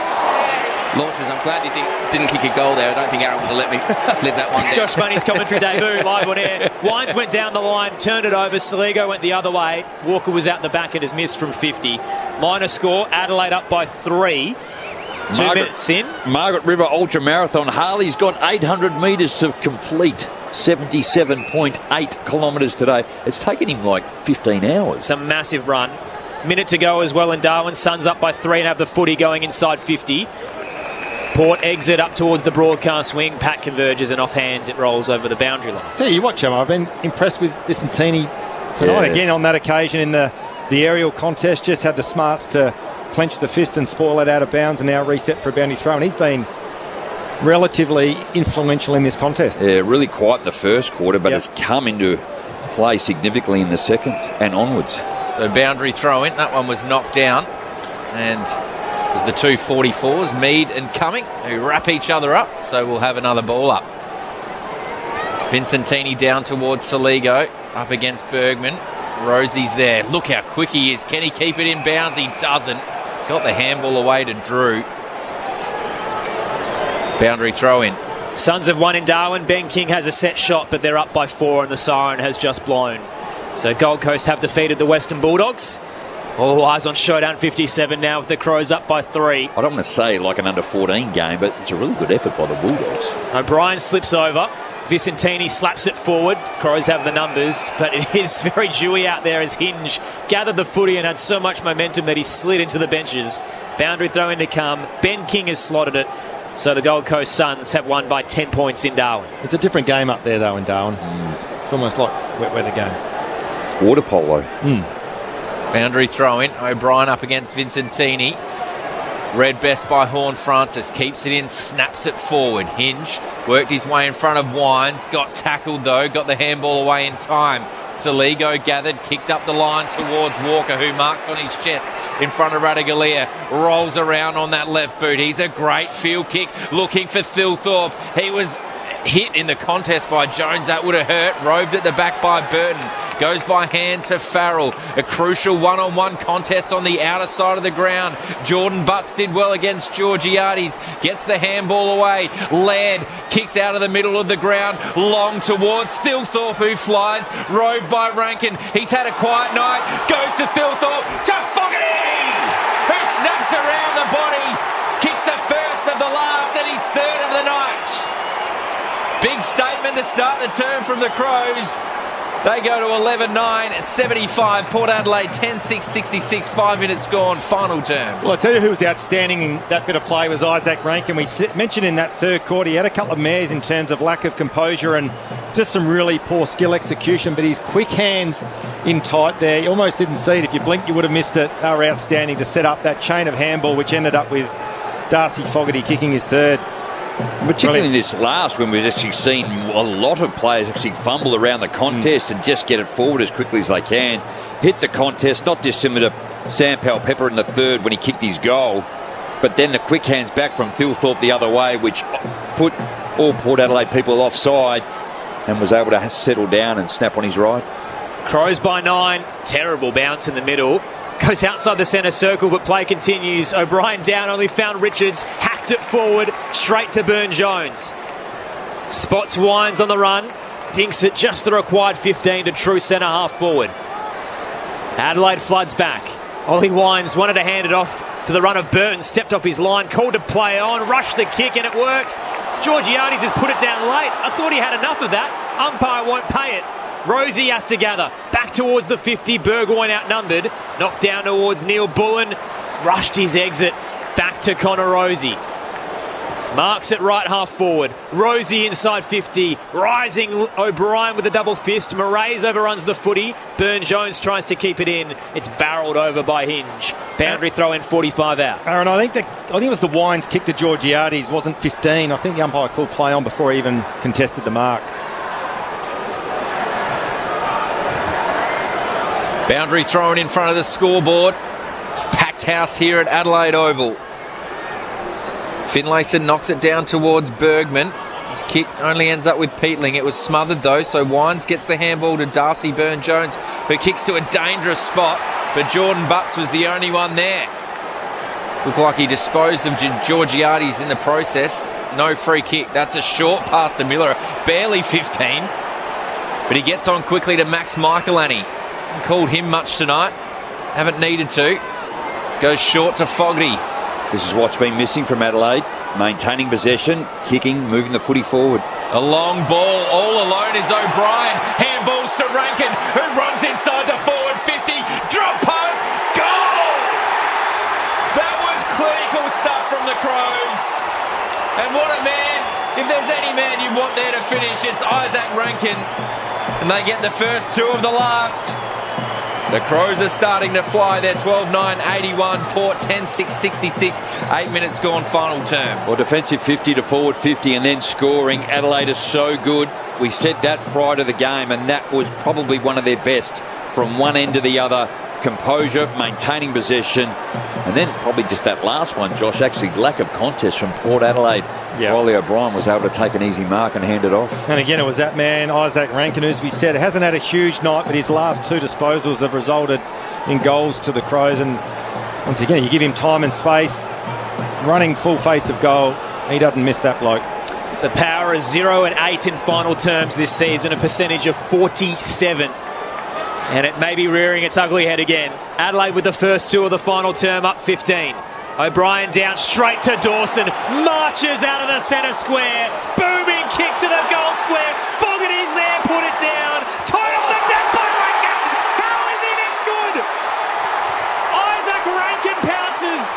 launches. I'm glad he didn't kick a goal there. I don't think Aaron will let me live that one down. Josh Money's commentary debut live on air. Wines went down the line, turned it over. Saligo went the other way. Walker was out the back and has missed from 50. Minor score, Adelaide up by 3. 2 minutes in. Margaret River Ultra Marathon. Harley's got 800 metres to complete. 77.8 kilometres today. It's taken him like 15 hours. It's a massive run. Minute to go as well in Darwin. Suns up by 3 and have the footy going inside 50. Port exit up towards the broadcast wing. Pat converges and off hands it rolls over the boundary line. Tell you what, Gemma, I've been impressed with Vicentini tonight. Again on that occasion in the aerial contest. Just had the smarts to clench the fist and spoil it out of bounds and now reset for a boundary throw. And he's been relatively influential in this contest. Yeah, really quiet in the first quarter, but has come into play significantly in the second and onwards. The boundary throw in, that one was knocked down. And it was the 244s, Mead and Cumming, who wrap each other up. So we'll have another ball up. Vicentini down towards Saligo, up against Bergman. Rosie's there. Look how quick he is. Can he keep it in bounds? He doesn't. Got the handball away to Drew. Boundary throw in. Suns have won in Darwin. Ben King has a set shot, but they're up by 4 and the siren has just blown. So Gold Coast have defeated the Western Bulldogs. All eyes on Showdown 57 now with the Crows up by 3. I don't want to say like an under-14 game, but it's a really good effort by the Bulldogs. O'Brien slips over. Vicentini slaps it forward. Crows have the numbers, but it is very dewy out there as Hinge gathered the footy and had so much momentum that he slid into the benches. Boundary throw in to come. Ben King has slotted it. So the Gold Coast Suns have won by 10 points in Darwin. It's a different game up there, though, in Darwin. It's almost like wet weather game. Water polo. Boundary throw in. O'Brien up against Vicentini. Read best by Horn Francis. Keeps it in, snaps it forward. Hinge worked his way in front of Wines. Got tackled, though. Got the handball away in time. Saligo gathered, kicked up the line towards Walker, who marks on his chest in front of Radaglia. Rolls around on that left boot. He's a great field kick looking for Thilthorpe. hit in the contest by Jones. That would have hurt. Roved at the back by Burton. Goes by hand to Farrell. A crucial one-on-one contest on the outer side of the ground. Jordan Butts did well against Georgiades. Gets the handball away. Laird kicks out of the middle of the ground. Long towards Thilthorpe, who flies. Roved by Rankin. He's had a quiet night. Goes to Thilthorpe. To Fogarty, who snaps around the body. Kicks the first of the last, and he's third of the night. Big statement to start the term from the Crows. They go to 11-9, 75. Port Adelaide 10-6, 66. 5 minutes gone, final term. Well, I tell you who was outstanding in that bit of play was Isaac Rankin. We mentioned in that third quarter he had a couple of mares in terms of lack of composure and just some really poor skill execution, but his quick hands in tight there, you almost didn't see it. If you blinked, you would have missed it. They were outstanding to set up that chain of handball, which ended up with Darcy Fogarty kicking his third. Particularly in this last, when we've actually seen a lot of players actually fumble around the contest and just get it forward as quickly as they can. Hit the contest, not dissimilar to Sam Powell-Pepper in the third when he kicked his goal, but then the quick hands back from Thilthorpe the other way, which put all Port Adelaide people offside, and was able to settle down and snap on his right. Crows by 9. Terrible bounce in the middle. Goes outside the centre circle, but play continues. O'Brien down, only found Richards. Hacked it forward, straight to Burn-Jones. Spots Wines on the run. Dinks it just the required 15 to true centre half forward. Adelaide floods back. Ollie Wines wanted to hand it off to the run of Burton. Stepped off his line, called to play on, rushed the kick, and it works. Georgiades has put it down late. I thought he had enough of that. Umpire won't pay it. Rosie has to gather. Back towards the 50. Burgoyne outnumbered. Knocked down towards Neil Bullen. Rushed his exit. Back to Connor Rosie. Marks at right half forward. Rosie inside 50. Rising O'Brien with a double fist. Murray's overruns the footy. Burn-Jones tries to keep it in. It's barrelled over by Hinge. Boundary throw in, 45 out. Aaron, I think it was the Wines kick to Georgiades, wasn't 15. I think the umpire called play on before he even contested the mark. Boundary thrown in front of the scoreboard. It's packed house here at Adelaide Oval. Finlayson knocks it down towards Bergman. His kick only ends up with Peatling. It was smothered though, so Wines gets the handball to Darcy Burn-Jones, who kicks to a dangerous spot, but Jordan Butts was the only one there. Looked like he disposed of Georgiades in the process. No free kick. That's a short pass to Miller, barely 15. But he gets on quickly to Max Michaelani. Called him much tonight. Haven't needed to. Goes short to Fogarty. This is what's been missing from Adelaide. Maintaining possession, kicking, moving the footy forward. A long ball. All alone is O'Brien. Handballs to Rankin, who runs inside the forward 50. Drop punt. Goal! That was clinical stuff from the Crows. And what a man. If there's any man you want there to finish, it's Isaac Rankin. And they get the first two of the last. The Crows are starting to fly. They're 12-9, 81. Port 10-6, 66. 8 minutes gone, final term. Well, defensive 50 to forward 50 and then scoring. Adelaide is so good. We said that prior to the game, and that was probably one of their best from one end to the other. Composure, maintaining possession, and then probably just that last one, Josh, actually lack of contest from Port Adelaide. Yeah. Ollie O'Brien was able to take an easy mark and hand it off. And again, it was that man, Isaac Rankin, as we said, hasn't had a huge night, but his last two disposals have resulted in goals to the Crows. And once again, you give him time and space, running full face of goal, he doesn't miss that bloke. The Power is 0-8 in final terms this season, a percentage of 47. And it may be rearing its ugly head again. Adelaide with the first two of the final term, up 15. O'Brien down straight to Dawson. Marches out of the centre square. Booming kick to the goal square. Fogarty's there, put it down. Tied off the deck by Rankin. How is he this good? Isaac Rankin pounces.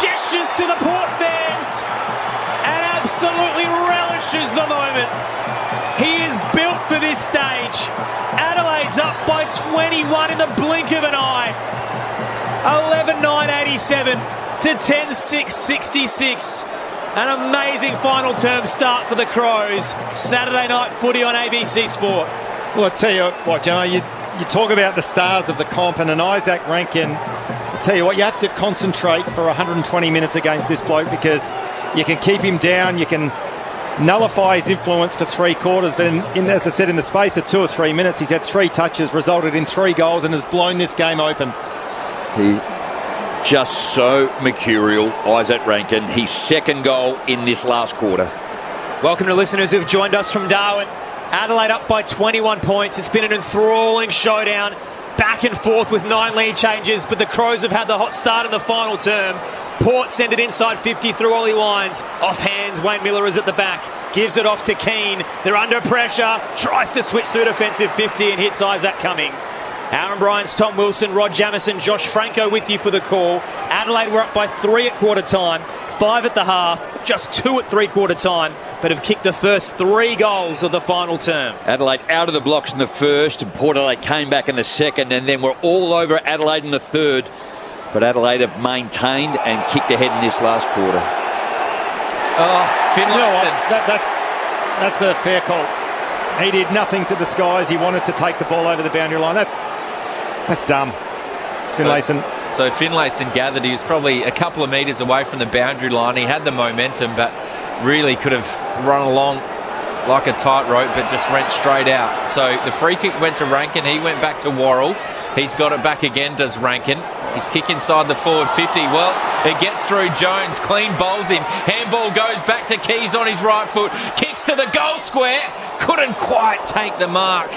Gestures to the Port fans. And absolutely relishes the moment. He is built for this stage. Adelaide's up by 21 in the blink of an eye. 11-9-87 to 10-6-66. An amazing final term start for the Crows. Saturday night footy on ABC Sport. Well, I tell you what, Joe, you talk about the stars of the comp, and an Isaac Rankin, I tell you what, you have to concentrate for 120 minutes against this bloke, because you can keep him down, you can nullify his influence for 3 quarters. But as I said, in the space of 2 or 3 minutes, he's had 3 touches, resulted in 3 goals, and has blown this game open. He just so mercurial, Isaac Rankin. His 2nd goal in this last quarter. Welcome to listeners who've joined us from Darwin. Adelaide up by 21 points. It's been an enthralling showdown, back and forth with 9 lead changes, but the Crows have had the hot start in the final term. Port send it inside 50 through Ollie Wines. Off hands, Wayne Miller is at the back. Gives it off to Keane. They're under pressure. Tries to switch through defensive 50 and hits Isaac Cumming. Aaron Bryants, Tom Wilson, Rod Jamison, Josh Franco with you for the call. Adelaide were up by 3 at quarter time, 5 at the half, just 2 at 3-quarter time, but have kicked the first 3 goals of the final term. Adelaide out of the blocks in the first, and Port Adelaide came back in the second, and then we're all over Adelaide in the third. But Adelaide have maintained and kicked ahead in this last quarter. Oh, Finlayson. That's the fair call. He did nothing to disguise. He wanted to take the ball over the boundary line. That's dumb. Finlayson. So Finlayson gathered. He was probably a couple of metres away from the boundary line. He had the momentum, but really could have run along like a tightrope, but just went straight out. So the free kick went to Rankin. He went back to Worrell. He's got it back again, does Rankin. His kick inside the forward 50. Well, it gets through Jones. Clean bowls him. Handball goes back to Keys on his right foot. Kicks to the goal square. Couldn't quite take the mark.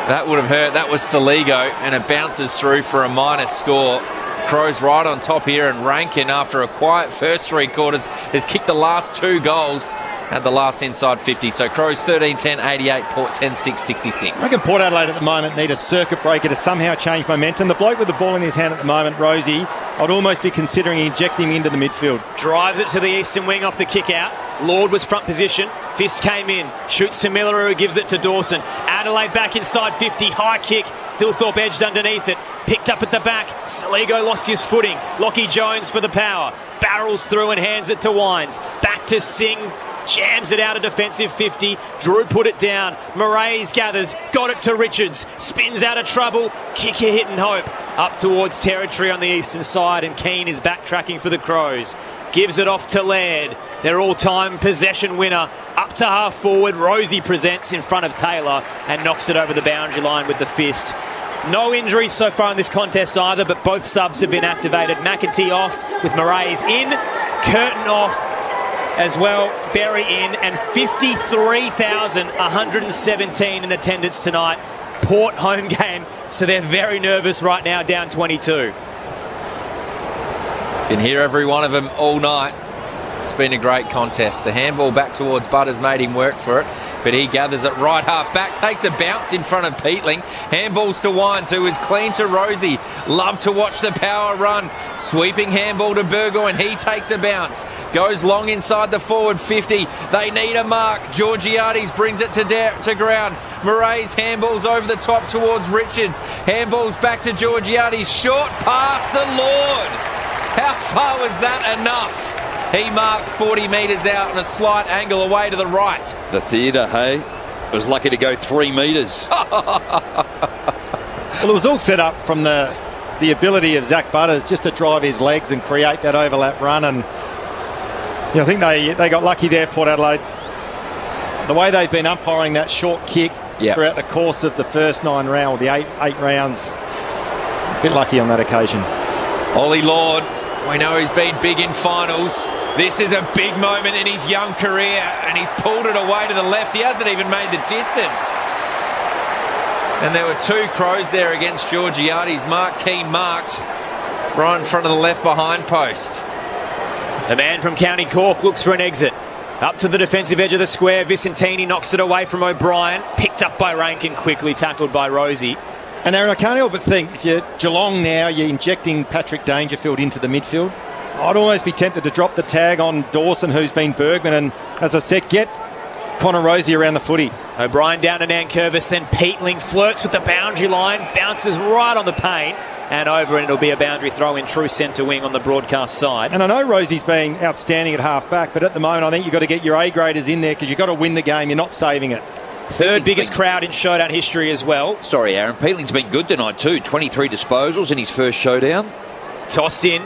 That would have hurt. That was Saligo, and it bounces through for a minus score. Crows right on top here, and Rankin, after a quiet first 3 quarters, has kicked the last 2 goals. Had the last inside 50. So Crows 13-10, 88, Port 10-6, 66. I reckon Port Adelaide at the moment need a circuit breaker to somehow change momentum. The bloke with the ball in his hand at the moment, Rosie, I'd almost be considering injecting him into the midfield. Drives it to the eastern wing off the kick out. Lord was front position. Fist came in. Shoots to Miller, who gives it to Dawson. Adelaide back inside 50. High kick. Thilthorpe edged underneath it. Picked up at the back. Saligo lost his footing. Lockie Jones for the power. Barrels through and hands it to Wines. Back to Singh. Jams it out of defensive 50. Drew put it down. Moraes gathers. Got it to Richards. Spins out of trouble. Kick a hit and hope. Up towards territory on the eastern side, and Keane is backtracking for the Crows. Gives it off to Laird. Their all-time possession winner. Up to half forward. Rosie presents in front of Taylor and knocks it over the boundary line with the fist. No injuries so far in this contest either, but both subs have been activated. McEntee off with Moraes in. Curtin off as well, Berry in, and 53,117 in attendance tonight. Port home game, so they're very nervous right now, down 22. Can hear every one of them all night. It's been a great contest. The handball back towards Butters made him work for it, but he gathers it right half back, takes a bounce in front of Peatling. Handballs to Wines, who is clean to Rosie. Love to watch the power run. Sweeping handball to Burgoyne. He takes a bounce. Goes long inside the forward 50. They need a mark. Georgiades brings it to ground. Moraes handballs over the top towards Richards. Handballs back to Georgiades. Short pass to Lord. How far was that enough? He marks 40 metres out and a slight angle away to the right. The theatre, hey? Was lucky to go 3 metres. Well, it was all set up from the ability of Zach Butters just to drive his legs and create that overlap run. And I think they got lucky there, Port Adelaide. The way they've been umpiring that short kick throughout the course of the first 9 rounds, the eight rounds, a bit lucky on that occasion. Ollie Lord. We know he's been big in finals. This is a big moment in his young career, and he's pulled it away to the left. He hasn't even made the distance. And there were 2 Crows there against Georgiades. Mark Keane marked right in front of the left behind post. The man from County Cork looks for an exit. Up to the defensive edge of the square. Vicentini knocks it away from O'Brien. Picked up by Rankin, quickly tackled by Rosie. And Aaron, I can't help but think, if you're Geelong now, you're injecting Patrick Dangerfield into the midfield. I'd almost be tempted to drop the tag on Dawson, who's been Bergman, and, as I said, get Connor Rosie around the footy. O'Brien down to Nankervis, then Peatling flirts with the boundary line, bounces right on the paint, and over, and it'll be a boundary throw in true centre wing on the broadcast side. And I know Rosie's been outstanding at half-back, but at the moment I think you've got to get your A-graders in there because you've got to win the game. You're not saving it. Third biggest crowd in showdown history as well. Sorry, Aaron. Peatling's been good tonight too. 23 disposals in his first showdown. Tossed in.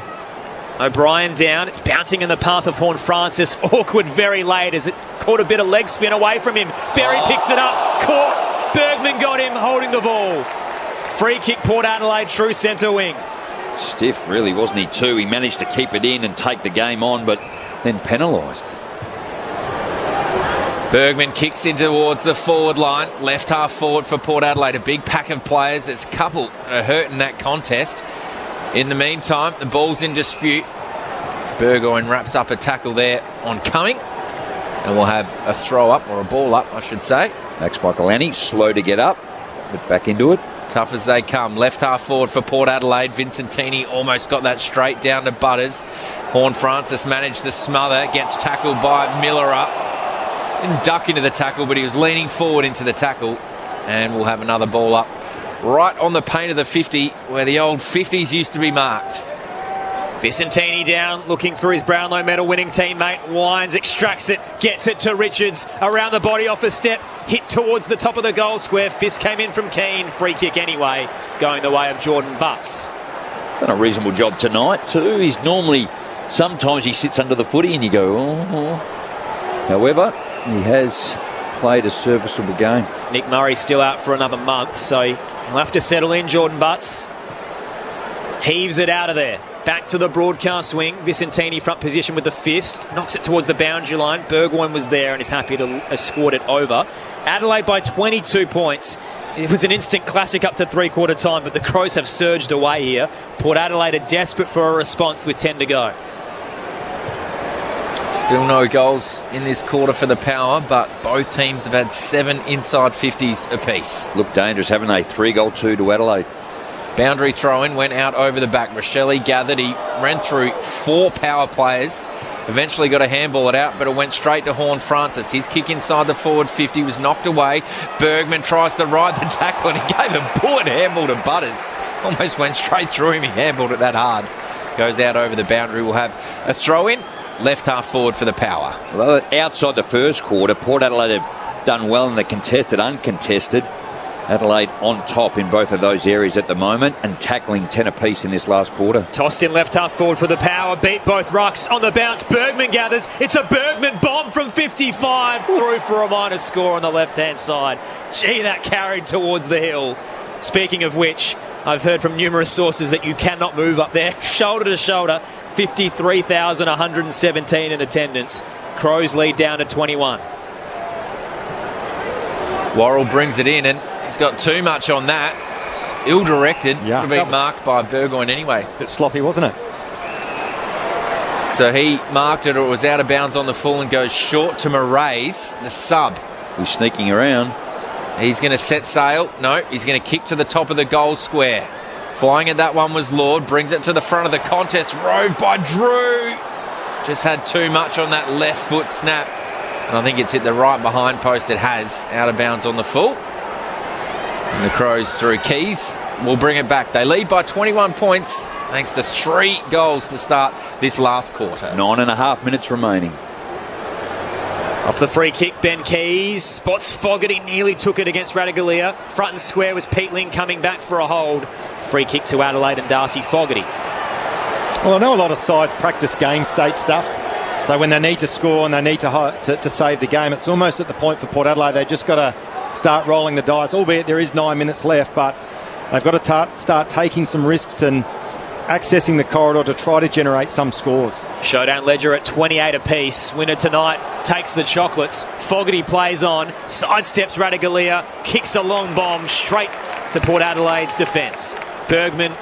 O'Brien down. It's bouncing in the path of Horn Francis. Awkward very late as it caught a bit of leg spin away from him. Berry picks it up. Caught. Bergman got him holding the ball. Free kick, Port Adelaide, true centre wing. Stiff, really, wasn't he, too? He managed to keep it in and take the game on, but then penalised. Bergman kicks in towards the forward line. Left half forward for Port Adelaide. A big pack of players. There's a couple that are hurt in that contest. In the meantime, the ball's in dispute. Burgoyne wraps up a tackle there on Cumming. And we'll have a throw up, or a ball up, I should say. Max Michaelani, slow to get up, but back into it. Tough as they come. Left half forward for Port Adelaide. Vincentini almost got that straight down to Butters. Horn Francis managed the smother. Gets tackled by Miller up. Didn't duck into the tackle, but he was leaning forward into the tackle. And we'll have another ball up right on the paint of the 50, where the old 50s used to be marked. Vicentini down, looking for his Brownlow medal winning teammate. Wines, extracts it, gets it to Richards. Around the body off a step, hit towards the top of the goal square. Fist came in from Keane. Free kick anyway, going the way of Jordan Butts. Done a reasonable job tonight too. He's normally, sometimes he sits under the footy and you go, oh. However, he has played a serviceable game. Nick Murray's still out for another month, so he'll have to settle in. Jordan Butts heaves it out of there. Back to the broadcast wing. Vicentini front position with the fist. Knocks it towards the boundary line. Burgoyne was there and is happy to escort it over. Adelaide by 22 points. It was an instant classic up to three-quarter time, but the Crows have surged away here. Port Adelaide are desperate for a response with 10 to go. Still no goals in this quarter for the Power, but both teams have had 7 inside 50s apiece. Look dangerous, haven't they? 3-2 to Adelaide. Boundary throw-in went out over the back. Rochelle gathered. He ran through 4 Power players. Eventually got a handball it out, but it went straight to Horn Francis. His kick inside the forward 50 was knocked away. Bergman tries to ride the tackle and he gave a bullet handball to Butters. Almost went straight through him. He handballed it that hard. Goes out over the boundary. We'll have a throw-in. Left half forward for the Power. Well, outside the first quarter, Port Adelaide have done well in the contested, uncontested. Adelaide on top in both of those areas at the moment and tackling 10 apiece in this last quarter. Tossed in left half forward for the Power. Beat both rucks on the bounce. Bergman gathers. It's a Bergman bomb from 55 through for a minor score on the left-hand side. Gee, that carried towards the hill. Speaking of which, I've heard from numerous sources that you cannot move up there. Shoulder to shoulder. 53,117 in attendance. Crows lead down to 21. Worrell brings it in and he's got too much on that. It's ill-directed. Yeah. Would have been marked by Burgoyne anyway. It's a bit sloppy, wasn't it? So he marked it, or it was out of bounds on the full and goes short to Moraes, the sub. He's sneaking around. He's going to set sail. No, he's going to kick to the top of the goal square. Flying at that one was Lord. Brings it to the front of the contest. Roved by Drew. Just had too much on that left foot snap. And I think it's hit the right behind post. It has. Out of bounds on the full. And the Crows through Keys will bring it back. They lead by 21 points thanks to 3 goals to start this last quarter. 9.5 minutes remaining. Off the free kick, Ben Keys spots Fogarty, nearly took it against Radaglia. Front and square was Pete Ling coming back for a hold. Free kick to Adelaide and Darcy Fogarty. Well, I know a lot of sides practice game state stuff. So when they need to score and they need to save the game, it's almost at the point for Port Adelaide. They've just got to start rolling the dice, albeit there is 9 minutes left, but they've got to start taking some risks and accessing the corridor to try to generate some scores. Showdown ledger at 28 apiece. Winner tonight takes the chocolates. Fogarty plays on, sidesteps Radaglia, kicks a long bomb straight to Port Adelaide's defence. Bergman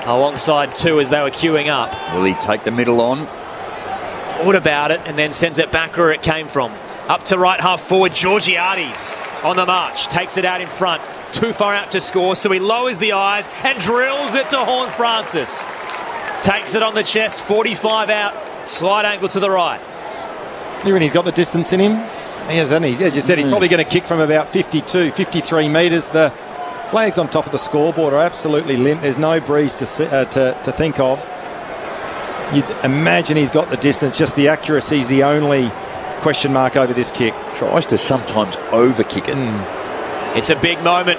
alongside 2 as they were queuing up. Will he take the middle on? Thought about it and then sends it back where it came from. Up to right half forward, Georgiades on the march. Takes it out in front. Too far out to score, so he lowers the eyes and drills it to Horn Francis. Takes it on the chest, 45 out, slight angle to the right. Even he's got the distance in him. He has, hasn't he? As you said, he's probably going to kick from about 52, 53 metres. The flags on top of the scoreboard are absolutely limp. There's no breeze to think of. You'd imagine he's got the distance, just the accuracy is the only question mark over this kick. Tries to sometimes over-kick it. It's a big moment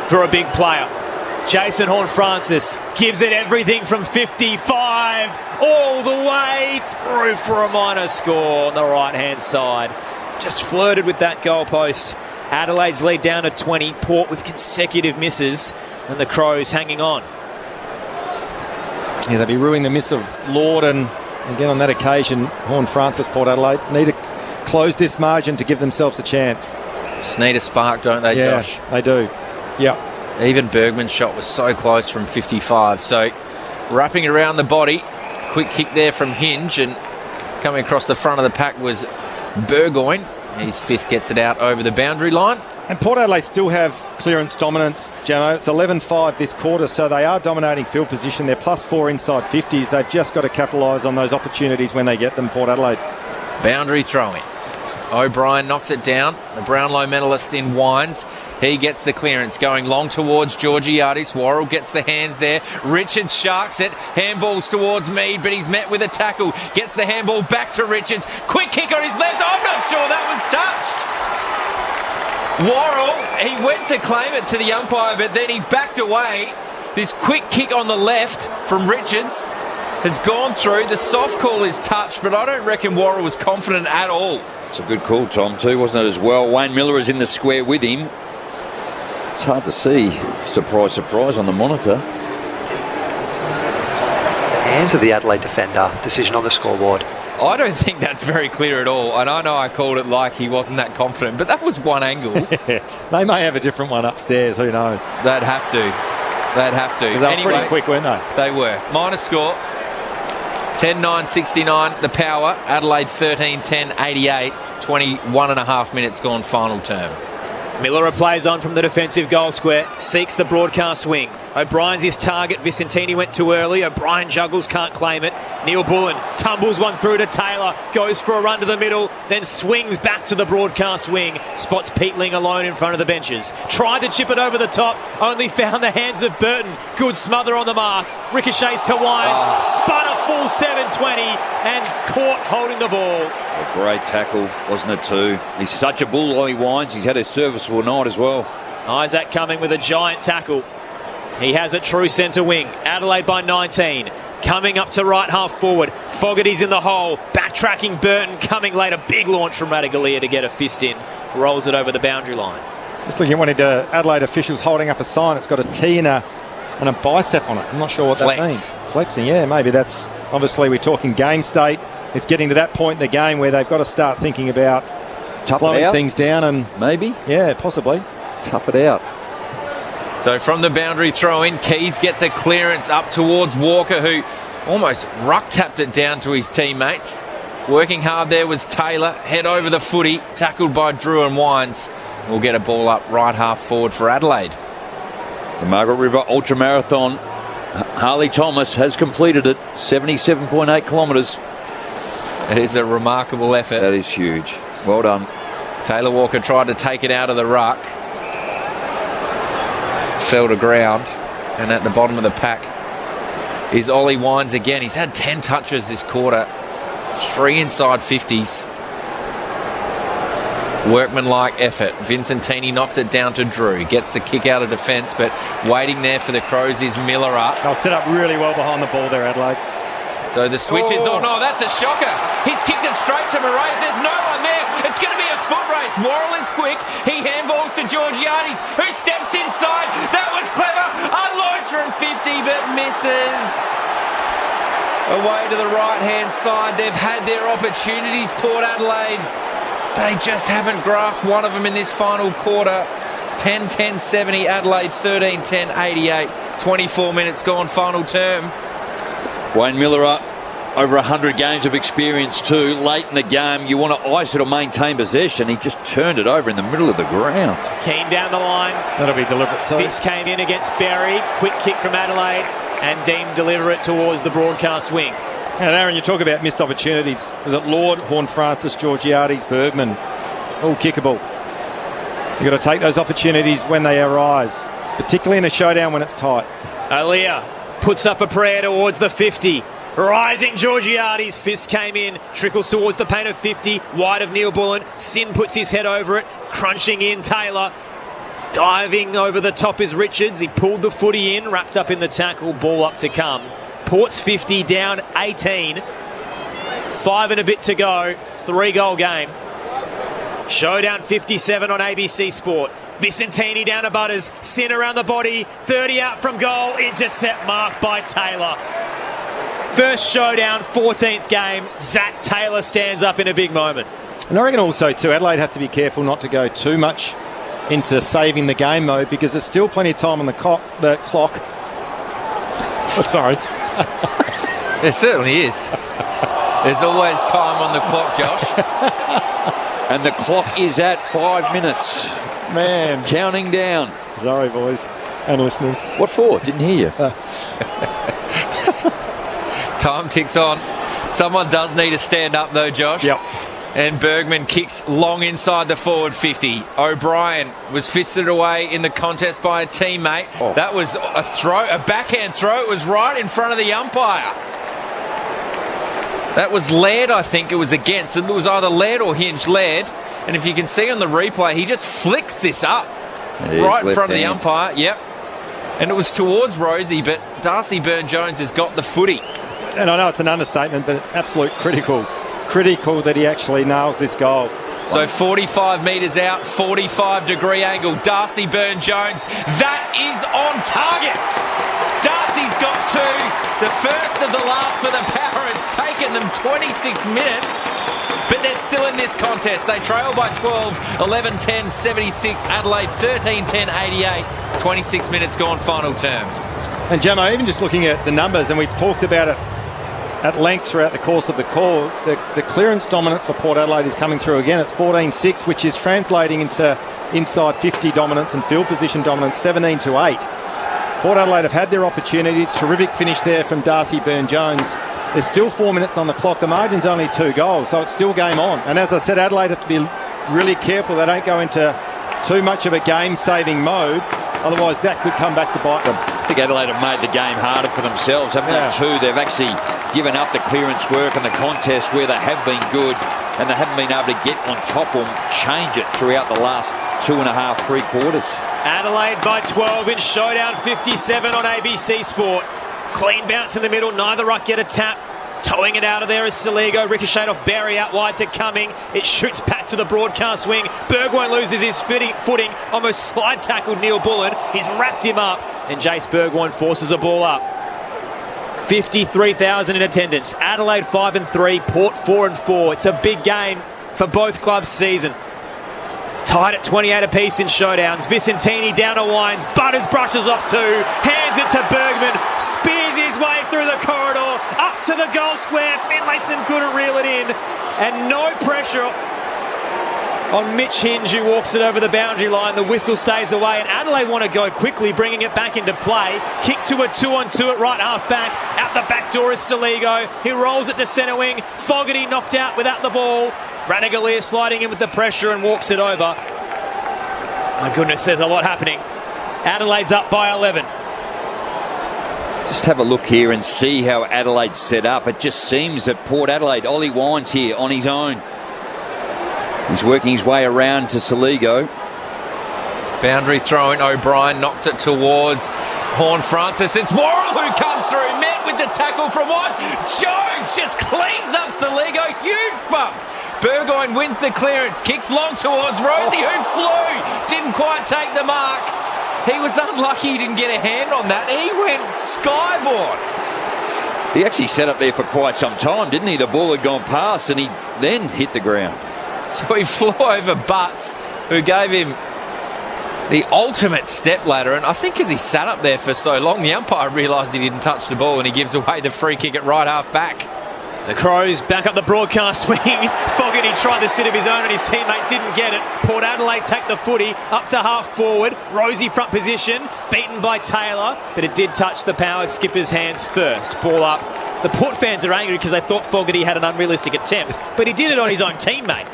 for a big player. Jason Horne-Francis gives it everything from 55 all the way through for a minor score on the right-hand side. Just flirted with that goalpost. Adelaide's lead down to 20. Port with consecutive misses, and the Crows hanging on. Yeah, they'll be ruining the miss of Lord, and again on that occasion, Horne-Francis, Port Adelaide need to close this margin to give themselves a chance. Just need a spark, don't they, Yeah, Josh? they do. Yeah. Even Bergman's shot was so close from 55. So wrapping around the body, quick kick there from Hinge, and coming across the front of the pack was Burgoyne. His fist gets it out over the boundary line. And Port Adelaide still have clearance dominance, Jamo. It's 11-5 this quarter, so they are dominating field position. They're +4 inside 50s. They've just got to capitalise on those opportunities when they get them, Port Adelaide. Boundary throw-in. O'Brien knocks it down. The Brownlow medalist in Wines. He gets the clearance going long towards Georgiades. Worrell gets the hands there. Richards sharks it. Handballs towards Mead, but he's met with a tackle. Gets the handball back to Richards. Quick kick on his left. I'm not sure that was touched. Worrell, he went to claim it to the umpire, but then he backed away. This quick kick on the left from Richards has gone through. The soft call is touched, but I don't reckon Worrell was confident at all. It's a good call, Tom, too, wasn't it, as well? Wayne Miller is in the square with him. It's hard to see. Surprise, surprise on the monitor. Hands of the Adelaide defender. Decision on the scoreboard. I don't think that's very clear at all. And I know I called it like he wasn't that confident, but that was one angle. They may have a different one upstairs. Who knows? They'd have to. They'd have to. Because they were pretty quick, weren't they? They were. Minor score. 10-9-69, the power. Adelaide 13-10-88. 21 and a half minutes gone final term. Miller plays on from the defensive goal square, seeks the broadcast wing. O'Brien's his target. Vicentini went too early. O'Brien juggles, can't claim it. Neil Bullen tumbles one through to Taylor, goes for a run to the middle, then swings back to the broadcast wing. Spots Peatling alone in front of the benches. Tried to chip it over the top, only found the hands of Burton. Good smother on the mark. Ricochets to Wines, spun a full 720 and caught holding the ball. A great tackle, wasn't it, too? He's such a bull, Ollie Wines. He's had a serviceable night as well. Isaac coming with a giant tackle. He has a true centre wing. Adelaide by 19. Coming up to right half forward. Fogarty's in the hole. Backtracking Burton. Coming late. A big launch from Ratugolea to get a fist in. Rolls it over the boundary line. Just looking at one of the Adelaide officials holding up a sign. It's got a T and a bicep on it. I'm not sure what that means. Flexing, yeah. Maybe that's... Obviously, we're talking game state. It's getting to that point in the game where they've got to start thinking about slowing things down and... Maybe? Yeah, possibly. Tough it out. So from the boundary throw-in, Keys gets a clearance up towards Walker, who almost ruck-tapped it down to his teammates. Working hard there was Taylor. Head over the footy, tackled by Drew and Wines. We'll get a ball up right half forward for Adelaide. The Margaret River Ultramarathon. Harley Thomas has completed it. 77.8 kilometres. It is a remarkable effort. That is huge. Well done. Taylor Walker tried to take it out of the ruck. Fell to ground. And at the bottom of the pack is Ollie Wines again. He's had 10 touches this quarter. 3 inside 50s. Workmanlike effort. Vicentini knocks it down to Drew. Gets the kick out of defence, but waiting there for the Crows is Miller up. They'll set up really well behind the ball there, Adelaide. So the switch is... Oh, no, that's a shocker. He's kicked it straight to Moraes. There's no one there. It's going to be a foot race. Worrell is quick. He handballs to Georgiades, who steps inside. That was clever. A launch from 50, but misses. Away to the right-hand side. They've had their opportunities, Port Adelaide. They just haven't grasped one of them in this final quarter. 10-10-70, Adelaide 13-10-88. 24 minutes gone, final term. Wayne Miller up over 100 games of experience too. Late in the game, you want to ice it or maintain possession. He just turned it over in the middle of the ground. Keane down the line. That'll be deliberate too. Fist came in against Berry. Quick kick from Adelaide and Dean deliver it towards the broadcast wing. And Aaron, you talk about missed opportunities. Was it Lord, Horne-Francis, Georgiades, Bergman? All kickable. You've got to take those opportunities when they arise, particularly in a showdown when it's tight. Aaliyah puts up a prayer towards the 50. Rising Georgiades, fist came in, trickles towards the paint of 50, wide of Neil Bullen. Sin puts his head over it, crunching in Taylor. Diving over the top is Richards. He pulled the footy in, wrapped up in the tackle, ball up to come. Port's 50, down 18. 5 and a bit to go. 3-goal game. Showdown 57 on ABC Sport. Vicentini down to Butters. Sin around the body. 30 out from goal. Intercept marked by Taylor. First showdown, 14th game. Zach Taylor stands up in a big moment. And I reckon also too, Adelaide have to be careful not to go too much into saving the game mode, because there's still plenty of time on the clock. Oh, sorry. There certainly is. There's always time on the clock, Josh. And the clock is at 5 minutes. Man. Counting down. Sorry, boys and listeners. What for? Didn't hear you. Time ticks on. Someone does need to stand up, though, Josh. Yep. And Bergman kicks long inside the forward 50. O'Brien was fisted away in the contest by a teammate. Oh. That was a throw, a backhand throw. It was right in front of the umpire. That was Laird, I think it was against. It was either Laird or Hinge. Laird. And if you can see on the replay, he just flicks this up right in front of the umpire. Yep. And it was towards Rosie, but Darcy Byrne-Jones has got the footy. And I know it's an understatement, but absolute critical that he actually nails this goal. So 45 metres out, 45-degree angle. Darcy Byrne-Jones, that is on target. Darcy's got two. The first of the last for the Power. It's taken them 26 minutes, but they're still in this contest. They trail by 12, 11-10, 76. Adelaide 13-10, 88. 26 minutes gone, final term. And Jamo, even just looking at the numbers, and we've talked about it at length throughout the course of the call, the clearance dominance for Port Adelaide is coming through again. It's 14-6, which is translating into inside 50 dominance and field position dominance 17-8. Port Adelaide have had their opportunity. Terrific finish there from Darcy Byrne-Jones. There's still 4 minutes on the clock. The margin's only 2 goals, so it's still game on. And as I said, Adelaide have to be really careful they don't go into too much of a game-saving mode. Otherwise, that could come back to bite them. I think Adelaide have made the game harder for themselves, haven't they, too? They've actually given up the clearance work and the contest where they have been good, and they haven't been able to get on top or change it throughout the last 2.5, 3 quarters. Adelaide by 12 in Showdown 57 on ABC Sport. Clean bounce in the middle, neither ruck get a tap. Towing it out of there is Saligo. Ricocheted off Barry out wide to Cumming. It shoots back to the broadcast wing. Burgoyne loses his footing. Almost slide tackled Neil Bullen. He's wrapped him up. And Jace Burgoyne forces a ball up. 53,000 in attendance. Adelaide 5-3. Port 4-4. It's a big game for both clubs' season. Tied at 28 apiece in showdowns. Vicentini down to Wines. Butters brushes off 2. Hands it to Bergman. Spears his way through the corridor. Up to the goal square. Finlayson couldn't reel it in. And no pressure on Mitch Hinge, who walks it over the boundary line. The whistle stays away. And Adelaide want to go quickly, bringing it back into play. Kick to a 2-on-2 at right half back. Out the back door is Saligo. He rolls it to centre wing. Fogarty knocked out without the ball. Radagalier sliding in with the pressure and walks it over. My goodness, there's a lot happening. Adelaide's up by 11. Just have a look here and see how Adelaide's set up. It just seems that Port Adelaide, Ollie Wines here on his own. He's working his way around to Saligo. Boundary throw-in. O'Brien knocks it towards Horne-Francis. It's Worrell who comes through. Met with the tackle from Wines. Jones just cleans up Saligo. Huge bump. Burgoyne wins the clearance. Kicks long towards Rosie, who flew. Didn't quite take the mark. He was unlucky he didn't get a hand on that. He went skyboard. He actually sat up there for quite some time, didn't he? The ball had gone past and he then hit the ground. So he flew over Butts, who gave him the ultimate stepladder. And I think as he sat up there for so long, the umpire realised he didn't touch the ball and he gives away the free kick at right half back. The Crows back up the broadcast swing. Fogarty tried the sit of his own and his teammate didn't get it. Port Adelaide take the footy up to half forward. Rosie front position, beaten by Taylor, but it did touch the Power skipper's hands first. Ball up. The Port fans are angry because they thought Fogarty had an unrealistic attempt, but he did it on his own teammate.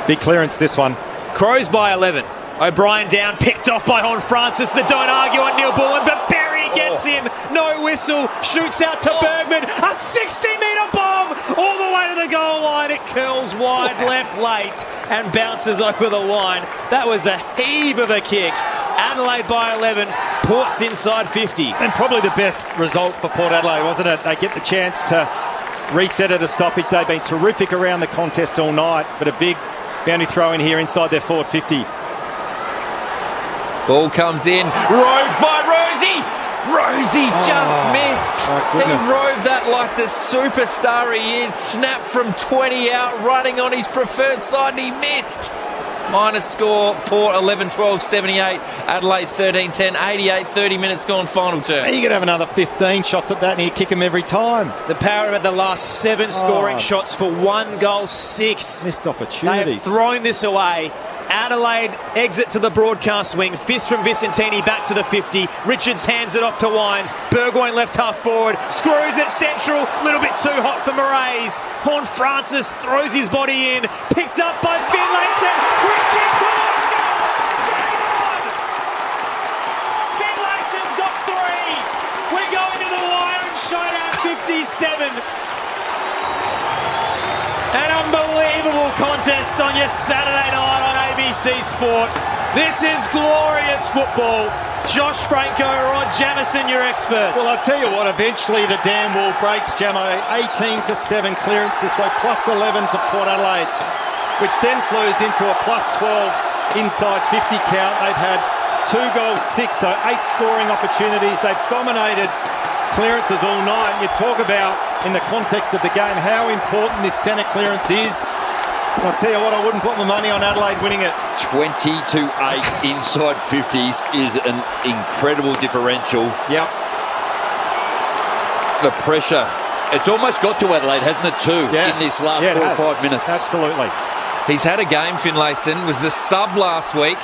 Big clearance, this one. Crows by 11. O'Brien down, picked off by Horne-Francis. They don't argue on Neil Bullen, but Berry gets him. No whistle. Shoots out to Bergman. A 60-metre bomb all the way to over the goal line. It curls wide left late and bounces over the line. That was a heave of a kick. Adelaide by 11. Port's inside 50. And probably the best result for Port Adelaide, wasn't it? They get the chance to reset at a stoppage. They've been terrific around the contest all night, but a big boundary throw in here inside their forward 50. Ball comes in. Roved by Rosie. Rosie just missed. He roved that like the superstar he is. Snapped from 20 out, running on his preferred side, and he missed. Minus score, Port 11-12, 78. Adelaide 13-10, 88, 30 minutes gone, final turn. You could have another 15 shots at that and you kick them every time. The Power have had the last 7 scoring shots for 1 goal, 6. Missed They opportunities. have thrown this away. Adelaide exit to the broadcast wing. Fist from Vicentini back to the 50. Richards hands it off to Wines. Burgoyne left half forward. Screws it central. A little bit too hot for Moraes. Horn Francis throws his body in. Picked up by Finlayson. Quick kick towards goal. Game on. Finlayson's got 3. We're going to the wire and showdown 57. An unbelievable contest on your Saturday night on ABC Sport. This is glorious football. Josh Franco, Rod Jamison, your experts. Well, I'll tell you what, eventually the dam wall breaks, Jamo. 18-7 clearances, so plus 11 to Port Adelaide, which then flows into a plus 12 inside 50 count. They've had 2 goals, 6, so 8 scoring opportunities. They've dominated clearances all night. You talk about, in the context of the game, how important this centre clearance is. I'll tell you what, I wouldn't put my money on Adelaide winning it. 20-8 inside 50s is an incredible differential. Yep. The pressure. It's almost got to Adelaide, hasn't it, too, in this last 4 or 5 minutes. Absolutely. He's had a game, Finlayson. Was the sub last week,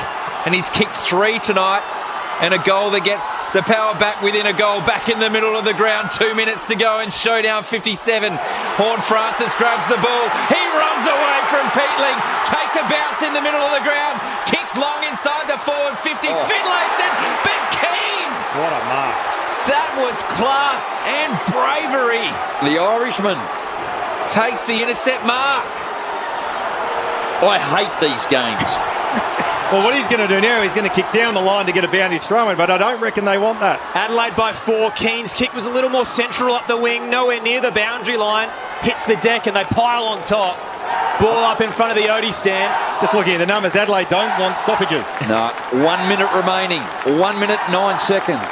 and he's kicked 3 tonight. And a goal that gets the Power back within a goal, back in the middle of the ground. 2 minutes to go and showdown 57. Horn Francis grabs the ball. He runs away from Peatling, takes a bounce in the middle of the ground, kicks long inside the forward 50. Finlayson, but Keane. What a mark. That was class and bravery. The Irishman takes the intercept mark. I hate these games. Well, what he's going to do now, he's going to kick down the line to get a boundary throw in, but I don't reckon they want that. Adelaide by 4. Keane's kick was a little more central up the wing, nowhere near the boundary line. Hits the deck and they pile on top. Ball up in front of the Odie stand. Just looking at the numbers, Adelaide don't want stoppages. No, 1 minute remaining. 1 minute, 9 seconds.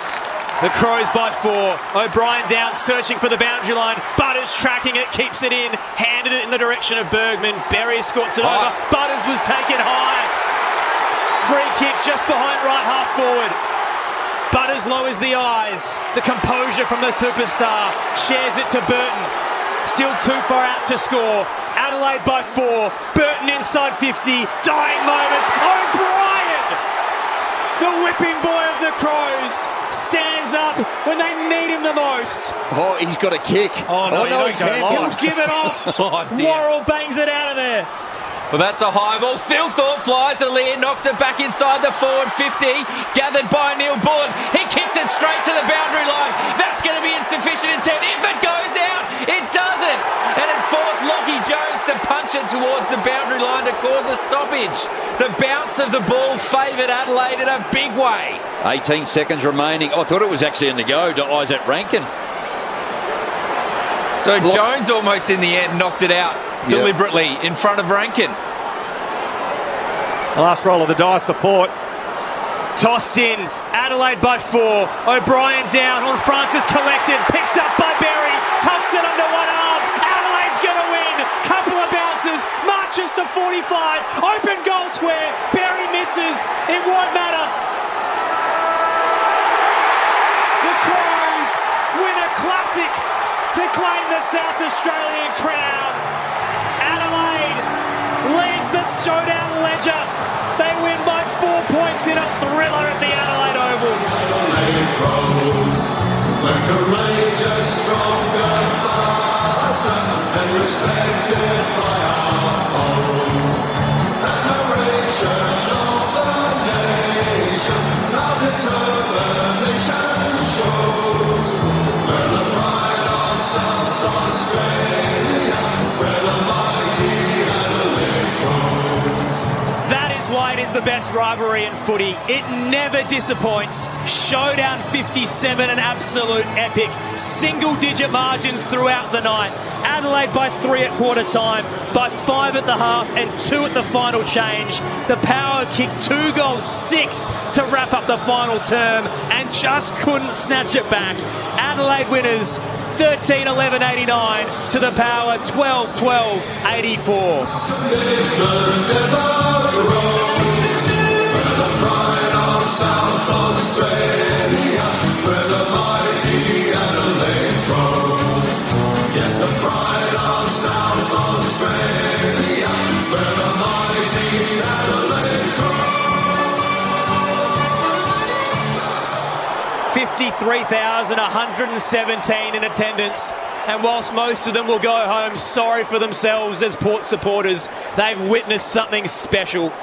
The Crows by 4. O'Brien down, searching for the boundary line. Butters tracking it, keeps it in. Handed it in the direction of Bergman. Berry escorts it over. Butters was taken high. Free kick just behind right half forward. Butters lowers the eyes. The composure from the superstar. Shares it to Burton. Still too far out to score. Adelaide by 4. Burton inside 50. Dying moments. O'Brien, the whipping boy of the Crows, stands up when they need him the most. Oh, he's got a kick. Oh, no, He'll give it off. Worrell bangs it out of there. Well, that's a high ball. Thilthorpe flies a lead, knocks it back inside the forward 50. Gathered by Neil Bullen. He kicks it straight to the boundary line. That's going to be insufficient intent. If it goes out, it doesn't. And it forced Lockie Jones to punch it towards the boundary line to cause a stoppage. The bounce of the ball favoured Adelaide in a big way. 18 seconds remaining. I thought it was actually in the go to Isaac Rankin. So Jones almost in the end knocked it out deliberately in front of Rankin. The last roll of the dice for Port. Tossed in. Adelaide by 4. O'Brien down. On Francis collected. Picked up by Berry. Tucks it under one arm. Adelaide's going to win. Couple of bounces. Marches to 45. Open goal square. Berry misses. It won't matter. The Crows win a classic to claim the South Australian crown. Adelaide leads the showdown ledger. They win by 4 points in a thriller at the Adelaide Oval. Adelaide Crows, like courageous, stronger, faster, and respected by our foes. Admiration of the nation, our determination shows. We're the pride of South Australia, we're the Wide is the best rivalry in footy. It never disappoints. Showdown 57, an absolute epic. Single-digit margins throughout the night. Adelaide by 3 at quarter time, by 5 at the half and 2 at the final change. The Power kicked 2 goals, 6 to wrap up the final term and just couldn't snatch it back. Adelaide winners 13-11-89 to the Power 12-12-84. South Australia, where the mighty Adelaide grows. Yes, the pride of South Australia, where the mighty Adelaide grows. 53,117 in attendance. And whilst most of them will go home sorry for themselves as Port supporters, they've witnessed something special.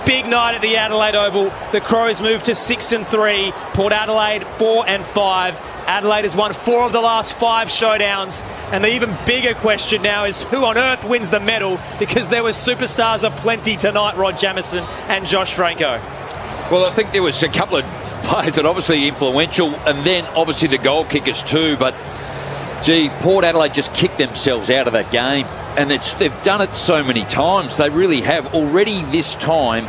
Big night at the Adelaide Oval. The Crows moved to 6-3. Port Adelaide 4-5. Adelaide has won 4 of the last 5 showdowns. And the even bigger question now is who on earth wins the medal, because there were superstars aplenty tonight, Rod Jamieson and Josh Franco. Well, I think there was a couple of players that obviously influential, and then obviously the goal kickers too. But, gee, Port Adelaide just kicked themselves out of that game. And they've done it so many times. They really have. Already this time,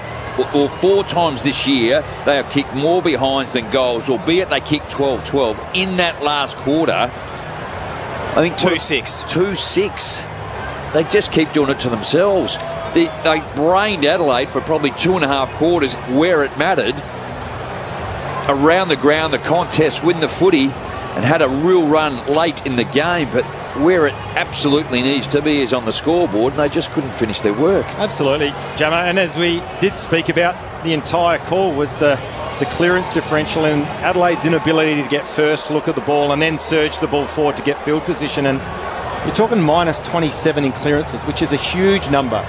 or 4 times this year, they have kicked more behinds than goals, albeit they kicked 12-12. In that last quarter, I think 2-6. 2-6. They just keep doing it to themselves. They brained Adelaide for probably 2.5 quarters where it mattered. Around the ground, the contest, win the footy, and had a real run late in the game. But where it absolutely needs to be is on the scoreboard, and they just couldn't finish their work. Absolutely, Jammer. And as we did speak about, the entire call was the clearance differential and Adelaide's inability to get first look at the ball and then surge the ball forward to get field position. And you're talking minus 27 in clearances, which is a huge number.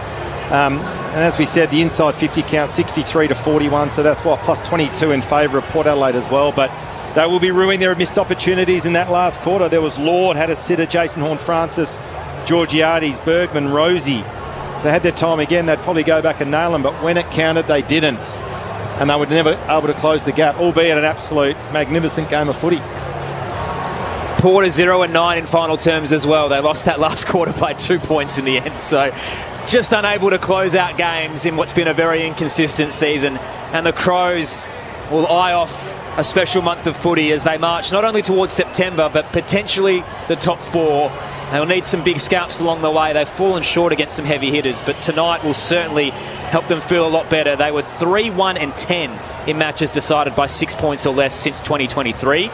And as we said, the inside 50 count 63-41, so that's what, plus 22 in favour of Port Adelaide as well. But they will be ruining their missed opportunities in that last quarter. There was Lord, had a sitter, Jason Horne-Francis, Georgiades, Bergman, Rosie. If they had their time again, they'd probably go back and nail them, but when it counted, they didn't. And they were never able to close the gap, albeit an absolute magnificent game of footy. Port is 0-9 in final terms as well. They lost that last quarter by 2 points in the end, so just unable to close out games in what's been a very inconsistent season. And the Crows will eye off a special month of footy as they march not only towards September but potentially the top 4. They'll need some big scalps along the way. They've fallen short against some heavy hitters, but tonight will certainly help them feel a lot better. They were 3-1-10 in matches decided by 6 points or less since 2023.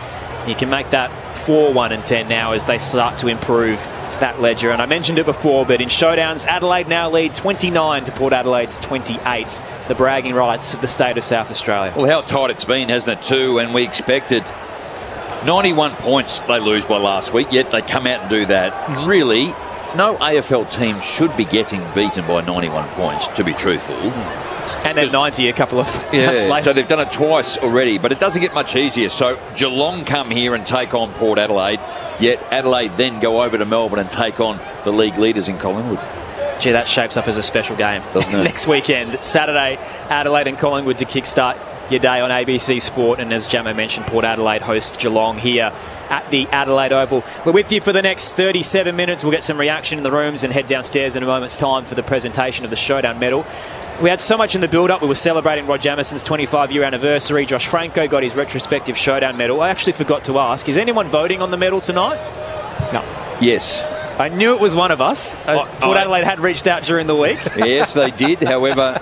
You can make that 4-1-10 now as they start to improve that ledger. And I mentioned it before, but in showdowns, Adelaide now lead 29 to Port Adelaide's 28, the bragging rights of the state of South Australia. Well, how tight it's been, hasn't it, too? And we expected 91 points they lose by last week, yet they come out and do that. Really, no AFL team should be getting beaten by 91 points, to be truthful. And then 90 a couple of months later. So they've done it twice already, but it doesn't get much easier. So Geelong come here and take on Port Adelaide, yet Adelaide then go over to Melbourne and take on the league leaders in Collingwood. Gee, that shapes up as a special game. Doesn't it? Next weekend, Saturday, Adelaide and Collingwood to kickstart your day on ABC Sport. And as Jamo mentioned, Port Adelaide host Geelong here at the Adelaide Oval. We're with you for the next 37 minutes. We'll get some reaction in the rooms and head downstairs in a moment's time for the presentation of the Showdown medal. We had so much in the build-up. We were celebrating Rod Jamison's 25-year anniversary. Josh Franco got his retrospective Showdown medal. I actually forgot to ask, is anyone voting on the medal tonight? No. Yes. I knew it was one of us. Port Adelaide had reached out during the week. Yes, they did. However,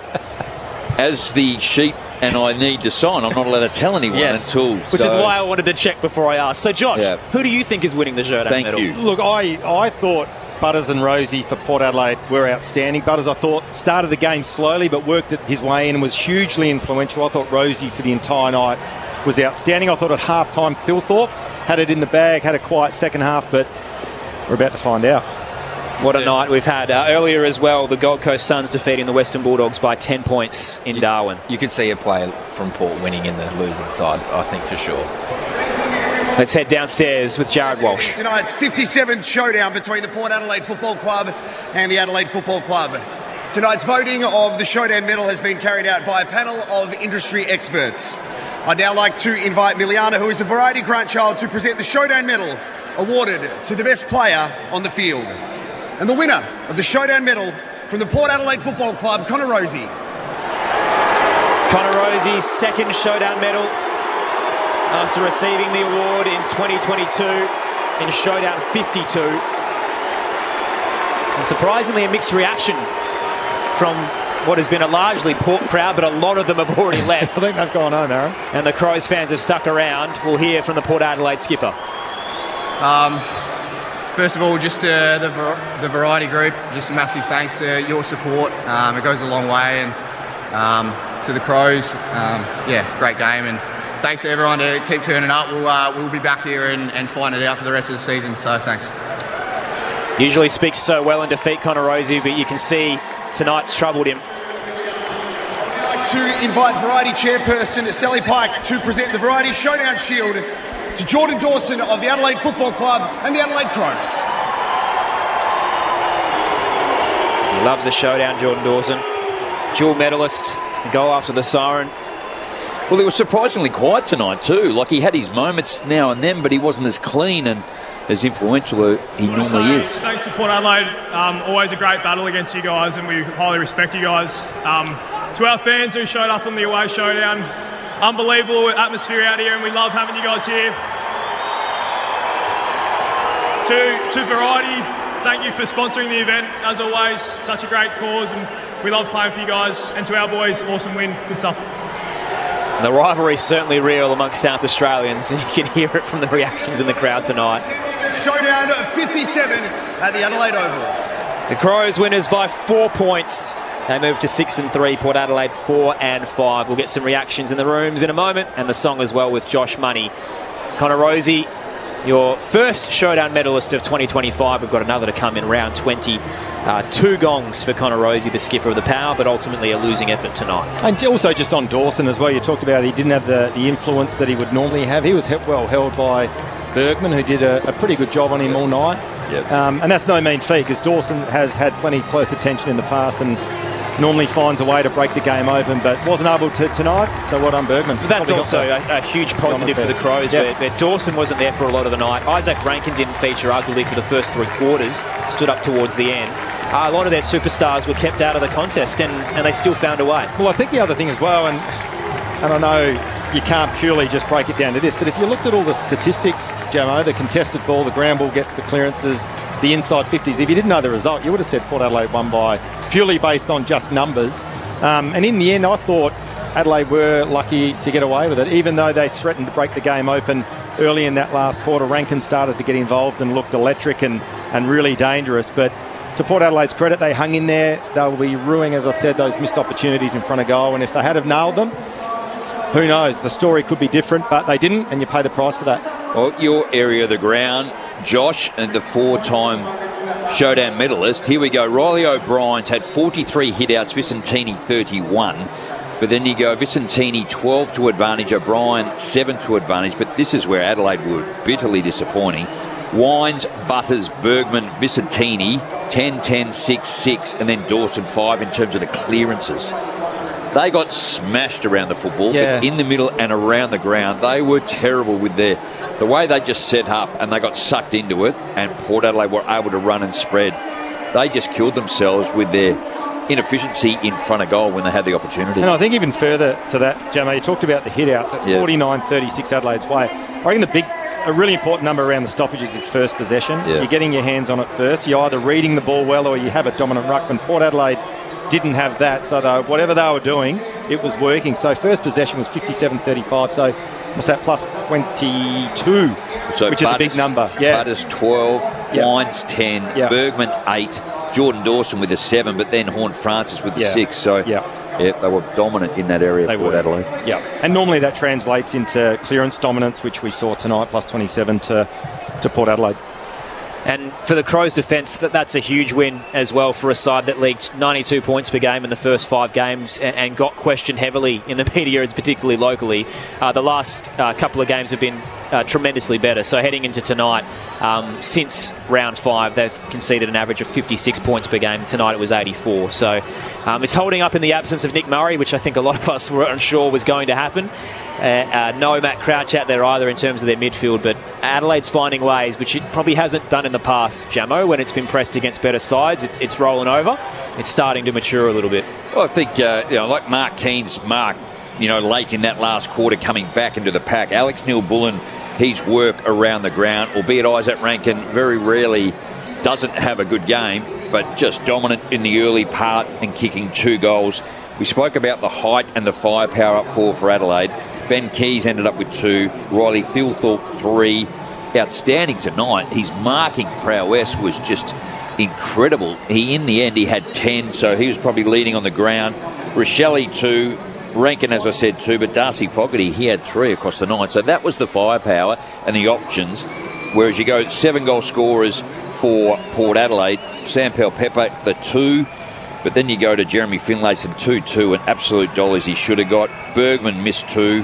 as the sheep and I need to sign, I'm not allowed to tell anyone until... Which is why I wanted to check before I asked. So, Josh, who do you think is winning the Showdown medal? Thank you. Look, I thought Butters and Rosie for Port Adelaide were outstanding. Butters, I thought, started the game slowly but worked it his way in and was hugely influential. I thought Rosie for the entire night was outstanding. I thought at half-time Thilthorpe had it in the bag, had a quiet second half, but we're about to find out. What a night we've had. Earlier as well, the Gold Coast Suns defeating the Western Bulldogs by 10 points in Darwin. You could see a player from Port winning in the losing side, I think, for sure. Let's head downstairs with Jared Walsh. Tonight's 57th showdown between the Port Adelaide Football Club and the Adelaide Football Club. Tonight's voting of the Showdown medal has been carried out by a panel of industry experts. I'd now like to invite Miliana, who is a variety grandchild, to present the Showdown medal awarded to the best player on the field. And the winner of the Showdown medal from the Port Adelaide Football Club, Connor Rozee. Connor Rosee's second Showdown medal after receiving the award in 2022 in Showdown 52. And surprisingly, a mixed reaction from what has been a largely Port crowd, but a lot of them have already left. I think they've gone home, Aaron. And the Crows fans have stuck around. We'll hear from the Port Adelaide skipper. First of all, just the variety group, just a massive thanks to your support. It goes a long way, and to the Crows, great game, and thanks to everyone to keep turning up. We'll be back here and find it out for the rest of the season, so thanks. Usually speaks so well in defeat, Connor Rozee, but you can see tonight's troubled him. To invite Variety Chairperson Sally Pike to present the Variety Showdown Shield to Jordan Dawson of the Adelaide Football Club and the Adelaide Crows. He loves a showdown, Jordan Dawson. Dual medalist, goal after the siren. Well, he was surprisingly quiet tonight too. Like, he had his moments now and then, but he wasn't as clean and as influential as he normally is. Thanks to Port Adelaide. Always a great battle against you guys, and we highly respect you guys. To our fans who showed up on the away showdown, unbelievable atmosphere out here, and we love having you guys here. To Variety, thank you for sponsoring the event. As always, such a great cause, and we love playing for you guys. And to our boys, awesome win, good stuff. The rivalry's certainly real amongst South Australians. You can hear it from the reactions in the crowd tonight. Showdown 57 at the Adelaide Oval. The Crows winners by 4 points. They move to 6 and 3. Port Adelaide 4 and 5. We'll get some reactions in the rooms in a moment, and the song as well with Josh Money. Connor Rozee, your first Showdown medalist of 2025. We've got another to come in round 20. 2 gongs for Connor Rozee, the skipper of the Power, but ultimately a losing effort tonight. And also just on Dawson as well, you talked about he didn't have the influence that he would normally have. He was well held by Bergman, who did a pretty good job on him all night. Yep. And that's no mean feat, because Dawson has had plenty close attention in the past and normally finds a way to break the game open, but wasn't able to tonight, so well done Bergman. That's also a huge positive for the Crows, where Dawson wasn't there for a lot of the night. Isaac Rankin didn't feature ugly for the first 3 quarters, stood up towards the end. A lot of their superstars were kept out of the contest, and they still found a way. Well, I think the other thing as well, and I know you can't purely just break it down to this, but if you looked at all the statistics, Jamo, the contested ball, the ground ball gets the clearances, the inside 50s, if you didn't know the result, you would have said Port Adelaide won by purely based on just numbers. And in the end, I thought Adelaide were lucky to get away with it, even though they threatened to break the game open early in that last quarter. Rankin started to get involved and looked electric and really dangerous. But to Port Adelaide's credit, they hung in there. They'll be ruining, as I said, those missed opportunities in front of goal. And if they had have nailed them, who knows? The story could be different, but they didn't, and you pay the price for that. Well, your area of the ground, Josh, and the 4-time Showdown medalist. Here we go. Riley O'Brien's had 43 hitouts, Vicentini 31. But then you go Vicentini 12 to advantage, O'Brien 7 to advantage. But this is where Adelaide were bitterly disappointing. Wines, Butters, Bergman, Vicentini 10, 10, 6, 6, and then Dawson 5 in terms of the clearances. They got smashed around the football, but in the middle and around the ground, they were terrible with the way they just set up, and they got sucked into it, and Port Adelaide were able to run and spread. They just killed themselves with their inefficiency in front of goal when they had the opportunity. And I think even further to that, Jamo, you talked about the hit-outs. That's 49-36 Adelaide's way. I think a really important number around the stoppages is first possession. You're getting your hands on it first. You're either reading the ball well or you have a dominant ruckman. Port Adelaide didn't have that, so whatever they were doing, it was working. So first possession was 57-35, so what's that, plus 22, so which is a big number. Butters 12, Wines 10, Bergman 8, Jordan Dawson with a 7, but then Horne-Francis with a 6. So they were dominant in that area of Port Adelaide. Yeah, and normally that translates into clearance dominance, which we saw tonight, plus 27 to Port Adelaide. And for the Crows' defence, that's a huge win as well for a side that leaked 92 points per game in the first 5 games and got questioned heavily in the media, particularly locally. The last couple of games have been tremendously better. So heading into tonight, since round 5, they've conceded an average of 56 points per game. Tonight it was 84. So it's holding up in the absence of Nick Murray, which I think a lot of us were unsure was going to happen. No Matt Crouch out there either in terms of their midfield, but Adelaide's finding ways, which it probably hasn't done in the past, Jamo, when it's been pressed against better sides. It's rolling over. It's starting to mature a little bit. Well, I think, like Mark Keane's mark, late in that last quarter coming back into the pack. Alex Neil-Bullen, his work around the ground, albeit Isaac Rankin very rarely doesn't have a good game, but just dominant in the early part and kicking 2 goals. We spoke about the height and the firepower up forward for Adelaide. Ben Keys ended up with 2. Riley Thilthorpe 3. Outstanding tonight. His marking prowess was just incredible. In the end, he had 10, so he was probably leading on the ground. Rochelle 2. Rankin, as I said, 2, but Darcy Fogarty, he had 3 across the night. So that was the firepower and the options. Whereas you go 7-goal scorers for Port Adelaide. Sam Pepper, the 2. But then you go to Jeremy Finlayson, 2-2, and absolute dollars he should have got. Bergman missed 2.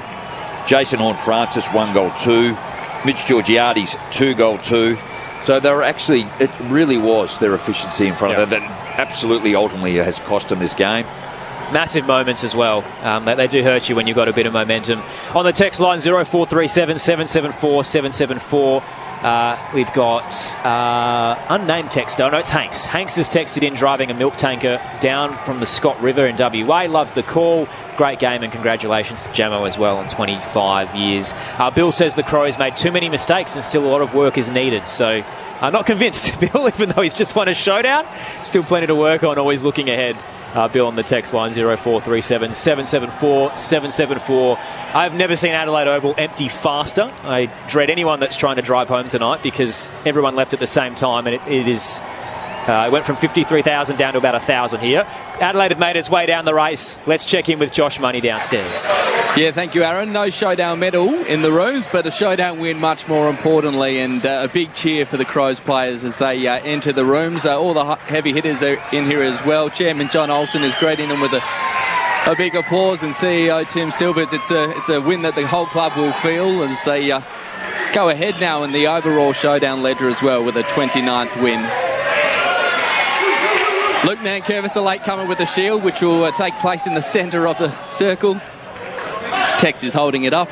Jason Horne-Francis, 1 goal, 2. Mitch Georgiades, 2 goal, 2. So they were actually, it really was their efficiency in front of them that absolutely ultimately has cost them this game. Massive moments as well. They do hurt you when you've got a bit of momentum. On the text line, 0437 774 774. We've got unnamed texter. Oh, no, it's Hanks. Hanks has texted in driving a milk tanker down from the Scott River in WA. Loved the call. Great game, and congratulations to Jamo as well on 25 years. Bill says the Crows made too many mistakes and still a lot of work is needed. So I'm not convinced, Bill, even though he's just won a showdown. Still plenty to work on, always looking ahead. Bill on the text line, 0437 774 774. I've never seen Adelaide Oval empty faster. I dread anyone that's trying to drive home tonight because everyone left at the same time, and it went from 53,000 down to about 1,000 here. Adelaide have made its way down the race. Let's check in with Josh Money downstairs. Yeah, thank you, Aaron. No showdown medal in the rooms, but a showdown win much more importantly, and a big cheer for the Crows players as they enter the rooms. All the heavy hitters are in here as well. Chairman John Olsen is greeting them with a big applause, and CEO Tim Silvers. It's a win that the whole club will feel as they go ahead now in the overall showdown ledger as well with a 29th win. Luke Nankervis, a late comer with the shield, which will take place in the centre of the circle. Tex is holding it up.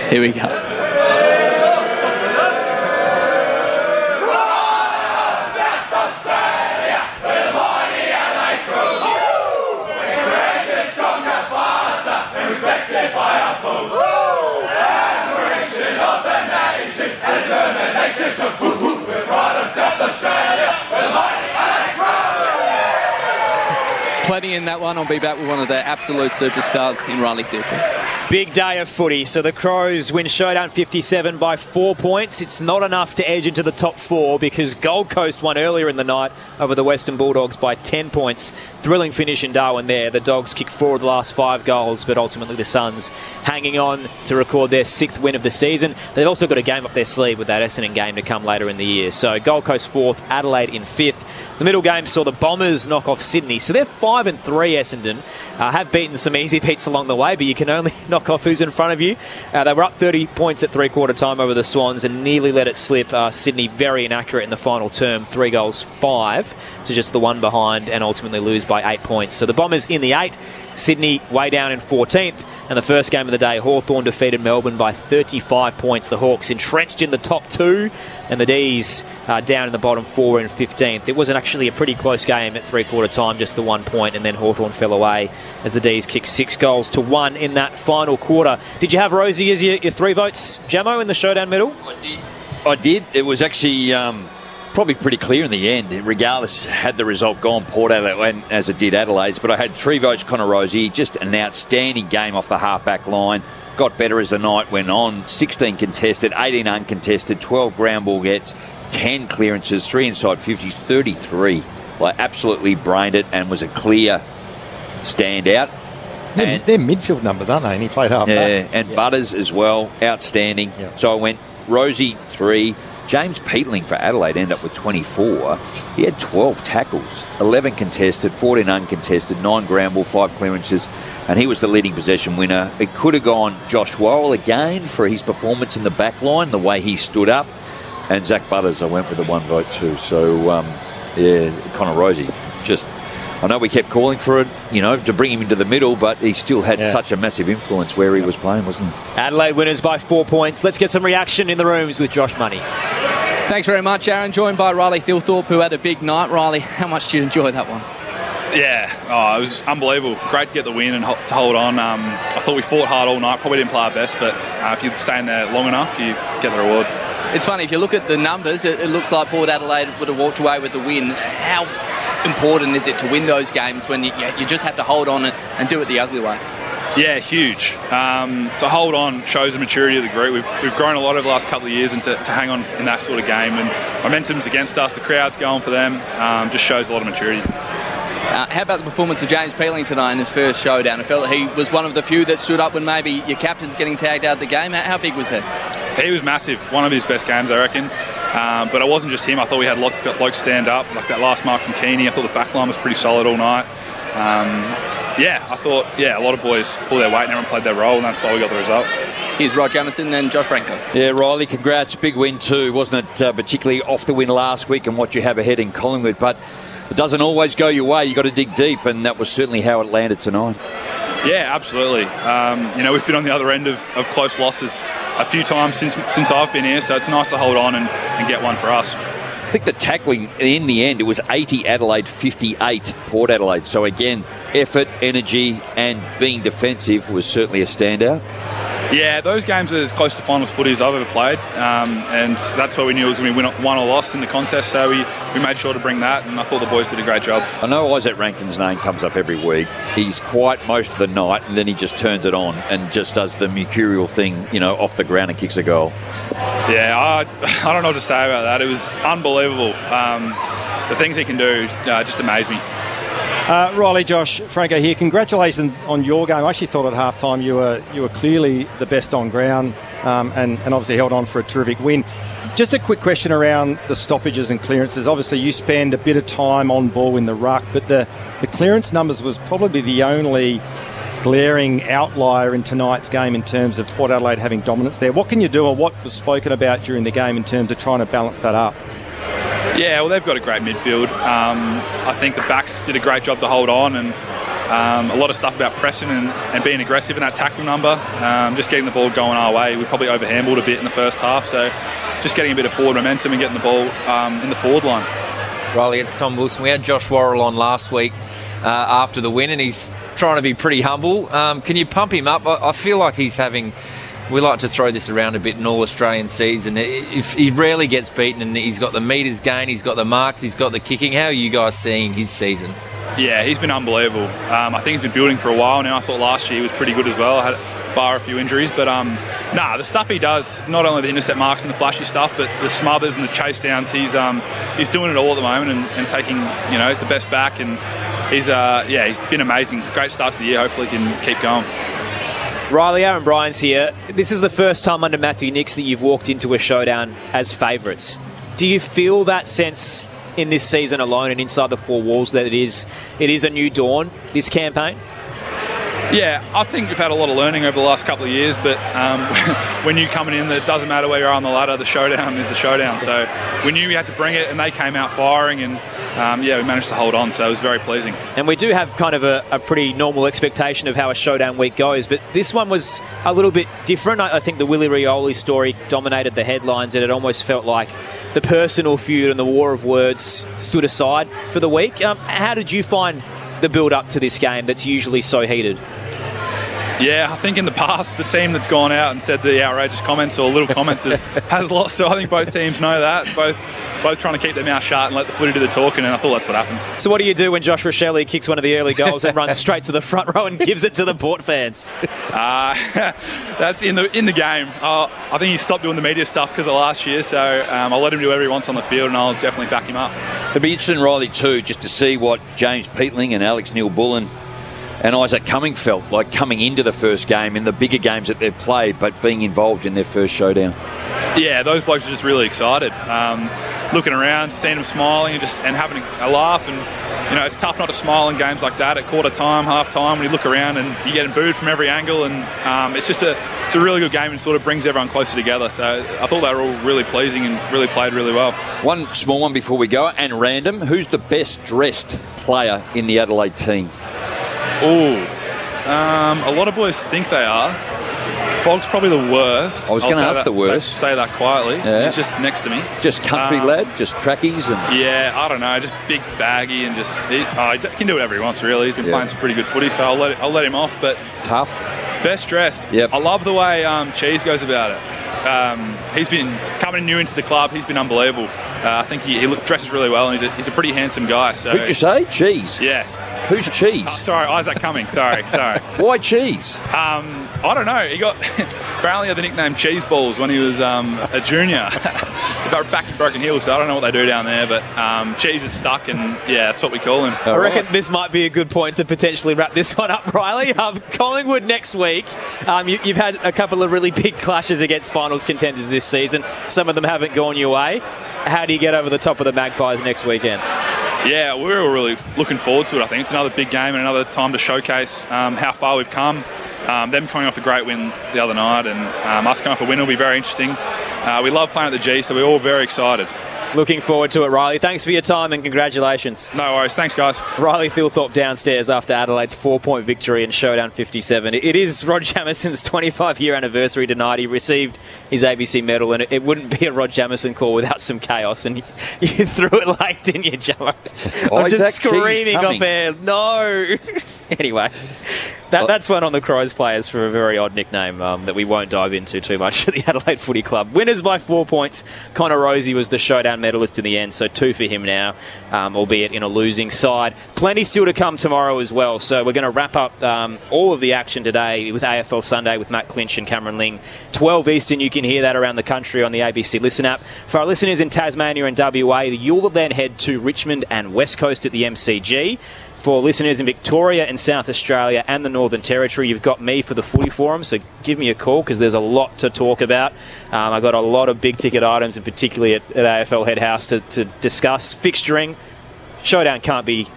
Here we go. Plenty in that one. I'll be back with one of their absolute superstars in Riley Thilthorpe. Big day of footy. So the Crows win showdown 57 by 4 points. It's not enough to edge into the top 4 because Gold Coast won earlier in the night over the Western Bulldogs by 10 points. Thrilling finish in Darwin there. The Dogs kicked 4 of the last 5 goals, but ultimately the Suns hanging on to record their 6th win of the season. They've also got a game up their sleeve with that Essendon game to come later in the year. So Gold Coast 4th, Adelaide in 5th. The middle game saw the Bombers knock off Sydney. So they're 5-3, Essendon. Have beaten some easy beats along the way, but you can only knock off who's in front of you. They were up 30 points at three-quarter time over the Swans and nearly let it slip. Sydney very inaccurate in the final term, 3 goals, 5 to just the one behind, and ultimately lose by 8 points. So the Bombers in the 8, Sydney way down in 14th. And the first game of the day, Hawthorn defeated Melbourne by 35 points. The Hawks entrenched in the top 2, and the D's down in the bottom 4 in 15th. It was actually a pretty close game at three-quarter time, just the 1 point, and then Hawthorn fell away as the D's kicked 6 goals to 1 in that final quarter. Did you have Rosie as your 3 votes, Jamo, in the showdown medal? I did. It was actually probably pretty clear in the end. Regardless, had the result gone Port Adelaide as it did Adelaide's, but I had 3 votes Connor Rosie. Just an outstanding game off the half-back line. Got better as the night went on. 16 contested, 18 uncontested, 12 ground ball gets, 10 clearances, 3 inside 50s, 33. Like, absolutely brained it and was a clear standout. They're midfield numbers, aren't they? And he played half back. Yeah, and Butters as well, outstanding. Yeah. So I went Rosie 3, James Peatling for Adelaide ended up with 24. He had 12 tackles, 11 contested, 14 uncontested, 9 ground ball, 5 clearances, and he was the leading possession winner. It could have gone Josh Worrell again for his performance in the back line, the way he stood up. And Zach Butters, I went with the 1 vote too. So, Connor Rosie, I know we kept calling for it, to bring him into the middle, but he still had such a massive influence where he was playing, wasn't he? Adelaide winners by 4 points. Let's get some reaction in the rooms with Josh Money. Thanks very much, Aaron. Joined by Riley Thilthorpe, who had a big night. Riley, how much did you enjoy that one? Yeah, it was unbelievable. Great to get the win and to hold on. I thought we fought hard all night. Probably didn't play our best, but if you stay in there long enough, you get the reward. It's funny, if you look at the numbers, it looks like Port Adelaide would have walked away with the win. How important is it to win those games when you just have to hold on and do it the ugly way? Yeah, huge. To hold on shows the maturity of the group. We've grown a lot over the last couple of years, and to hang on in that sort of game, and momentum's against us, the crowd's going for them, just shows a lot of maturity. How about the performance of James Peatling tonight in his first showdown? I felt like he was one of the few that stood up when maybe your captain's getting tagged out of the game. How big was he? He was massive. One of his best games, I reckon. But it wasn't just him. I thought we had lots of blokes stand up, like that last mark from Keeney. I thought the back line was pretty solid all night. I thought, a lot of boys pulled their weight and everyone played their role, and that's why we got the result. Here's Rod Jamieson and Josh Franco. Yeah, Riley, congrats. Big win too. Wasn't it particularly off the win last week and what you have ahead in Collingwood, but it doesn't always go your way. You've got to dig deep, and that was certainly how it landed tonight. Yeah, absolutely. We've been on the other end of close losses a few times since I've been here, so it's nice to hold on and get one for us. I think the tackling, in the end, it was 80 Adelaide, 58 Port Adelaide. So again, effort, energy and being defensive was certainly a standout. Yeah, those games are as close to finals footy as I've ever played, and that's why we knew it was going to be won or lost in the contest, so we made sure to bring that, and I thought the boys did a great job. I know Isaac Rankin's name comes up every week. He's quiet most of the night, and then he just turns it on and just does the mercurial thing, off the ground and kicks a goal. Yeah, I don't know what to say about that. It was unbelievable. The things he can do just amaze me. Riley, Josh, Franco here. Congratulations on your game. I actually thought at halftime you were clearly the best on ground, and obviously held on for a terrific win. Just a quick question around the stoppages and clearances. Obviously, you spend a bit of time on ball in the ruck, but the clearance numbers was probably the only glaring outlier in tonight's game in terms of Port Adelaide having dominance there. What can you do, or what was spoken about during the game in terms of trying to balance that up? Yeah, well, they've got a great midfield. I think the backs did a great job to hold on, and a lot of stuff about pressing and being aggressive in that tackle number, just getting the ball going our way. We probably overhandled a bit in the first half, so just getting a bit of forward momentum and getting the ball in the forward line. Riley, it's Tom Wilson. We had Josh Worrell on last week after the win, and he's trying to be pretty humble. Can you pump him up? I feel like he's having... We like to throw this around a bit in All-Australian season. If he rarely gets beaten, and he's got the metres gain, he's got the marks, he's got the kicking. How are you guys seeing his season? Yeah, he's been unbelievable. I think he's been building for a while now. I thought last year he was pretty good as well. Bar a few injuries, but the stuff he does, not only the intercept marks and the flashy stuff, but the smothers and the chase downs, he's doing it all at the moment and taking the best back, and he's been amazing. It's a great start to the year. Hopefully he can keep going. Riley, Aaron Bryans here. This is the first time under Matthew Nicks that you've walked into a showdown as favourites. Do you feel that sense in this season alone and inside the four walls that it is a new dawn, this campaign? Yeah, I think we've had a lot of learning over the last couple of years, but when you're coming in, it doesn't matter where you are on the ladder, the showdown is the showdown. So we knew we had to bring it, and they came out firing, and we managed to hold on, so it was very pleasing. And we do have kind of a pretty normal expectation of how a showdown week goes, but this one was a little bit different. I think the Willie Rioli story dominated the headlines, and it almost felt like the personal feud and the war of words stood aside for the week. How did you find the build-up to this game that's usually so heated? Yeah, I think in the past, the team that's gone out and said the outrageous comments or little comments has lost. So I think both teams know that. Both trying to keep their mouth shut and let the footy do the talking, and I thought that's what happened. So what do you do when Josh Rochelle kicks one of the early goals and runs straight to the front row and gives it to the Port fans? That's in the game. I think he stopped doing the media stuff because of last year, so I'll let him do whatever he wants on the field, and I'll definitely back him up. It'd be interesting, Riley, too, just to see what James Peatling and Alex Neil-Bullen and Isaac Cumming felt like coming into the first game in the bigger games that they've played, but being involved in their first showdown. Yeah, those blokes are just really excited. Looking around, seeing them smiling and having a laugh, and it's tough not to smile in games like that at quarter time, half time, when you look around and you're getting booed from every angle, and it's a really good game and sort of brings everyone closer together. So I thought they were all really pleasing and really played really well. One small one before we go, and random. Who's the best dressed player in the Adelaide team? A lot of boys think they are. Fogg's probably the worst. I was going to ask the worst. Say that quietly. Yeah. He's just next to me. Just country lad, just trackies, and yeah, I don't know, just big baggy, and he can do whatever he wants. Really, he's been playing some pretty good footy, so I'll let him off. But tough. Best dressed. Yep. I love the way Cheese goes about it. He's been coming new into the club. He's been unbelievable. I think he dresses really well, and he's a pretty handsome guy. So. Who'd you say? Cheese? Yes. Who's Cheese? Sorry, Isaac Cumming. Sorry. Why Cheese? I don't know. He got apparently had the nickname Cheese Balls when he was a junior. He got back to Broken Hill, so I don't know what they do down there, but Cheese is stuck, and yeah, that's what we call him. I reckon this might be a good point to potentially wrap this one up, Riley. Collingwood next week. You've had a couple of really big clashes against finals contenders this season. Some of them haven't gone your way. How do you get over the top of the Magpies next weekend? Yeah, we're all really looking forward to it. I think it's another big game and another time to showcase how far we've come. Them coming off a great win the other night, and us coming off a win will be very interesting. We love playing at the G, so we're all very excited. Looking forward to it, Riley. Thanks for your time and congratulations. No worries. Thanks, guys. Riley Thilthorpe downstairs after Adelaide's 4-point victory in Showdown 57. It is Rod Jamison's 25-year anniversary tonight. He received his ABC medal, and it wouldn't be a Rod Jamison call without some chaos. And you threw it late, didn't you, Jamo? I'm just screaming off air. No. Anyway, that's one on the Crows players for a very odd nickname that we won't dive into too much at the Adelaide Footy Club. Winners by 4 points. Connor Rosie was the Showdown medalist in the end, so 2 for him now, albeit in a losing side. Plenty still to come tomorrow as well, so we're going to wrap up all of the action today with AFL Sunday with Matt Clinch and Cameron Ling. 12 Eastern, you can hear that around the country on the ABC Listen app. For our listeners in Tasmania and WA, you'll then head to Richmond and West Coast at the MCG. For listeners in Victoria and South Australia and the Northern Territory, you've got me for the Footy Forum, so give me a call because there's a lot to talk about. I've got a lot of big-ticket items, and particularly at AFL Head House to discuss. Fixturing, Showdown can't be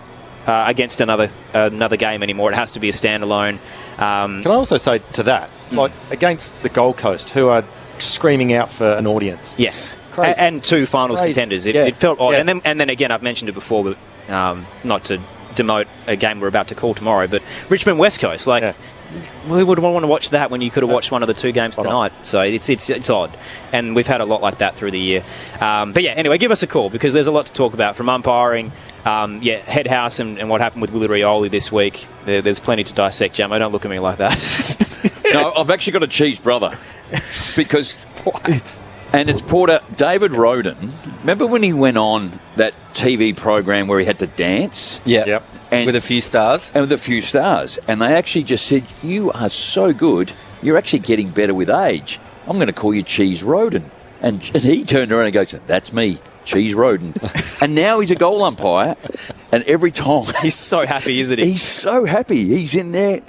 against another game anymore. It has to be a standalone. Can I also say to that, like against the Gold Coast, who are screaming out for an audience? Yes, and 2 finals contenders. It felt odd. Yeah. And then again, I've mentioned it before, but not to demote a game we're about to call tomorrow, but Richmond West Coast, we would want to watch that when you could have watched one of the 2 games tonight. So it's odd, and we've had a lot like that through the year. But yeah, anyway, give us a call because there's a lot to talk about from umpiring, Head House and what happened with Willie Rioli this week. There's plenty to dissect, Jamo. Don't look at me like that. No, I've actually got a cheese brother because. And it's Porter David Roden. Remember when he went on that TV program where he had to dance? Yeah. Yep. And with a few stars. And with a few stars. And they actually just said, you are so good, you're actually getting better with age. I'm going to call you Cheese Roden. And he turned around and goes, that's me, Cheese Roden. And now he's a goal umpire. And every time... He's so happy, isn't he? He's so happy. He's in there.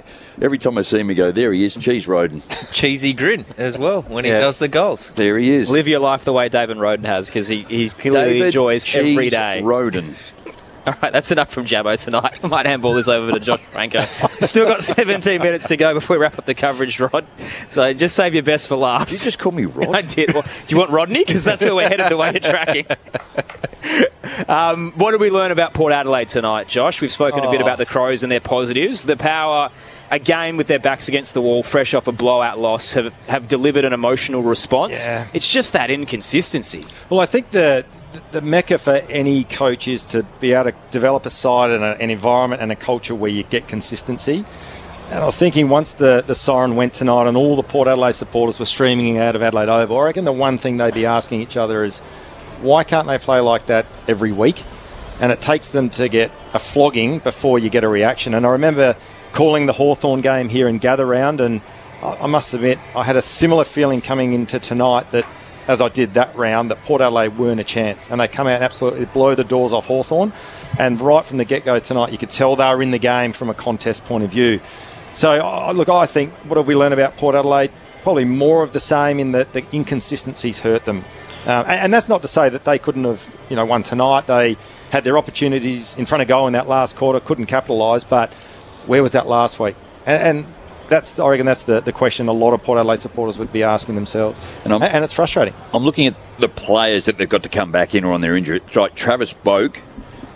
Every time I see him, I go, there he is, Cheese Roden. Cheesy grin as well when he does the goals. There he is. Live your life the way David Roden has, because he clearly enjoys every day. Roden. All right, that's enough from Jabbo tonight. I might handball this over to Josh Franco. Still got 17 minutes to go before we wrap up the coverage, Rod. So just save your best for last. You just call me Rod? I did. Well, do you want Rodney? Because that's where we're headed the way you're tracking. What did we learn about Port Adelaide tonight, Josh? We've spoken a bit about the Crows and their positives. The Power, again with their backs against the wall, fresh off a blowout loss, have delivered an emotional response. Yeah. It's just that inconsistency. Well, I think the mecca for any coach is to be able to develop a side and an environment and a culture where you get consistency. And I was thinking once the siren went tonight and all the Port Adelaide supporters were streaming out of Adelaide Oval, I reckon the one thing they'd be asking each other is, why can't they play like that every week? And it takes them to get a flogging before you get a reaction. And I remember calling the Hawthorn game here in Gather Round, and I must admit I had a similar feeling coming into tonight that as I did that round, that Port Adelaide weren't a chance, and they come out and absolutely blow the doors off Hawthorn. And right from the get-go tonight, you could tell they were in the game from a contest point of view. So, look, I think, what have we learned about Port Adelaide? probably more of the same in that the inconsistencies hurt them. And that's not to say that they couldn't have, won tonight. They had their opportunities in front of goal in that last quarter, couldn't capitalise, but where was that last week? And I reckon that's the question a lot of Port Adelaide supporters would be asking themselves. And it's frustrating. I'm looking at the players that they've got to come back in or on their injury. It's like Travis Boak.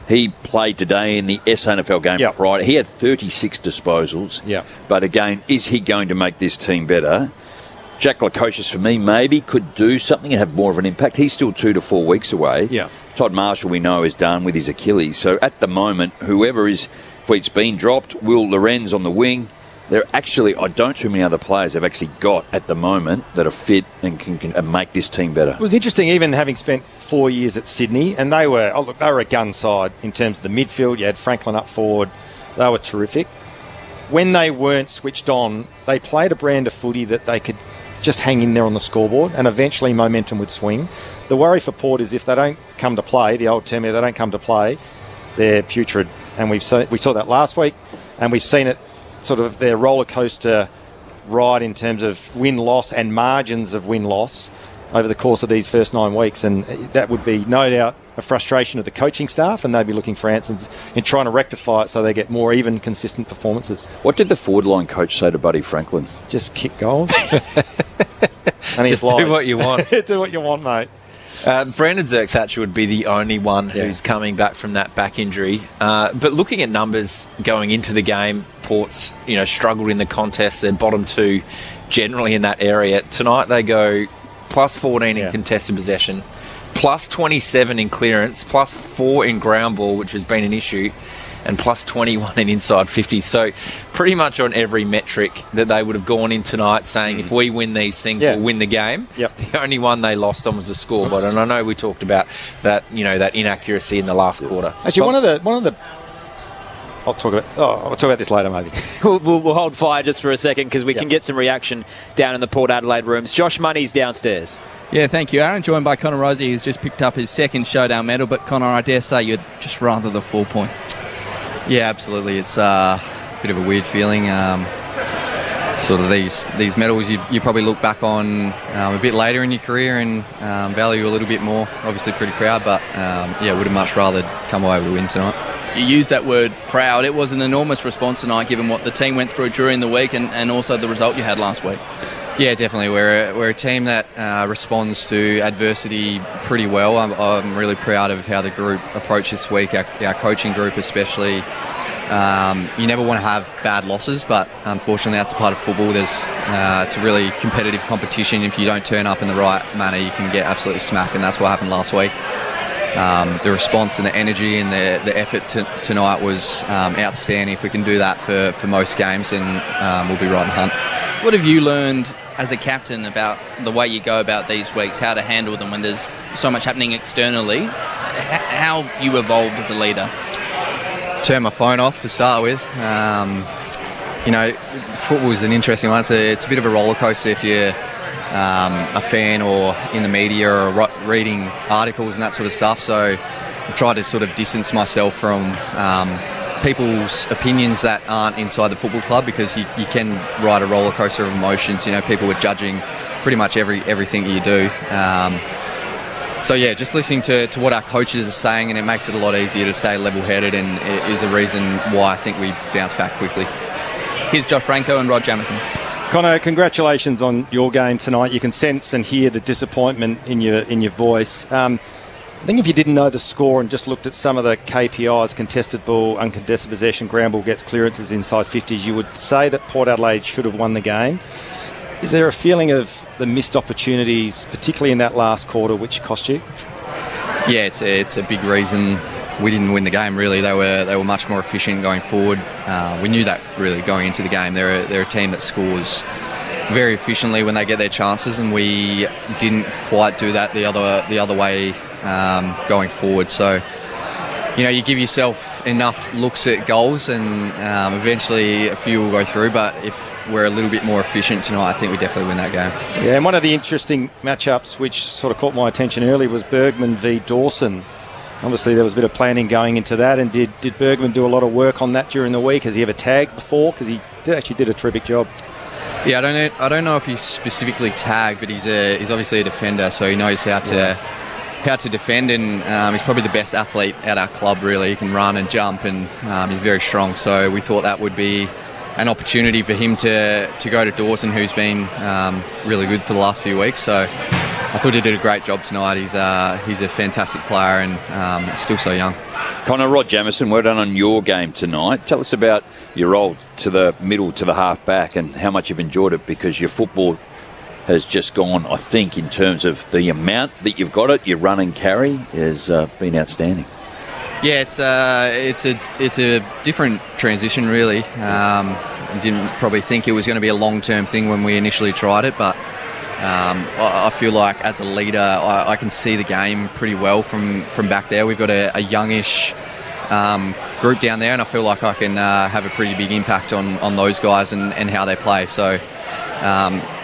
He played today in the SNFL game Friday. He had 36 disposals. Yeah. But again, is he going to make this team better? Jack Lukosius, for me, maybe could do something and have more of an impact. He's still 2 to 4 weeks away. Yeah. Todd Marshall, we know, is done with his Achilles. So at the moment, whoever is, if it's been dropped, Will Lorenz on the wing. There actually, I don't too many other players have actually got at the moment that are fit and can make this team better. It was interesting, even having spent 4 years at Sydney, and they were a gun side in terms of the midfield. You had Franklin up forward. They were terrific. When they weren't switched on, they played a brand of footy that they could just hang in there on the scoreboard, and eventually momentum would swing. The worry for Port is if they don't come to play, the old term, if they don't come to play, they're putrid. And we saw that last week, and we've seen it sort of their roller coaster ride in terms of win-loss and margins of win-loss over the course of these first 9 weeks. And that would be no doubt a frustration of the coaching staff, and they'd be looking for answers in trying to rectify it so they get more even, consistent performances. What did the forward line coach say to Buddy Franklin? Just kick goals. And Just do what you want. Do what you want, mate. Brandon Zerk-Thatcher would be the only one who's coming back from that back injury. But looking at numbers going into the game, Port's struggled in the contest. They're bottom 2 generally in that area. Tonight they go plus 14 in contested possession, plus 27 in clearance, plus 4 in ground ball, which has been an issue, and plus 21 in inside 50. So pretty much on every metric that they would have gone in tonight saying if we win these things, we'll win the game. Yep. The only one they lost on was the scoreboard. And I know we talked about that, that inaccuracy in the last quarter. Actually, one of the I'll talk about this later, maybe. We'll hold fire just for a second because we can get some reaction down in the Port Adelaide rooms. Josh Money's downstairs. Yeah, thank you, Aaron. Joined by Connor Rosie, who's just picked up his second showdown medal. But Connor, I dare say you'd just rather the 4 points. Yeah, absolutely. It's a bit of a weird feeling. Sort of these medals you probably look back on a bit later in your career and value a little bit more. Obviously pretty proud, but would have much rather come away with a win tonight. You used that word proud. It was an enormous response tonight given what the team went through during the week and also the result you had last week. Yeah, definitely. We're a team that responds to adversity pretty well. I'm really proud of how the group approached this week, our coaching group especially. You never want to have bad losses, but unfortunately that's a part of football. It's a really competitive competition. If you don't turn up in the right manner, you can get absolutely smacked, and that's what happened last week. The response and the energy and the effort tonight was outstanding. If we can do that for most games, then we'll be right in the hunt. What have you learned as a captain about the way you go about these weeks, how to handle them when there's so much happening externally? How have you evolved as a leader? Turn my phone off to start with. Football is an interesting one. It's a bit of a roller coaster if you're a fan or in the media or reading articles and that sort of stuff. So I've tried to sort of distance myself from people's opinions that aren't inside the football club, because you can ride a roller coaster of emotions. People are judging pretty much everything that you do. Just listening to what our coaches are saying, and it makes it a lot easier to stay level-headed, and it is a reason why I think we bounce back quickly. Here's Josh Franco and Rod Jamieson. Connor, congratulations on your game tonight. You can sense and hear the disappointment in your voice. I think if you didn't know the score and just looked at some of the KPIs, contested ball, uncontested possession, ground ball gets clearances inside 50s, you would say that Port Adelaide should have won the game. Is there a feeling of the missed opportunities, particularly in that last quarter, which cost you? Yeah, it's a big reason we didn't win the game, really. They were much more efficient going forward. We knew that, really, going into the game. They're a team that scores very efficiently when they get their chances, and we didn't quite do that the other way going forward. So, you give yourself enough looks at goals, and eventually a few will go through. But if we're a little bit more efficient tonight, I think we definitely win that game. Yeah, and one of the interesting matchups which sort of caught my attention early was Bergman v Dawson. Obviously there was a bit of planning going into that, and did Bergman do a lot of work on that during the week? Has he ever tagged before? Because he actually did a terrific job. Yeah, I don't know if he's specifically tagged, but he's obviously a defender, so he knows how to defend, and he's probably the best athlete at our club. Really, he can run and jump, and he's very strong. So we thought that would be an opportunity for him to go to Dawson, who's been really good for the last few weeks. So I thought he did a great job tonight. He's a fantastic player, and he's still so young. Connor, Rod Jamieson, well done on your game tonight. Tell us about your role to the middle, to the half-back, and how much you've enjoyed it, because your football has just gone, I think, in terms of the amount that you've got it, your run and carry has been outstanding. Yeah, it's a different transition, really. Didn't probably think it was going to be a long-term thing when we initially tried it, but I feel like as a leader, I can see the game pretty well from back there. We've got a youngish group down there, and I feel like I can have a pretty big impact on those guys and how they play. So,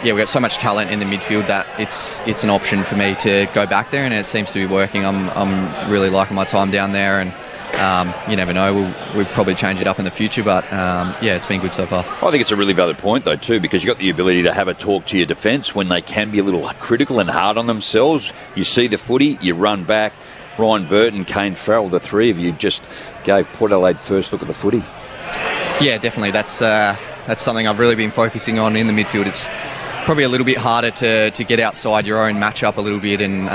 we've got so much talent in the midfield that it's an option for me to go back there, and it seems to be working. I'm really liking my time down there, and you never know, we'll probably change it up in the future, but it's been good so far. I think it's a really valid point, though, too, because you've got the ability to have a talk to your defence when they can be a little critical and hard on themselves. You see the footy, you run back. Ryan Burton, Kane Farrell, the three of you just gave Port Adelaide first look at the footy. Yeah, definitely. That's something I've really been focusing on in the midfield. It's probably a little bit harder to get outside your own matchup a little bit and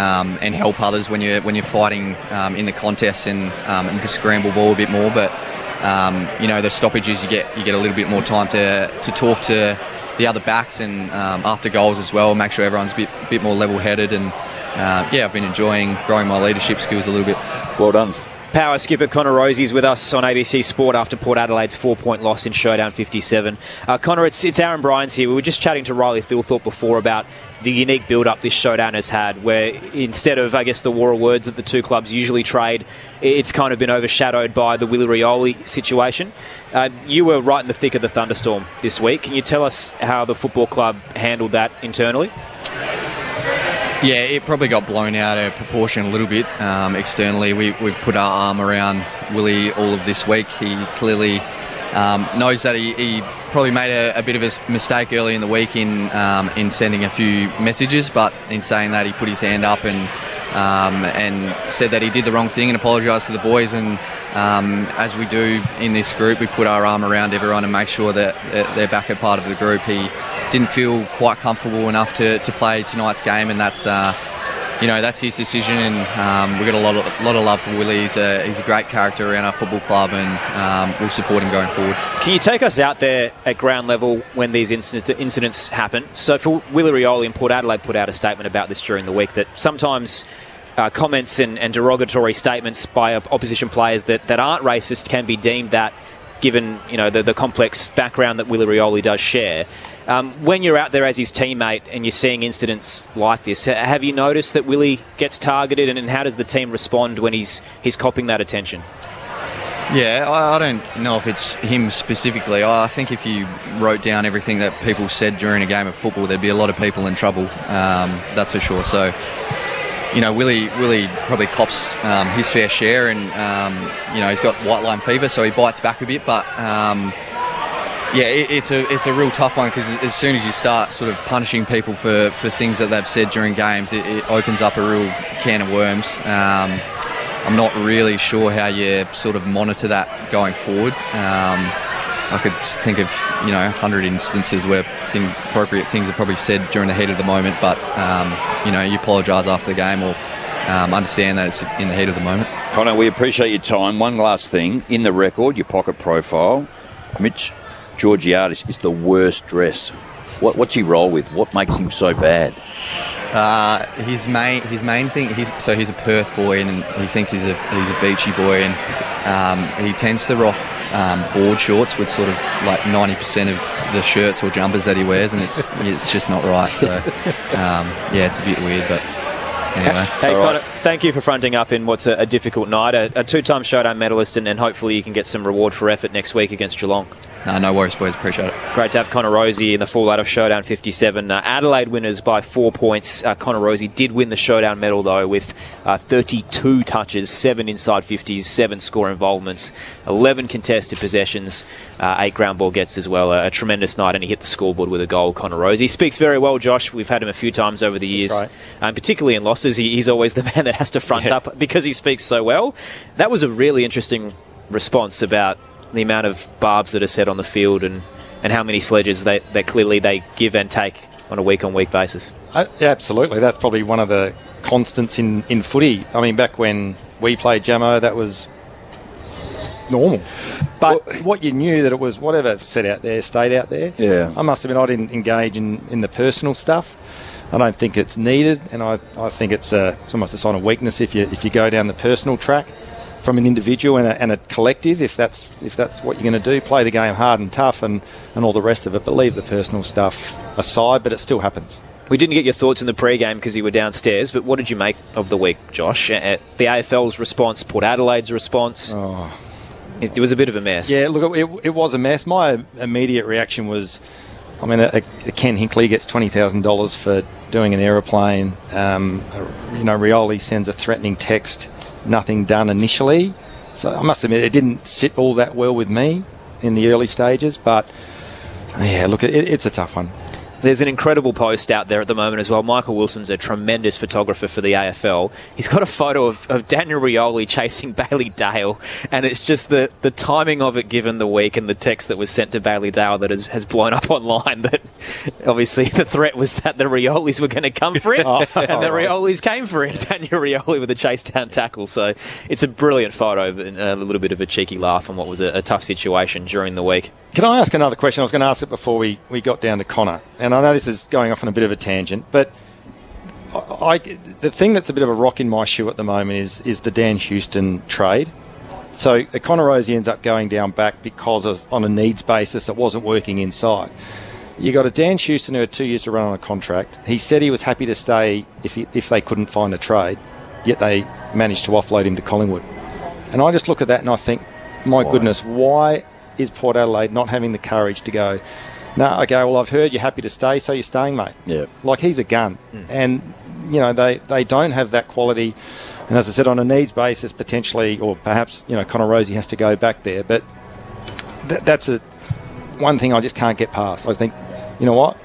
help others when you're fighting in the contests and the scramble ball a bit more. But the stoppages, you get a little bit more time to talk to the other backs and after goals as well. Make sure everyone's a bit more level-headed, and I've been enjoying growing my leadership skills a little bit. Well done. Power skipper Connor Rosie's with us on ABC Sport after Port Adelaide's 4-point loss in Showdown 57. Connor, it's Aaron Bryans here. We were just chatting to Riley Thilthorpe before about the unique build-up this Showdown has had, where instead of, I guess, the war of words that the two clubs usually trade, it's kind of been overshadowed by the Willie Rioli situation. You were right in the thick of the thunderstorm this week. Can you tell us how the football club handled that internally? Yeah, it probably got blown out of proportion a little bit externally. We've put our arm around Willie all of this week. He clearly knows that he probably made a bit of a mistake early in the week in sending a few messages, but in saying that, he put his hand up and said that he did the wrong thing and apologised to the boys. And as we do in this group, we put our arm around everyone and make sure that they're back a part of the group. He didn't feel quite comfortable enough to play tonight's game, and that's his decision. And we've got a lot of love for Willie. He's a great character around our football club, and we'll support him going forward. Can you take us out there at ground level when these incidents happen? So for Willie Rioli and Port Adelaide put out a statement about this during the week, that sometimes comments and derogatory statements by opposition players that aren't racist can be deemed that, given the complex background that Willie Rioli does share. When you're out there as his teammate and you're seeing incidents like this, have you noticed that Willie gets targeted, and how does the team respond when he's copping that attention? Yeah, I don't know if it's him specifically. I think if you wrote down everything that people said during a game of football, there'd be a lot of people in trouble, that's for sure. So, Willie probably cops his fair share, and he's got white line fever, so he bites back a bit. But it's a real tough one, because as soon as you start sort of punishing people for things that they've said during games, it opens up a real can of worms. I'm not really sure how you sort of monitor that going forward. I could think of 100 instances where appropriate things are probably said during the heat of the moment, but you apologise after the game, or understand that it's in the heat of the moment. Connor, we appreciate your time. One last thing, in the record, your pocket profile, Mitch Georgiadis is the worst dressed. What's he roll with? What makes him so bad? His main thing. He's a Perth boy, and he thinks he's a beachy boy, and he tends to rock board shorts with sort of like 90% of the shirts or jumpers that he wears, and it's just not right. So it's a bit weird, but anyway. Hey Connor, thank you for fronting up in what's a difficult night. A two-time Showdown medalist, and hopefully you can get some reward for effort next week against Geelong. No worries, boys. Appreciate it. Great to have Connor Rosie in the fallout of Showdown 57. Adelaide winners by 4 points. Connor Rosie did win the Showdown medal, though, with 32 touches, 7 inside 50s, 7 score involvements, 11 contested possessions, 8 ground ball gets as well. A tremendous night, and he hit the scoreboard with a goal, Connor Rosie. He speaks very well, Josh. We've had him a few times over the years, particularly in losses. He's always the man that has to front up because he speaks so well. That was a really interesting response about the amount of barbs that are set on the field and how many sledges that clearly they give and take on a week-on-week basis. Absolutely. That's probably one of the constants in footy. I mean, back when we played Jamo, that was normal. But what you knew that it was whatever set out there stayed out there. Yeah. I must admit I didn't engage in the personal stuff. I don't think it's needed, and I think it's almost a sign of weakness if you go down the personal track from an individual and a collective, if that's what you're going to do. Play the game hard and tough and all the rest of it, but leave the personal stuff aside, but it still happens. We didn't get your thoughts in the pre-game because you were downstairs, but what did you make of the week, Josh? The AFL's response, Port Adelaide's response. It was a bit of a mess. Yeah, look, it was a mess. My immediate reaction was, I mean, a Ken Hinkley gets $20,000 for doing an aeroplane. Rioli sends a threatening text. Nothing done initially. So I must admit, it didn't sit all that well with me in the early stages. But, yeah, look, it's a tough one. There's an incredible post out there at the moment as well. Michael Wilson's a tremendous photographer for the AFL. He's got a photo of Daniel Rioli chasing Bailey Dale, and it's just the timing of it given the week and the text that was sent to Bailey Dale that has blown up online, that obviously the threat was that the Riolis were going to come for it, and the Riolis came for it. Daniel Rioli with a chase down tackle. So it's a brilliant photo and a little bit of a cheeky laugh on what was a tough situation during the week. Can I ask another question? I was going to ask it before we got down to Connor. And I know this is going off on a bit of a tangent, but the thing that's a bit of a rock in my shoe at the moment is the Dan Houston trade. So Connor Rosie ends up going down back because on a needs basis that wasn't working inside. You got a Dan Houston who had 2 years to run on a contract. He said he was happy to stay if they couldn't find a trade, yet they managed to offload him to Collingwood. And I just look at that and I think, my goodness, why is Port Adelaide not having the courage to go, no, okay, well, I've heard you're happy to stay, so you're staying, mate. Yeah. Like, he's a gun. And, they don't have that quality. And as I said, on a needs basis, potentially, or perhaps, Connor Rosie has to go back there. But that's one thing I just can't get past. I think, you know what?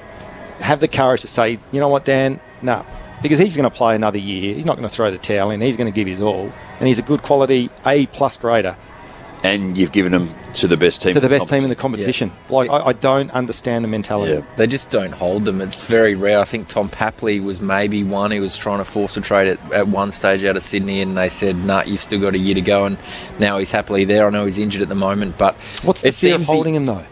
Have the courage to say, you know what, Dan? No. Because he's going to play another year. He's not going to throw the towel in. He's going to give his all. And he's a good quality A+ grader. And you've given them to the best team. To the best team in the competition. Yeah. Like, I don't understand the mentality. Yeah. They just don't hold them. It's very rare. I think Tom Papley was maybe one who was trying to force a trade at one stage out of Sydney, and they said, nah, you've still got a year to go, and now he's happily there. I know he's injured at the moment, but what's the fear of holding him, though?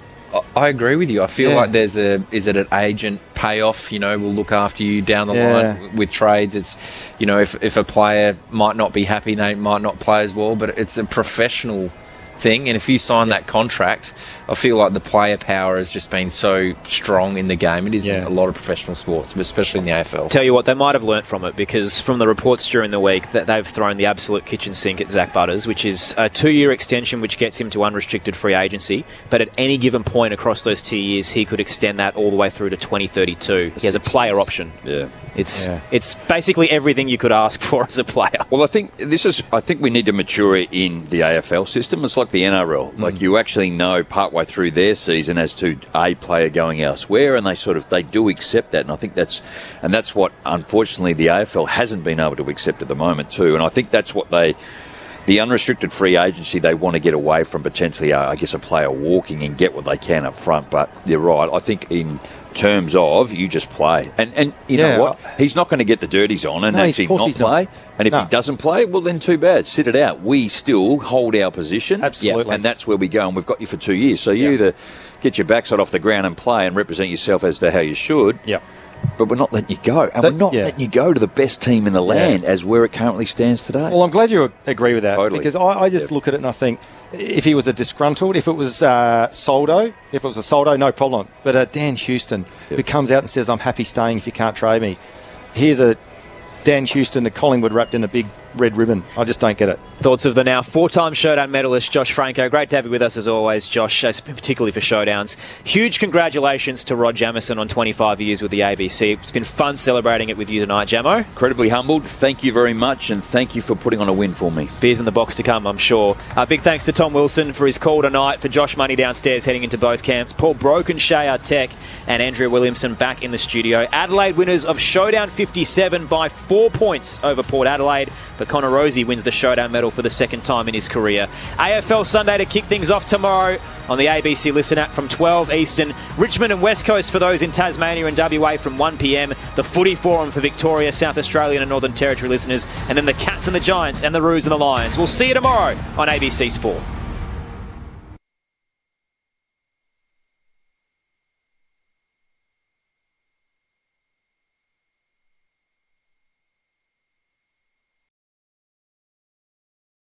I agree with you. I feel like is it an agent payoff? We'll look after you down the line with trades. It's, if a player might not be happy, they might not play as well, but it's a professional thing, and if you sign that contract, I feel like the player power has just been so strong in the game. It is in a lot of professional sports, but especially in the AFL. Tell you what, they might have learnt from it, because from the reports during the week that they've thrown the absolute kitchen sink at Zach Butters, which is a 2-year extension which gets him to unrestricted free agency, but at any given point across those 2 years he could extend that all the way through to 2032. He has a player option. It's basically everything you could ask for as a player. Well, I think we need to mature in the AFL system. It's like the NRL. Like, you actually know partway through their season as to a player going elsewhere, and they do accept that. And I think that's what, unfortunately, the AFL hasn't been able to accept at the moment too. And I think that's what the unrestricted free agency, they want to get away from potentially, a player walking and get what they can up front. But you're right. I think in terms of you just play. And you know what? He's not going to get the dirties on and actually not play. And if he doesn't play, well, then too bad. Sit it out. We still hold our position. Absolutely. And that's where we go. And we've got you for 2 years. So you either get your backside off the ground and play and represent yourself as to how you should. Yeah. But we're not letting you go. And we're not letting you go to the best team in the land as where it currently stands today. Well, I'm glad you agree with that. Totally. Because I just look at it and I think, if he was a disgruntled, if it was Soldo, no problem. But Dan Houston, who comes out and says, I'm happy staying if you can't trade me. Here's a Dan Houston to Collingwood wrapped in a big red ribbon. I just don't get it. Thoughts of the now 4-time Showdown medalist, Josh Franco. Great to have you with us as always, Josh, particularly for Showdowns. Huge congratulations to Rod Jamieson on 25 years with the ABC. It's been fun celebrating it with you tonight, Jamo. Incredibly humbled. Thank you very much, and thank you for putting on a win for me. Beers in the box to come, I'm sure. Big thanks to Tom Wilson for his call tonight, for Josh Money downstairs heading into both camps, Paul Brokenshire, our tech, and Andrea Williamson back in the studio. Adelaide winners of Showdown 57 by 4 points over Port Adelaide, but Connor Rosie wins the Showdown medal for the second time in his career. AFL Sunday to kick things off tomorrow on the ABC Listen app from 12 Eastern. Richmond and West Coast for those in Tasmania and WA from 1 p.m. The Footy Forum for Victoria, South Australian and Northern Territory listeners. And then the Cats and the Giants and the Roos and the Lions. We'll see you tomorrow on ABC Sport.